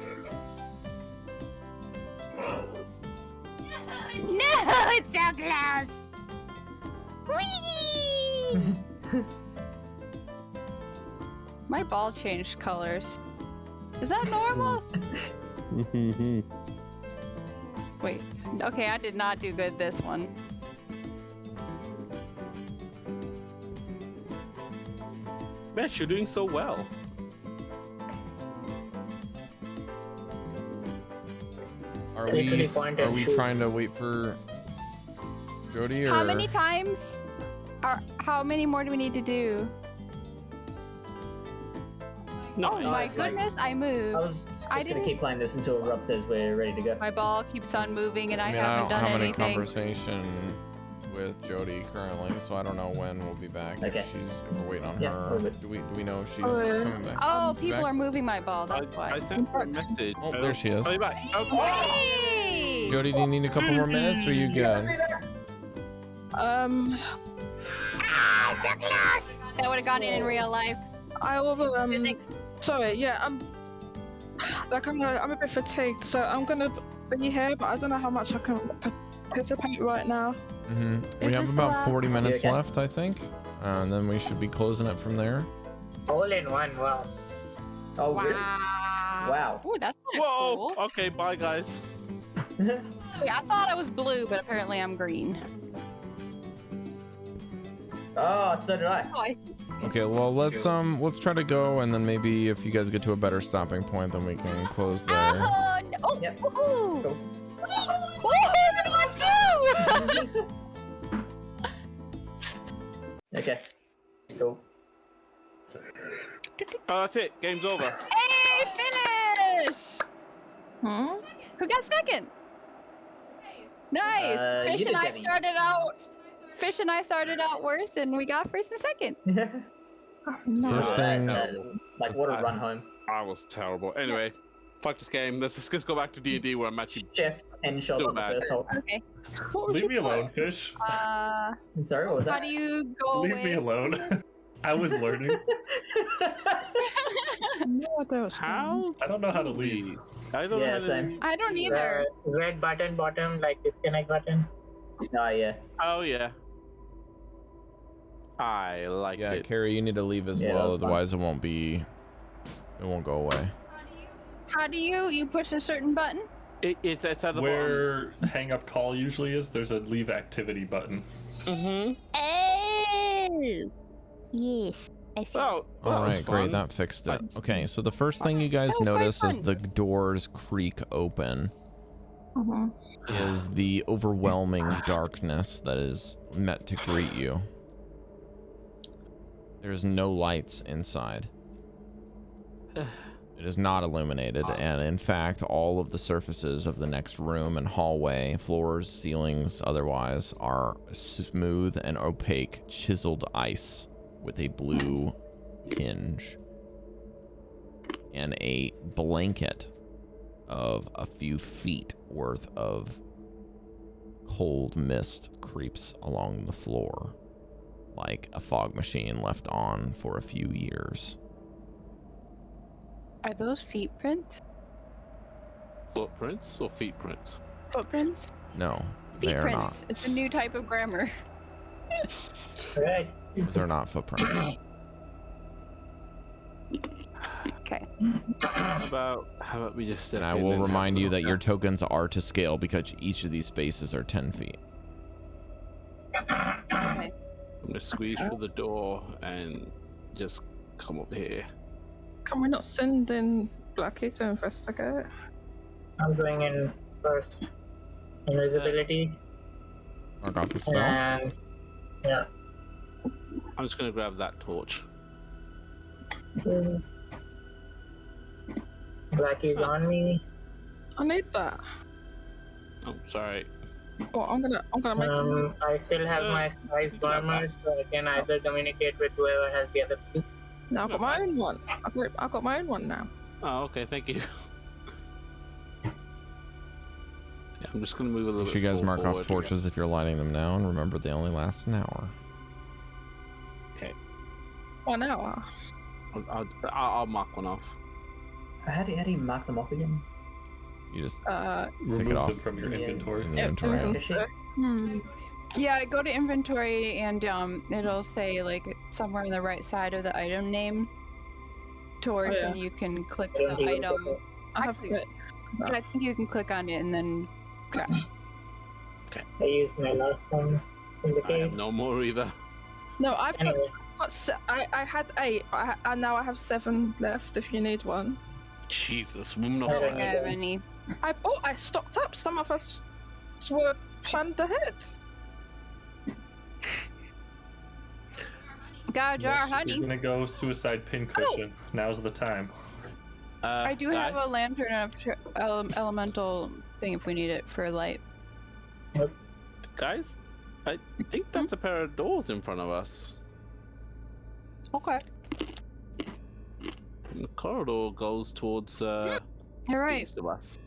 No, it's so close! Whee! My ball changed colors. Is that normal? Wait. Okay, I did not do good this one.
Mesh, you're doing so well.
Are
Literally
we
point and shoot.
trying to wait for Jodie, or
How many times? How many more do we need to do?
No,
Oh my goodness, I moved.
I was just
I
gonna
didn't-
keep playing this until Rob says we're ready to go.
My ball keeps on moving and I
I
haven't
don't
done
have any
anything.
conversation with Jodie currently, so I don't know when we'll be back.
Okay.
We're waiting on
Yeah,
her.
we're good.
Do we know if she's coming back?
Oh,
She's
people
back?
are moving my ball. That's why.
I sent her a message.
Oh, there she is.
Oh, you're back.
Hey!
Jodie, do you need a couple more minutes, or are you good?
That would have gone in real life.
I will.
Physics.
Sorry. Yeah. I'm a bit fatigued, so I'm gonna be here, but I don't know how much I can participate right now.
We
Is
have
this
about
allowed?
40 minutes
Okay.
left, I think, and then we should be closing it from there.
All in one, wow.
Oh, really?
Wow.
Wow.
Ooh, that's kind of
Whoa.
cool.
Okay. Bye, guys.
Wait, I thought I was blue, but apparently I'm green.
Oh, so did I.
Oh, I
Okay, well let's try to go, and then maybe if you guys get to a better stopping point, then we can close there.
Oh, no. Oh,
Yep.
woohoo.
Cool.
Woohoo, there's one too!
Okay. Cool.
Oh, that's it. Game's over.
Hey, finish!
Hmm?
Who got second? Nice.
You
Fish
did,
and I
Devii.
started out worse, and we got first and second.
First thing,
Like, what a run home.
I was terrible. Anyway, fuck this game. Let's just go back to D&D where I'm actually
Chef and shot
Still
on the
bad.
first hole.
Okay.
Leave me alone, fish.
Sorry, what was
How
that?
do you go
Leave
away?
me alone. I was learning.
No, I don't.
How?
I don't know how to leave.
I don't
Yeah,
know.
same.
I don't either.
Red button bottom, like disconnect button.
Oh, yeah.
Oh yeah. I like
yeah,
it.
Cari, you need to leave as
Yeah, that
well,
was fun.
otherwise it won't go away.
How do you push a certain button?
It's at the bottom.
Where hang up call usually is, there's a leave activity button.
Mm-hmm.
Oh. Yes. I see.
Oh,
All right, great,
fun.
that fixed it. Okay, so the first thing you guys
That was quite
notice as
fun.
the doors creak open
Mhm.
is the overwhelming darkness that is met to greet you. There's no lights inside. It is not illuminated, and in fact, all of the surfaces of the next room and hallway, floors, ceilings, otherwise, are smooth and opaque chiseled ice with a blue tinge. And a blanket of a few feet worth of cold mist creeps along the floor, like a fog machine left on for a few years.
Are those feet prints?
Footprints or feet prints?
Footprints?
No,
Feet
they are not.
prints. It's a new type of grammar.
Right.
Those are not footprints.
Okay.
How about we just step
And I
in
will
and have
remind
a
you
look
that your
at-
tokens are to scale because each of these spaces are 10 feet.
Okay.
I'm gonna squeeze through the door and just come up here.
Can we not send in Blackie to investigate?
I'm going in first. Invisibility.
Mark off the spell.
And yeah.
I'm just gonna grab that torch.
Blackie's on me.
I need that.
Oh, sorry.
Well, I'm gonna make them.
I still have my spice armor, so I can either communicate with whoever has the other piece.
No, I've got my own one. I've got my own one now.
Oh, okay, thank you. Yeah, I'm just gonna move a little
Make
bit.
sure you guys mark off
forward.
torches if you're lighting them now, and remember they only last an hour.
Okay,
1 hour.
I'll mark one off.
How do you mark them off again?
You just
Remove
it off.
them from your
Yeah.
inventory.
in the inventory.
Inventory.
Yeah, go to inventory and it'll say like somewhere on the right side of the item name torch,
yeah.
and you can click
I don't
the
use
item.
it.
I have
Actually,
it.
I think you can click on it and then grab.
I used my last one in the
I have
case.
no more either.
No, I've got.
Anyway.
I had 8, and now I have 7 left. If you need one,
Jesus, woman
I
of
don't think I
fire.
have any.
I stocked up. Some of us were planned ahead.
Got a jar of
You're
honey.
gonna go suicide pincushion. Now's the time.
I do have a lantern of elemental thing if we need it for light.
Guys, I think that's a pair of doors in front of us.
Okay.
The corridor goes towards
You're
the
right.
east of us.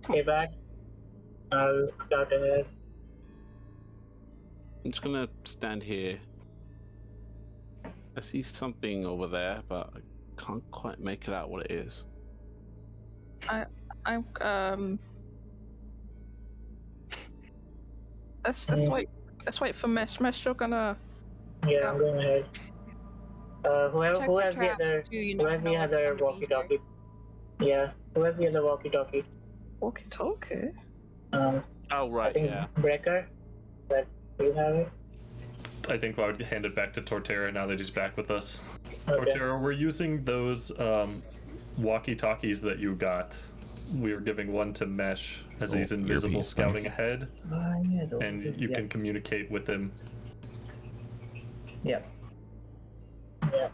Stay back. I'll start ahead.
I'm just gonna stand here. I see something over there, but I can't quite make it out what it is.
I'm let's wait for Mesh. Mesh, you're gonna
Yeah, I'm going ahead. Who
Check
who
for
has the
traps,
other
too, you
who
never
has the
know what's
other
gonna be
walkie-talkie? Yeah, who has the other walkie-talkie?
walkie-talkie.
Um,
Oh
I
right,
think
yeah.
Breker. That you have it.
I think I would hand it back to Torterra now that he's back with us.
Okay.
Torterra, we're using those walkie-talkies that you got. We were giving one to Mesh as he's invisible
earpiece,
scouting
thanks.
ahead,
Yeah,
and you can communicate with him.
Yeah.
Yeah.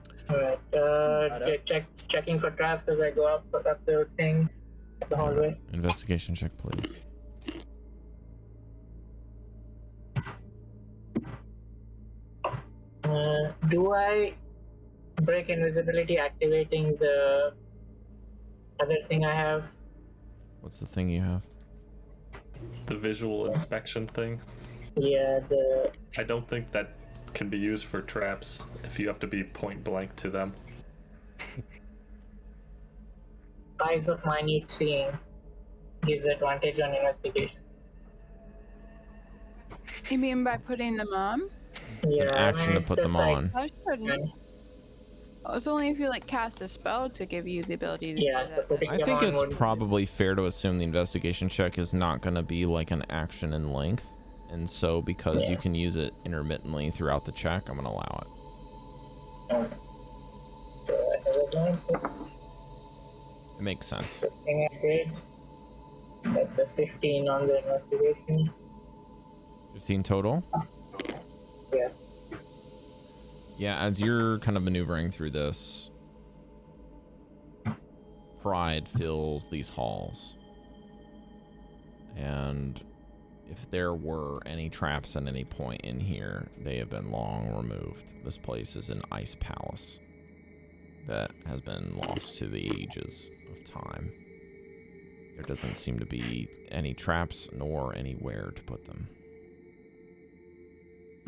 Alright. Checking for traps as I go up the thing, the hallway.
Investigation check, please.
Do I break invisibility activating the other thing I have?
What's the thing you have?
The visual inspection thing.
Yeah, the
I don't think that can be used for traps if you have to be point blank to them.
eyes of minute seeing gives advantage on investigation.
You mean by putting them on?
Yeah,
An action to
it's
put
just
them
like-
on.
I shouldn't. It's only if you like cast a spell to give you the ability to
Yeah,
do
so
that.
putting
I
them
think
on
it's
would-
probably fair to assume the investigation check is not going to be like an action in length. And so because you can use it intermittently throughout the check, I'm going to allow it.
So I have a blind.
It makes sense.
The thing I did. That's a 15 on the investigation.
15 total?
Yeah.
Yeah, as you're kind of maneuvering through this, pride fills these halls. And if there were any traps at any point in here, they have been long removed. This place is an ice palace that has been lost to the ages of time. There doesn't seem to be any traps nor anywhere to put them.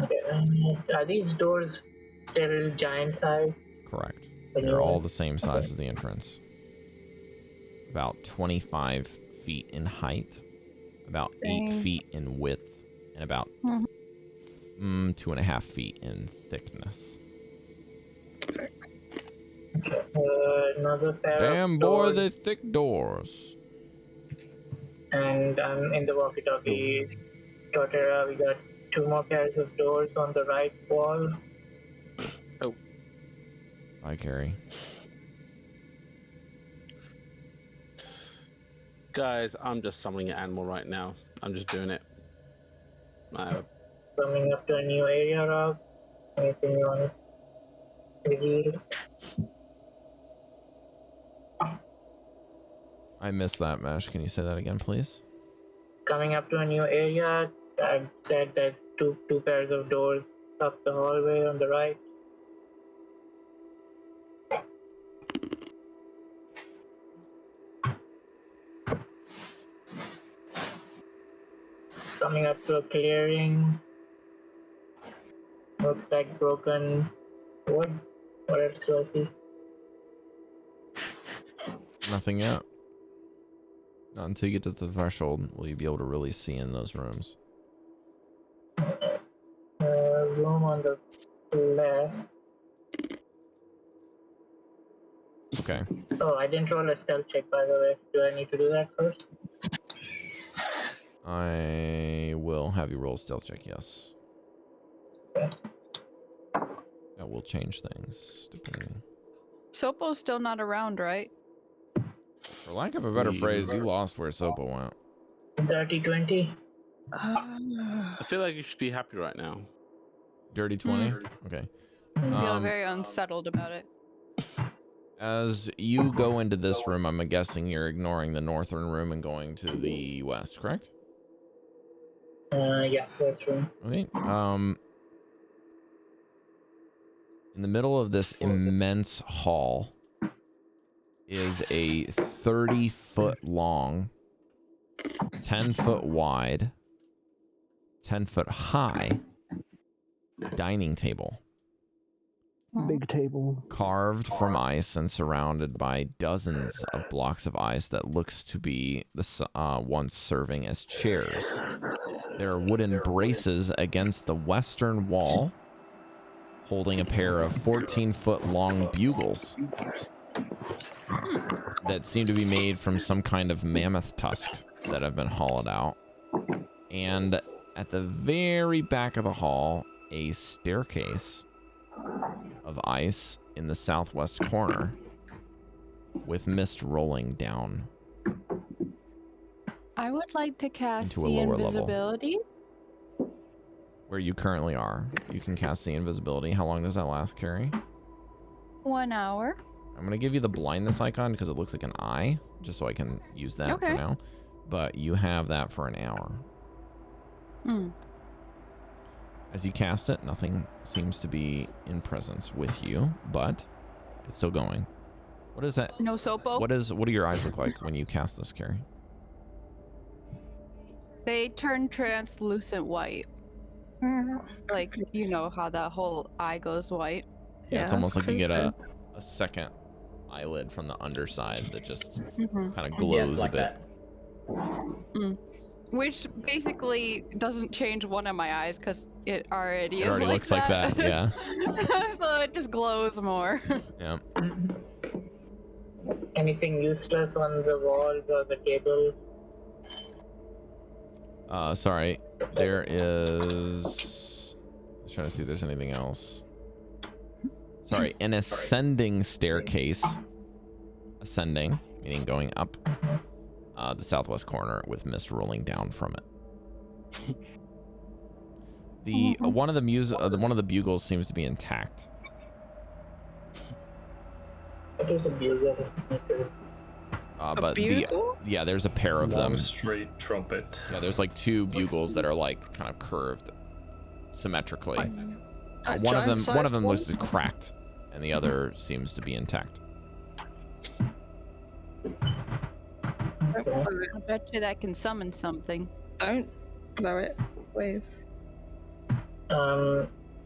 Okay. Are these doors still giant size?
Correct.
The
They're
new
all
ones?
the same size as the entrance. About 25 feet in height, about 8
Dang.
feet in width, and about 2.5 feet in thickness.
Another pair
Damn
of
boy,
doors.
they thick doors.
And in the walkie-talkie, Torterra, we got 2 more pairs of doors on the right wall.
Hi, Cari.
Guys, I'm just summoning an animal right now. I'm just doing it.
Coming up to a new area, Rob. Anything you want to reveal?
I missed that, Mesh. Can you say that again, please?
Coming up to a new area, I said that two pairs of doors up the hallway on the right. Coming up to a clearing. Looks like broken wood. What else do I see?
Nothing yet. Not until you get to the threshold will you be able to really see in those rooms.
Room on the left.
Okay.
Oh, I didn't roll a stealth check, by the way. Do I need to do that first?
I will have you roll a stealth check, yes.
Okay.
That will change things, depending.
Sopo's still not around, right?
For lack of a better phrase, you lost where Sopo went.
Dirty 20.
I feel like you should be happy right now.
Dirty 20? Okay.
I feel very unsettled about it.
As you go into this room, I'm guessing you're ignoring the northern room and going to the west, correct?
Yeah, first room.
Okay. In the middle of this immense hall is a 30-foot long, 10-foot wide, 10-foot high dining table.
Big table.
Carved from ice and surrounded by dozens of blocks of ice that looks to be the once serving as chairs. There are wooden braces against the western wall, holding a pair of 14-foot long bugles that seem to be made from some kind of mammoth tusk that have been hollowed out. And at the very back of the hall, a staircase of ice in the southwest corner with mist rolling down.
I would like to cast
Into a
the
lower level.
invisibility.
Where you currently are, you can cast the invisibility. How long does that last, Cari?
1 hour.
I'm going to give you the blindness icon because it looks like an eye, just so I can use that for now. But you have that for an hour. As you cast it, nothing seems to be in presence with you, but it's still going. What is that?
No sopo?
What do your eyes look like when you cast this, Cari?
They turn translucent white. Like, you know how that whole eye goes white?
Yeah, it's almost like you get a second eyelid from the underside that just kind of glows a bit.
Which basically doesn't change one of my eyes because it already
looks like that, yeah.
So it just glows more.
Yeah.
Anything useless on the walls or the table?
Sorry. There is... I was trying to see if there's anything else. Sorry, an ascending staircase. Ascending, meaning going up the southwest corner with mist rolling down from it. The one of the bugles seems to be intact.
What is a bugle?
But there's a pair of them.
Straight trumpet.
Yeah, there's like 2 bugles that are like kind of curved symmetrically. One of them looks cracked, and the other seems to be intact.
I bet you that can summon something.
Don't blow it, please.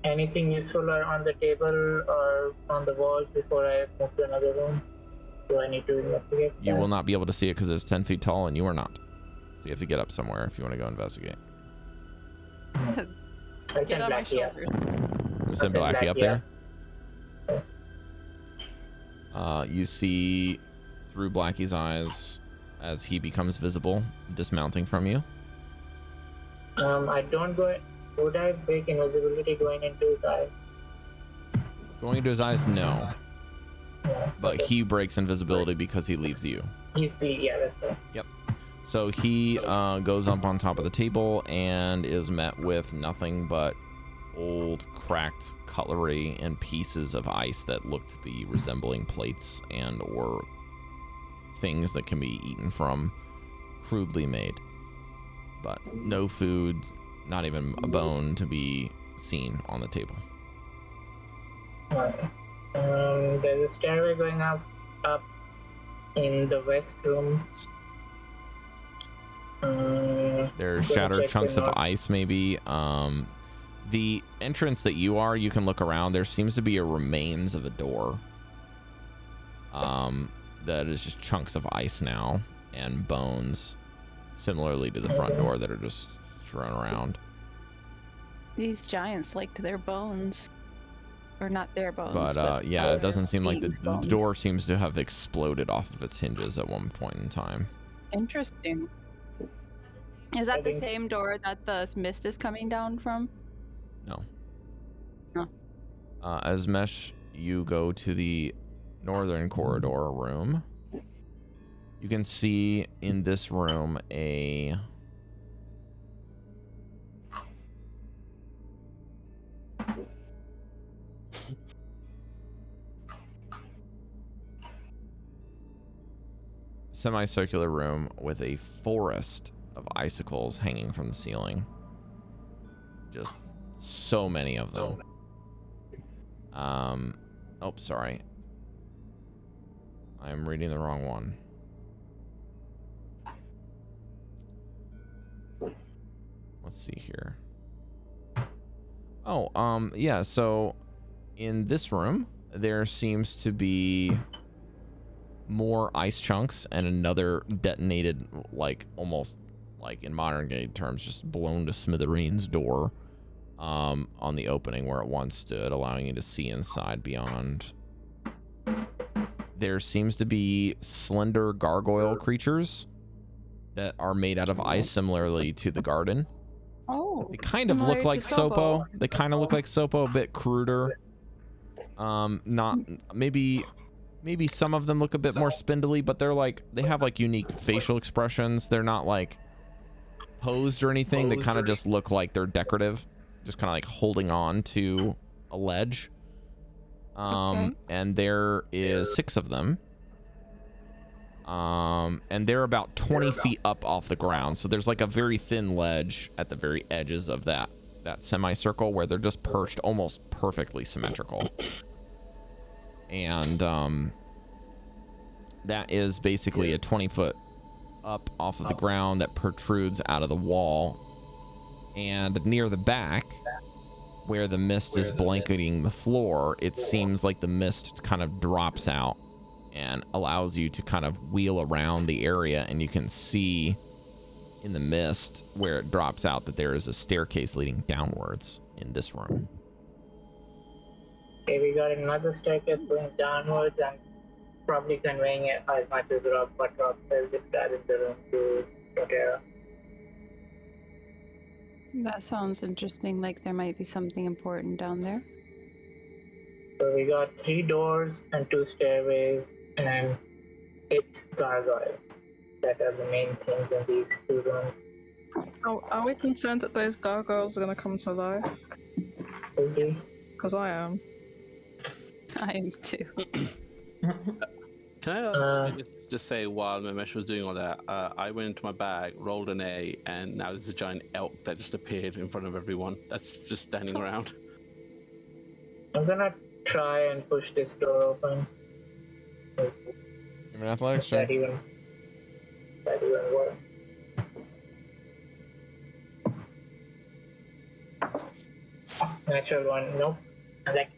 Anything useful on the table or on the walls before I move to another room? Do I need to investigate?
You will not be able to see it because it's 10 feet tall, and you are not. So you have to get up somewhere if you want to go investigate.
Get on my shoulders.
We send Blackie up there. You see through Blackie's eyes as he becomes visible, dismounting from you.
I don't go. Would I break invisibility going into his eyes?
Going into his eyes, no. But he breaks invisibility because he leaves you.
That's right.
Yep. So he goes up on top of the table and is met with nothing but old, cracked cutlery and pieces of ice that look to be resembling plates and or things that can be eaten from, crudely made. But no food, not even a bone to be seen on the table.
There's a stairway going up in the west room.
There's shattered chunks of ice, maybe. The entrance that you are, you can look around. There seems to be a remains of a door. That is just chunks of ice now and bones, similarly to the front door that are just strewn around.
These giants liked their bones. Or not their bones.
But yeah, it doesn't seem like the
bones.
door seems to have exploded off of its hinges at one point in time.
Interesting. Is that the same door that the mist is coming down from?
No.
No.
As Mesh, you go to the northern corridor room. You can see in this room a semicircular room with a forest of icicles hanging from the ceiling. Just so many of them. Oh, sorry. I'm reading the wrong one. Let's see here. Oh, yeah, so in this room, there seems to be more ice chunks and another detonated, like, almost like in modern day terms, just blown to smithereens door on the opening where it once stood, allowing you to see inside beyond. There seems to be slender gargoyle creatures that are made out of ice, similarly to the garden.
Oh,
They kind of look like Sopo. They kind of look like Sopo, a bit cruder. Not maybe some of them look a bit more spindly, but they're like, they have like unique facial expressions. They're not like posed or anything. They kind of just look like they're decorative, just kind of like holding on to a ledge. And there is 6 of them. And they're about 20 feet up off the ground. So there's like a very thin ledge at the very edges of that semicircle where they're just perched almost perfectly symmetrical. And that is basically a 20-foot up off of the ground that protrudes out of the wall. And near the back, where the mist is blanketing the floor, it seems like the mist kind of drops out and allows you to kind of wheel around the area, and you can see in the mist where it drops out that there is a staircase leading downwards in this room.
Okay, we got another staircase going downwards and probably conveying it as much as Rob, but Rob says describing the room to Rotera.
That sounds interesting, like there might be something important down there.
So we got 3 doors and 2 stairways and 6 gargoyles. That are the main things in these 2 rooms.
Are we concerned that those gargoyles are going to come to life? Because I am.
I am too.
Can I just say, while Mesh was doing all that, I went into my bag, rolled an A, and now there's a giant elk that just appeared in front of everyone that's just standing around.
I'm gonna try and push this door open.
Give me an athletics check.
That even works. Natural one, nope. I'm like,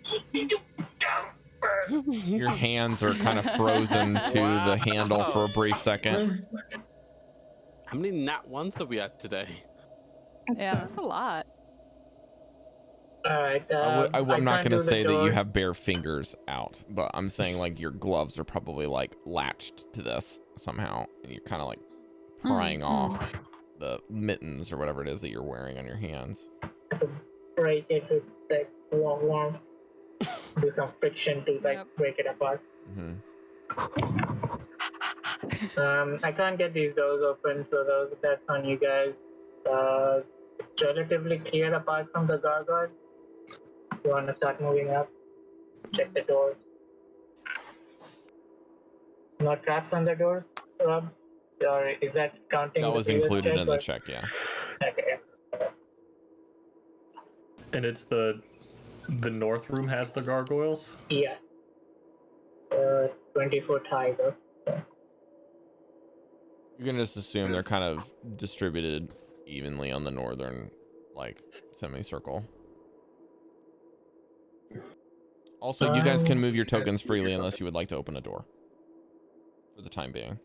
your hands are kind of frozen to the handle for a brief second.
How many nat ones have we had today?
Yeah, that's a lot.
Alright,
I'm not going to say that you have bare fingers out, but I'm saying like your gloves are probably like latched to this somehow, and you're kind of like prying off the mittens or whatever it is that you're wearing on your hands.
Break it with like warm. Do some friction to like break it apart. I can't get these doors open, so that's on you guys. It's relatively clear apart from the gargoyles. You want to start moving up? Check the doors. No traps on the doors, Rob? Or is that counting?
That was included in the check, yeah.
Okay.
And it's the north room has the gargoyles?
Yeah. 20 foot high though. So.
You can just assume they're kind of distributed evenly on the northern, like, semicircle. Also, you guys can move your tokens freely unless you would like to open a door. For the time being.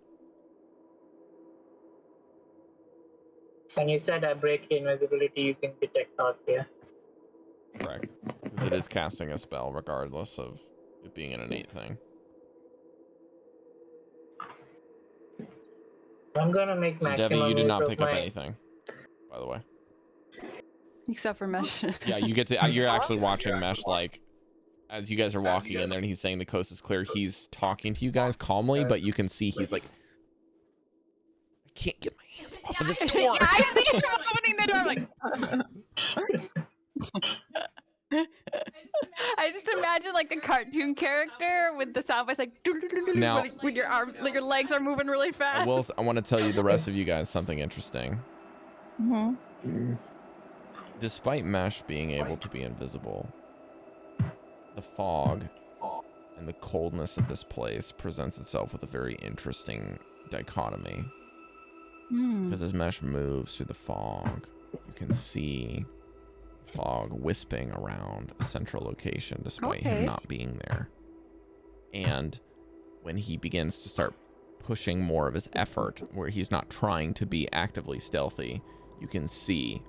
And you said I break invisibility using detect thoughts, yeah?
Correct. Because it is casting a spell regardless of it being an innate thing.
I'm gonna make maximum
Devii, you did not
use
pick
of
up
my...
anything, by the way.
Except for Mesh.
Yeah, you get to. You're actually watching Mesh, like, as you guys are walking in there, and he's saying the coast is clear. He's talking to you guys calmly, but you can see he's like, I can't get my hands off of this door.
Yeah, I see him opening the door. I'm like. I just imagine like the cartoon character with the sound voice, like
now,
when your arm, like your legs are moving really fast.
I want to tell you the rest of you guys something interesting. despite Mesh being able to be invisible, the fog and the coldness of this place presents itself with a very interesting dichotomy. Because as Mesh moves through the fog, you can see fog wisping around a central location despite him not being there. And when he begins to start pushing more of his effort, where he's not trying to be actively stealthy, you can see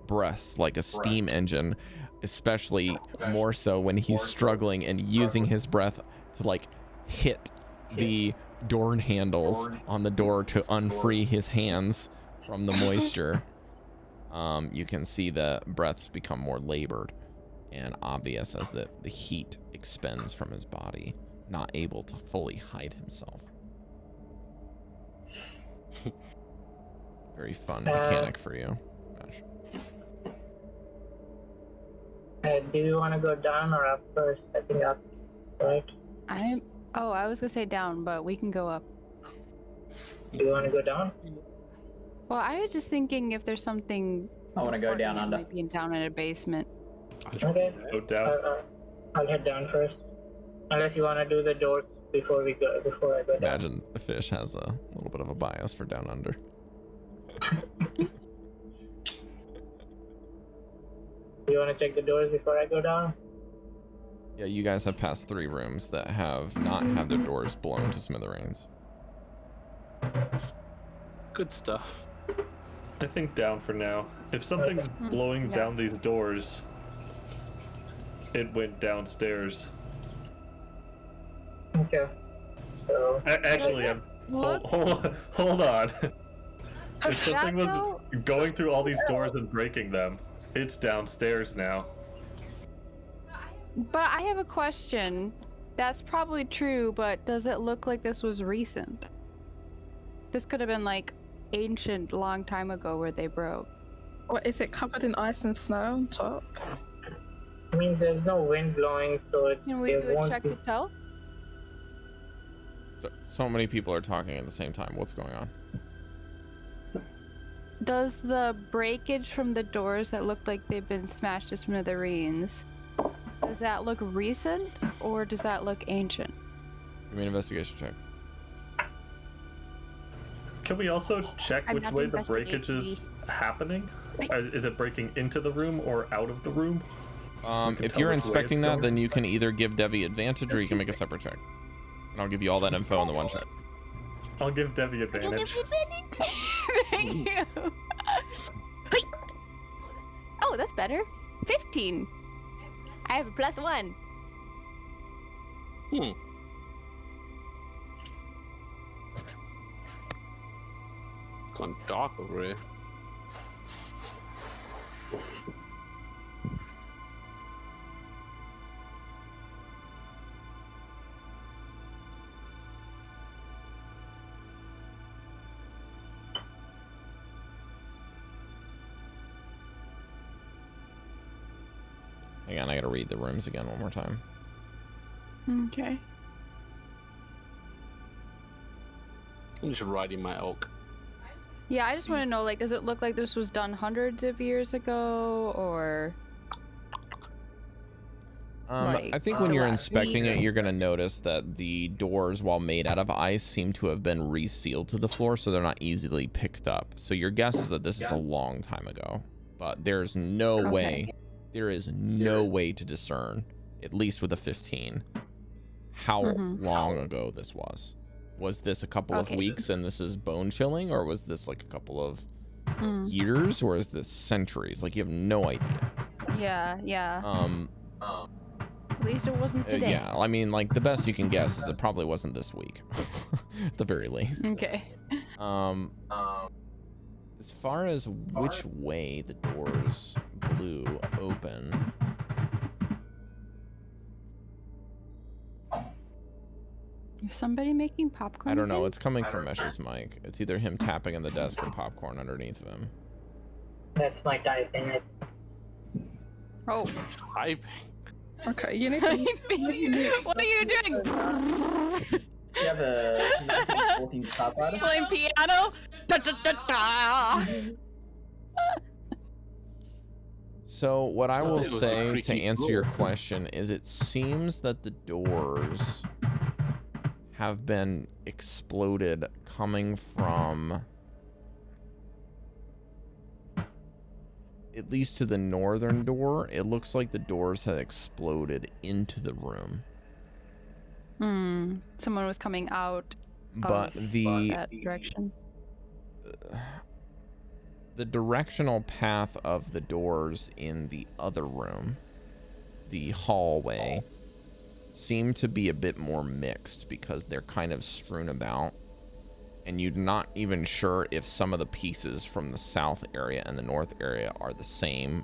breaths like a steam engine, especially more so when he's struggling and using his breath to like hit the door handles on the door to unfree his hands from the moisture. You can see the breaths become more labored and obvious as the heat expends from his body, not able to fully hide himself. Very fun mechanic for you, Mesh.
Do you want to go down or up first? I think up, right?
I was gonna say down, but we can go up.
Do you want to go down?
Well, I was just thinking if there's something.
I want to go down under.
Might be down in a basement.
Okay.
Go down.
I'll head down first. Unless you want to do the doors before I go down.
Imagine the fish has a little bit of a bias for down under.
You want to check the doors before I go down?
Yeah, you guys have passed 3 rooms that have not had their doors blown to smithereens.
Good stuff.
I think down for now. If something's blowing down these doors, it went downstairs.
Okay. So
Actually, hold on. If something was going through all these doors and breaking them, it's downstairs now.
But I have a question. That's probably true, but does it look like this was recent? This could have been like ancient, long time ago where they broke.
Or is it covered in ice and snow on top?
I mean, there's no wind blowing, so it
Can we do a
won't
check
be...
to tell?
So many people are talking at the same time. What's going on?
Does the breakage from the doors that look like they've been smashed to smithereens, does that look recent or does that look ancient?
Give me an investigation check.
Can we also check which way the breakage is happening? Is it breaking into the room or out of the room?
If you're inspecting that, then you can either give Devii advantage or you can make a separate check. And I'll give you all that info in the one check.
I'll give Devii advantage.
Thank you. Oh, that's better. 15. I have a +1.
Gone dark over here.
Hang on, I gotta read the rooms again one more time.
Okay.
I'm just riding my elk.
Yeah, I just want to know, like, does it look like this was done hundreds of years ago, or?
I think when you're inspecting it, you're gonna notice that the doors, while made out of ice, seem to have been resealed to the floor, so they're not easily picked up. So your guess is that this is a long time ago, but there's no way. There is no way to discern, at least with a 15, how long ago this was. Was this a couple of weeks and this is bone chilling, or was this like a couple of years, or is this centuries? Like, you have no idea.
Yeah. At least it wasn't today.
Yeah, I mean, like, the best you can guess is it probably wasn't this week, at the very least.
Okay.
As far as which way the doors blew open,
Is somebody making popcorn?
I don't know.
again?
It's coming from Mesh's mic. It's either him tapping on the desk or popcorn underneath of him.
That's my typing.
Oh.
Typing.
Okay, you need to...
What are you doing?
You have a 1914 typewriter?
Playing piano?
So what I will
It was a
say to
creaky
answer your
floor.
question is it seems that the doors have been exploded coming from at least to the northern door. It looks like the doors had exploded into the room.
Someone was coming out
But
of
the
that direction.
the directional path of the doors in the other room, the hallway, seem to be a bit more mixed because they're kind of strewn about, and you're not even sure if some of the pieces from the south area and the north area are the same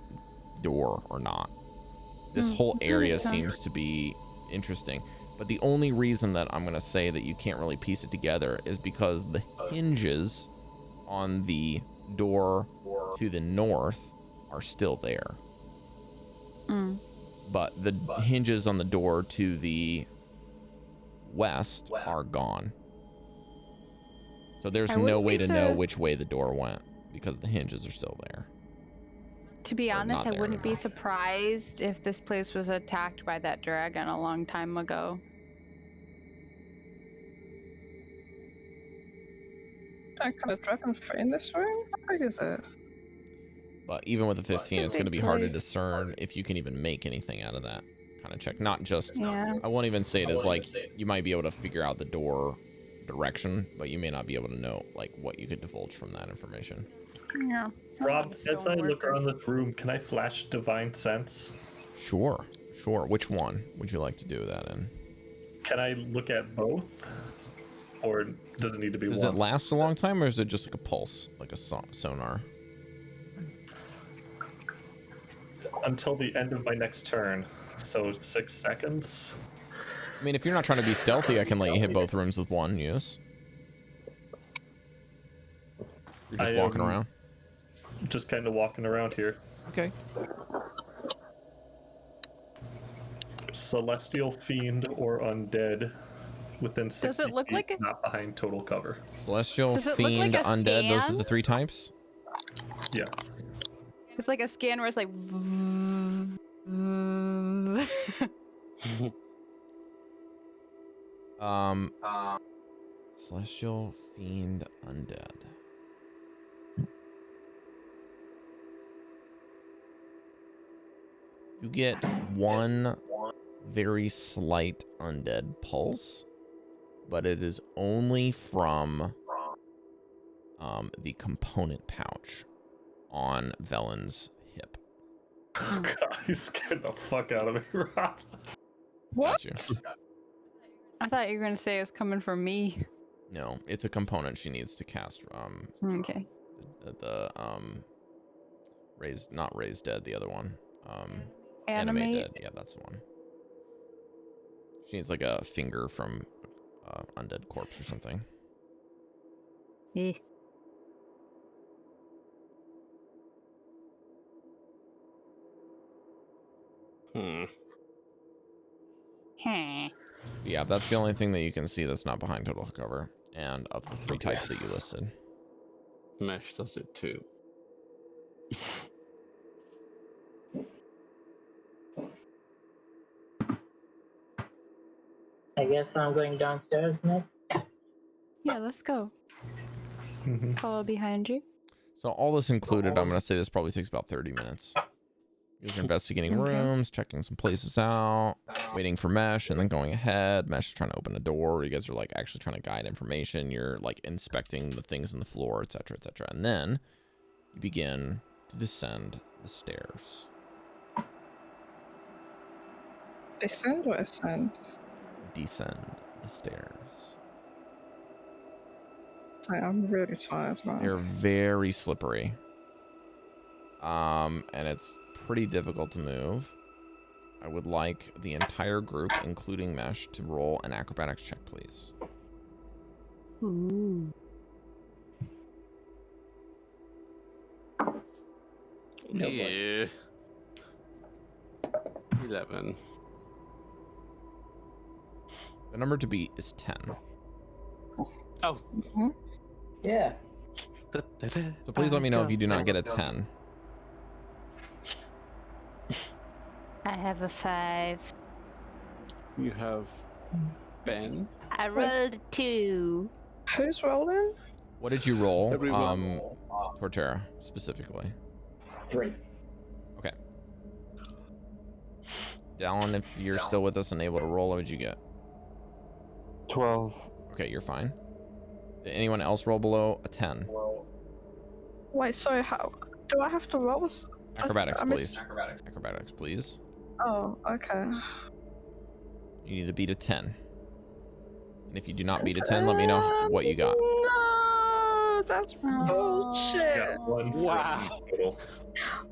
door or not. This whole area seems to be interesting, but the only reason that I'm going to say that you can't really piece it together is because the hinges on the door to the north are still there. But the hinges on the door to the west are gone. So there's no way to know which way the door went because the hinges are still there.
To be honest,
not
I
there
wouldn't be
anymore.
surprised if this place was attacked by that dragon a long time ago.
Can a dragon fit in this room? How big is it?
But even with the 15, it's going to be hard to
place.
discern if you can even make anything out of that kind of check. Not just,
Yeah.
I won't even say it as like, you might be able to figure out the door direction, but you may not be able to know like what you could divulge from that information.
Yeah.
Rob, as I look around this room, can I flash Divine Sense?
Sure. Which one would you like to do that in?
Can I look at both? Or does it need to be
Does
one?
it last a long time, or is it just like a pulse, like a sonar?
Until the end of my next turn, so 6 seconds.
I mean, if you're not trying to be stealthy, I can let you hit both rooms with one use. You're just walking around.
Just kind of walking around here.
Okay.
Celestial Fiend or Undead within 60
Does it look
feet,
like a...
not behind total cover.
Celestial,
Does it look
Fiend,
like a
Undead, those are
scan?
the 3 types?
Yes.
It's like a scan where it's like...
Celestial, Fiend, Undead. You get one very slight undead pulse, but it is only from the component pouch on Velen's hip.
Oh god, you scared the fuck out of me, Rob.
What?
I thought you were gonna say it was coming from me.
No, it's a component she needs to cast.
Okay.
The not raised dead, the other one.
Animate
dead. Yeah, that's the one. She needs like a finger from undead corpse or something.
Eh.
Yeah, that's the only thing that you can see that's not behind total cover, and of the 3 types that you listed.
Mesh does it too.
I guess I'm going downstairs next.
Yeah, let's go. Follow behind you.
So all this included, I'm going to say this probably takes about 30 minutes. You're investigating rooms, checking some places out, waiting for Mesh, and then going ahead. Mesh is trying to open a door. You guys are like actually trying to guide information. You're like inspecting the things on the floor, etc., etc. And then you begin to descend the stairs.
Descend or ascend?
Descend the stairs.
I'm really tired, man.
They're very slippery. And it's pretty difficult to move. I would like the entire group, including Mesh, to roll an acrobatics check, please.
Ooh.
Yeah. 11.
The number to beat is 10.
Oh.
Yeah.
So please let me know if you do not get a 10.
I have a 5.
You have Ben.
I rolled a 2.
Who's rolling?
What did you roll?
Everyone.
Torterra, specifically.
3.
Okay. Dallan, if you're still with us and able to roll, what would you get?
12.
Okay, you're fine. Did anyone else roll below a 10?
Wait, sorry, how do I have to roll?
Acrobatics,
I missed-
please. Acrobatics, please.
Oh, okay.
You need to beat a 10. And if you do not beat a 10, let me know what you got.
No, that's bullshit.
Got 1 for
Wow.
total.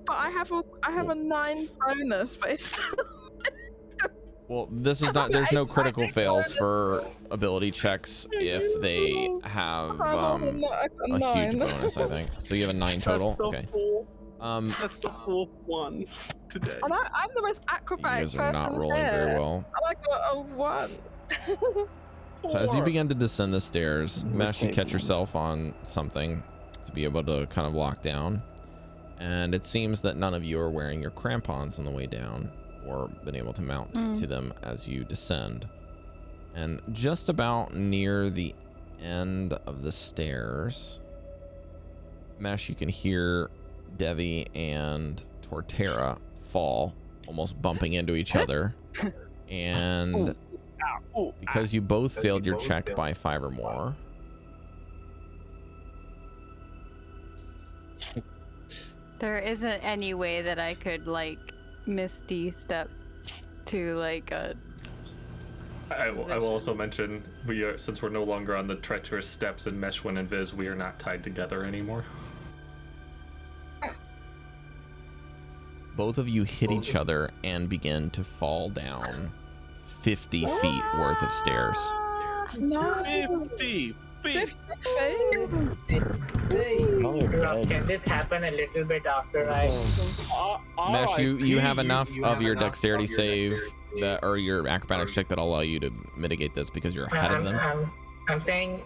But I have a 9 bonus, but it's
Well, this is not. There's no critical fails for ability checks if they have a huge bonus. I think. So you have a 9 total.
That's the
Okay.
That's the 4th one today.
And I'm the most
You
acrobatic
guys are not
person
rolling very
here.
well.
I like a 1.
So as you begin to descend the stairs, Mesh, you catch yourself on something to be able to kind of lock down. And it seems that none of you are wearing your crampons on the way down or been able to mount to them as you descend. And just about near the end of the stairs, Mesh, you can hear Devii and Torterra fall, almost bumping into each other. And because you both failed your check by 5 or more,
There isn't any way that I could like Misty step to like a.
I will also mention we are, since we're no longer on the treacherous steps in Meshwin and Viz, we are not tied together anymore.
both of you hit each other and begin to fall down 50 feet worth of stairs.
No.
50 feet.
Can this happen a little bit after I?
Mesh, you have enough of your dexterity save that, or your acrobatics check that allow you to mitigate this because you're ahead of them.
I'm saying,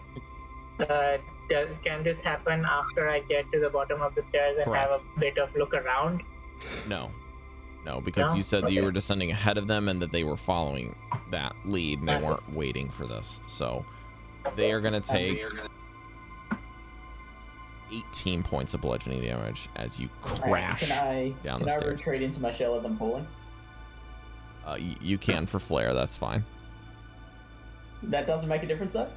can this happen after I get to the bottom of the stairs and have a bit of look around?
No, because you said that you were descending ahead of them and that they were following that lead and they weren't waiting for this. So they are going to take 18 points of bludgeoning damage as you crash down the stairs.
Can I retreat into my shell as I'm falling?
You can for flair, that's fine.
That doesn't make a difference though?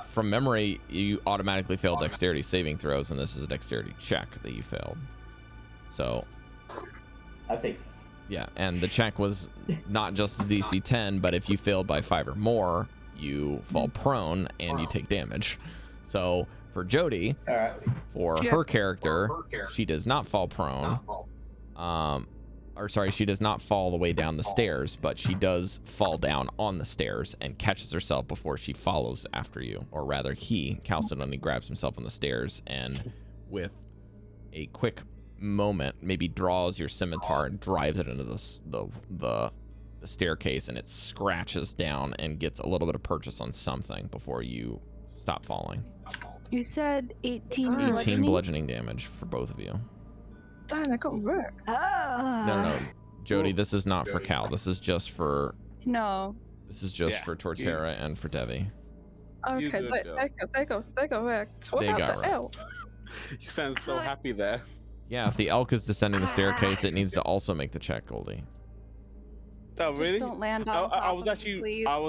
From memory, you automatically failed dexterity saving throws, and this is a dexterity check that you failed. So,
I see.
Yeah, and the check was not just DC 10, but if you failed by 5 or more, you fall prone and you take damage. So for Jodie, for her character, she does not fall prone. She does not fall the way down the stairs, but she does fall down on the stairs and catches herself before she follows after you. Or rather, Chalcedony, grabs himself on the stairs and with a quick moment maybe draws your scimitar and drives it into the staircase, and it scratches down and gets a little bit of purchase on something before you stop falling.
You said 18
bludgeoning damage for both of you.
Damn, I got wrecked.
No, Jodie, this is not for Cal. This is just for for Torterra and for Devii.
Okay, they got wrecked. What about the elk?
You sound so happy there.
Yeah, if the elk is descending the staircase, it needs to also make the check, Goldy.
Oh, really?
Don't land on
I was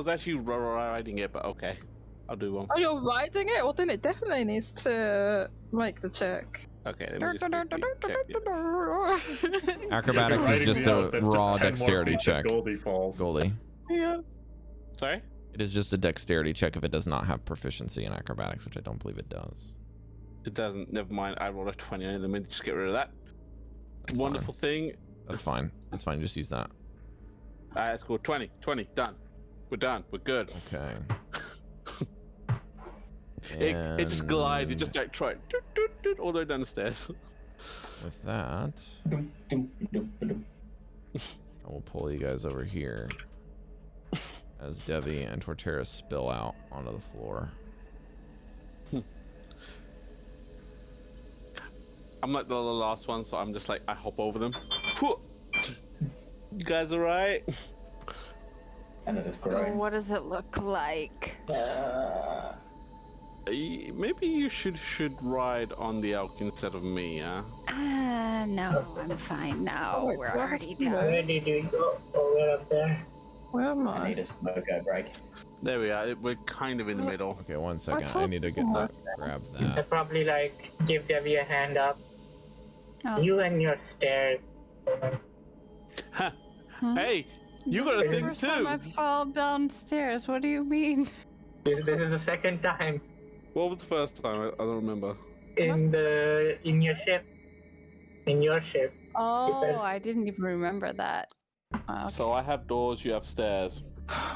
actually riding it, but okay. I'll do one.
Oh, you're riding it? Well, then it definitely needs to make the check.
Okay, let me just
Acrobatics is just a raw dexterity check.
Goldy falls.
Goldy.
Yeah.
Sorry?
It is just a dexterity check if it does not have proficiency in acrobatics, which I don't believe it does.
It doesn't. Never mind. I rolled a 20. Let me just get rid of that.
That's
wonderful thing.
That's fine. That's fine. Just use that.
Alright, that's cool. 20. Done. We're done. We're good.
Okay.
It just glided. It just like tried all the way down the stairs.
With that, I will pull you guys over here as Devii and Torterra spill out onto the floor.
I'm like the last one, so I'm just like I hop over them. Whew. You guys alright?
And it is
Oh,
growing.
what does it look like?
Maybe you should ride on the elk instead of me, yeah?
No, I'm fine now.
wait,
We're
what
already
happened
done.
Where did you go? Oh, we're up there.
Where am
I need
I?
a smoke break.
There we are. We're kind of in the middle.
Okay, 1 second. I
told
need to
you
get
so.
grab
I
that.
probably like give Devii a hand up.
Oh.
You and your stairs.
Huh.
Hmm?
Hey, you got a thing
First time I
too.
fall downstairs. What do you mean?
This is the second time
What was the first time? I don't remember.
in your ship. In your ship.
Oh, I didn't even remember that. Okay.
So I have doors, you have stairs.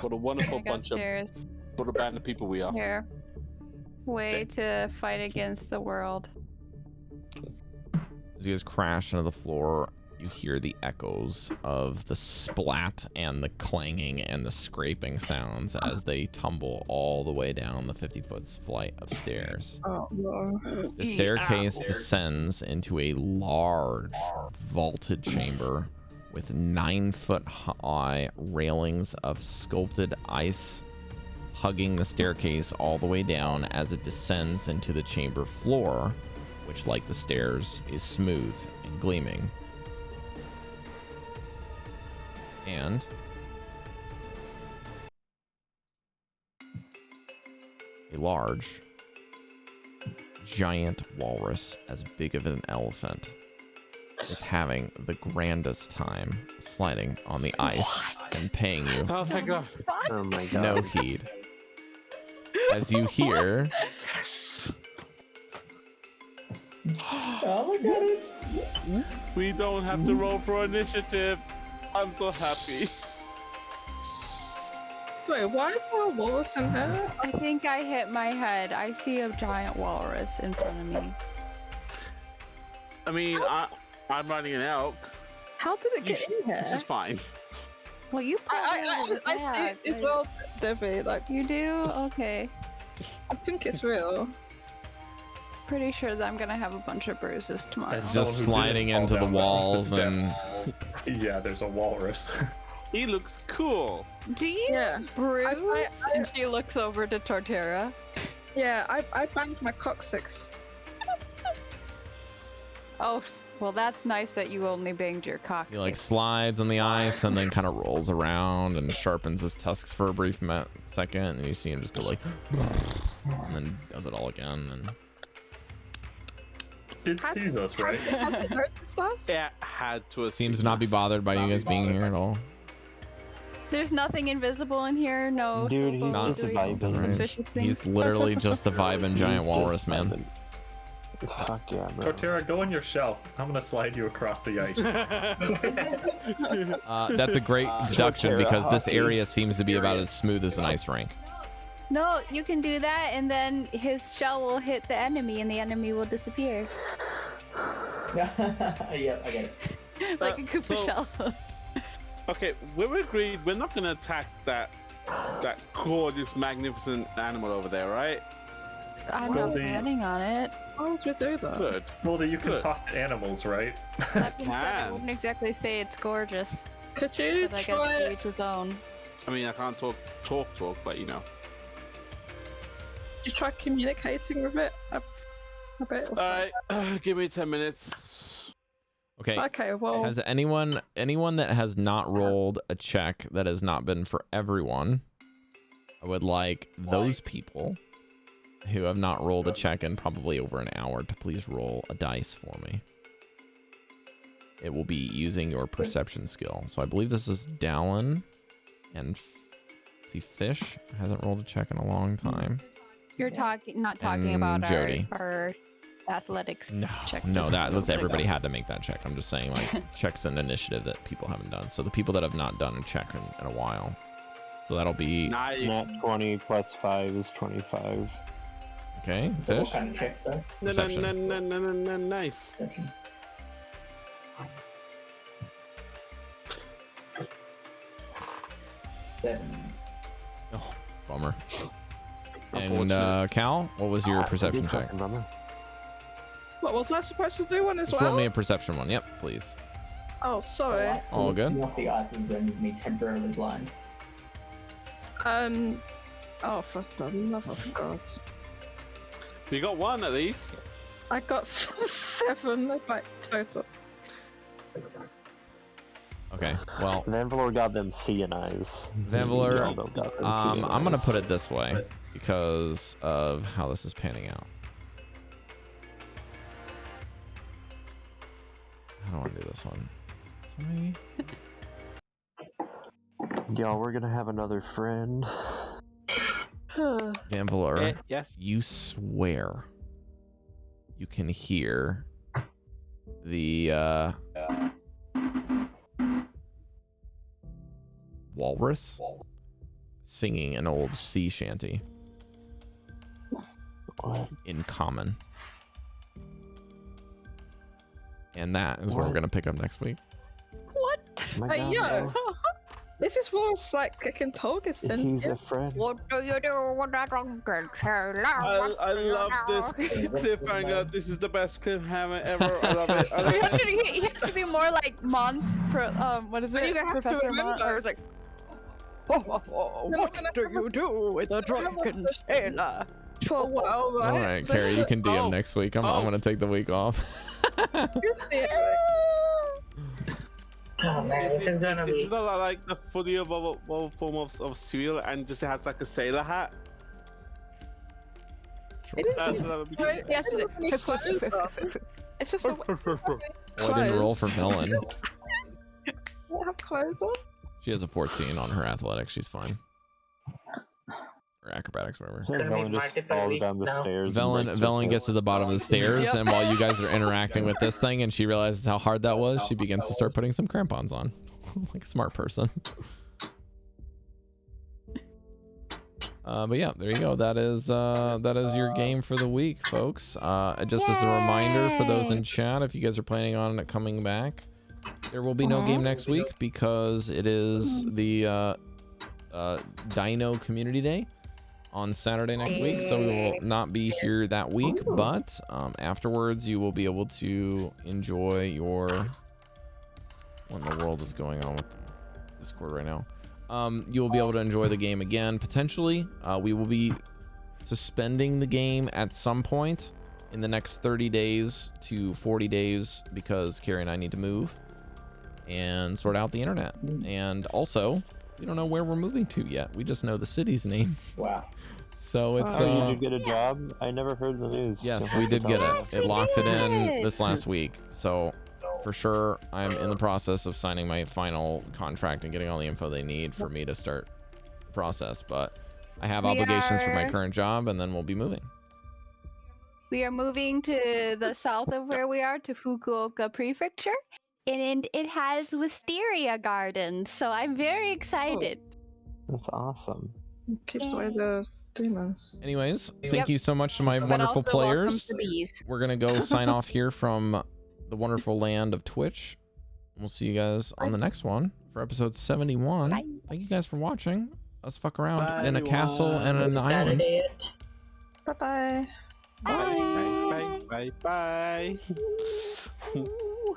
What a wonderful
I got
bunch of
stairs
what a band of people we are.
here. Way to fight against the world.
As you guys crash into the floor, you hear the echoes of the splat and the clanging and the scraping sounds as they tumble all the way down the 50-foot flight of stairs.
Oh no.
The staircase descends into a large vaulted chamber with 9-foot high railings of sculpted ice hugging the staircase all the way down as it descends into the chamber floor, which, like the stairs, is smooth and gleaming. And a large, giant walrus as big as an elephant is having the grandest time sliding on the ice and paying you
Oh thank God.
Oh my god.
no heed. As you hear
Oh, look at it.
We don't have to roll for initiative. I'm so happy.
So wait, why is there a walrus in here?
I think I hit my head. I see a giant walrus in front of me.
I mean, I'm riding an elk.
How did it get in
This is
here?
fine.
Well, you probably
I see it as well, Devii. Like,
You do? Okay.
I think it's real.
Pretty sure that I'm gonna have a bunch of bruises tomorrow.
As
Just
someone who
sliding
didn't
into
fall
the
down the
walls and-
steps. Yeah, there's a walrus.
He looks cool.
Do you
Yeah.
bruise?
I-
And she looks over to Torterra.
Yeah, I banged my coccyx.
Oh, well, that's nice that you only banged your cock.
he like slides on the ice and then kind of rolls around and sharpens his tusks for a brief second, and you see him just go like and then does it all again. And
It sees us, right?
Has it noticed us?
It had to have
seems
seen
not be
us.
bothered by you guys being here at all.
There's nothing invisible in here. No.
Dude, he's
Sobo
just
doing
vibing.
suspicious things.
He's literally just the vibing giant walrus, man.
Fuck yeah, bro.
Torterra, go in your shell. I'm gonna slide you across the ice.
That's a great deduction
Torterra
because this
hockey.
area seems to be about as smooth as an ice rink.
No, you can do that, and then his shell will hit the enemy, and the enemy will disappear.
Yeah, I get it.
Like a Koopa
so-
shell.
Okay, we're agreed. We're not gonna attack that gorgeous, magnificent animal over there, right?
I'm
Well,
not
the-
planning on it.
Why would you do that?
Good.
Goldie, you can
Good.
talk to animals, right?
That being said, I
can.
wouldn't exactly say it's gorgeous,
Could you
but I guess
try
to
it?
each his own.
I mean, I can't talk, but you know.
Did you try communicating with it a bit?
Alright, give me 10 minutes.
Okay.
Okay, well,
Has anyone that has not rolled a check that has not been for everyone? I would like those people who have not rolled a check in probably over an hour to please roll a dice for me. It will be using your perception skill. So I believe this is Dallan and see Fish hasn't rolled a check in a long time.
You're not talking
And
about
Jodie.
our athletics check.
No, that was everybody had to make that check. I'm just saying like checks an initiative that people haven't done. So the people that have not done a check in a while. So that'll be
Nice.
Nat 20 plus 5 is 25.
okay.
So what
Fish.
kind of check, sir?
Perception.
Nice.
Perception. Seven.
Oh, bummer. And
Unfortunate.
Cal, what was your perception check?
Brother.
What was I supposed to do one as
Just
well?
roll me a perception one. Yep, please.
Oh, sorry.
All good?
One of the eyes has rendered me temporarily blind.
Oh, for the love of God.
We got one at least.
I got 7, like, total.
Okay, well,
Vanvalor got them seeing eyes.
Vanvalor,
Ronaldo got them seeing
I'm gonna
eyes.
put it this way because of how this is panning out. I don't want to do this one. Somebody...
Y'all, we're gonna have another friend.
Vanvalor,
Yes.
you swear you can hear the walrus singing an old sea shanty in common. And that is where we're gonna pick up next week.
What?
My
Hey,
God,
yo.
no.
This is what's like kicking Togus in.
He's a friend.
What do you do when that drunken sailor?
I love this cliffhanger. This is the best cliffhanger ever. I love it. I love it.
He has to be more like what is
But
it?
you have to
Professor Mont?
remember-
Or it's like, what do you do with a drunken sailor?
For a while, right?
All right, Cari, you can DM next week. I'm gonna take the week off.
Just the
Oh man, this is gonna be.
It's not like the fully evolved form of cereal and just has like a sailor hat. That would be good.
Yes,
It's just a
Oh, I didn't roll for villain.
What have clothes on?
She has a 14 on her athletics. She's fine. Or acrobatics, whatever.
Velen just falls down the
now.
stairs. and breaks her
Velen
foot.
gets to the bottom of the stairs,
Yep.
and while you guys are interacting with this thing, and she realizes how hard that was, she begins to start putting some crampons on, like a smart person. But yeah, there you go. That is your game for the week, folks. Just as a reminder for those in chat, if you guys are planning on coming back, there will be no game next week because it is the Dino Community Day on Saturday next week, so we will not be here that week, but afterwards you will be able to enjoy your... What in the world is going on with Discord right now? You will be able to enjoy the game again, potentially. We will be suspending the game at some point in the next 30 days to 40 days because Cari and I need to move and sort out the internet. And also, we don't know where we're moving to yet. We just know the city's name.
Wow.
So it's
Oh, you did get a job? I never heard the news.
yes,
You'll
we
have to
did
tell
get
me.
it. It locked it in
did.
this last week. So for sure, I'm in the process of signing my final contract and getting all the info they need for me to start the process. But I have
We
obligations for my
are-
current job, and then we'll be moving.
We are moving to the south of where we are, to Fukuoka Prefecture, and it has wisteria gardens, so I'm very excited.
That's awesome.
Keeps away the demons.
Anyways, thank
Yep.
you so much to my
But
wonderful
also welcome
players.
to bees.
We're gonna go sign off here from the wonderful land of Twitch. We'll see you guys on the next one for episode 71.
Bye.
Thank you guys for watching us fuck around
Bye,
in a castle and an island.
Saturday.
Bye-bye.
Bye bye bye bye.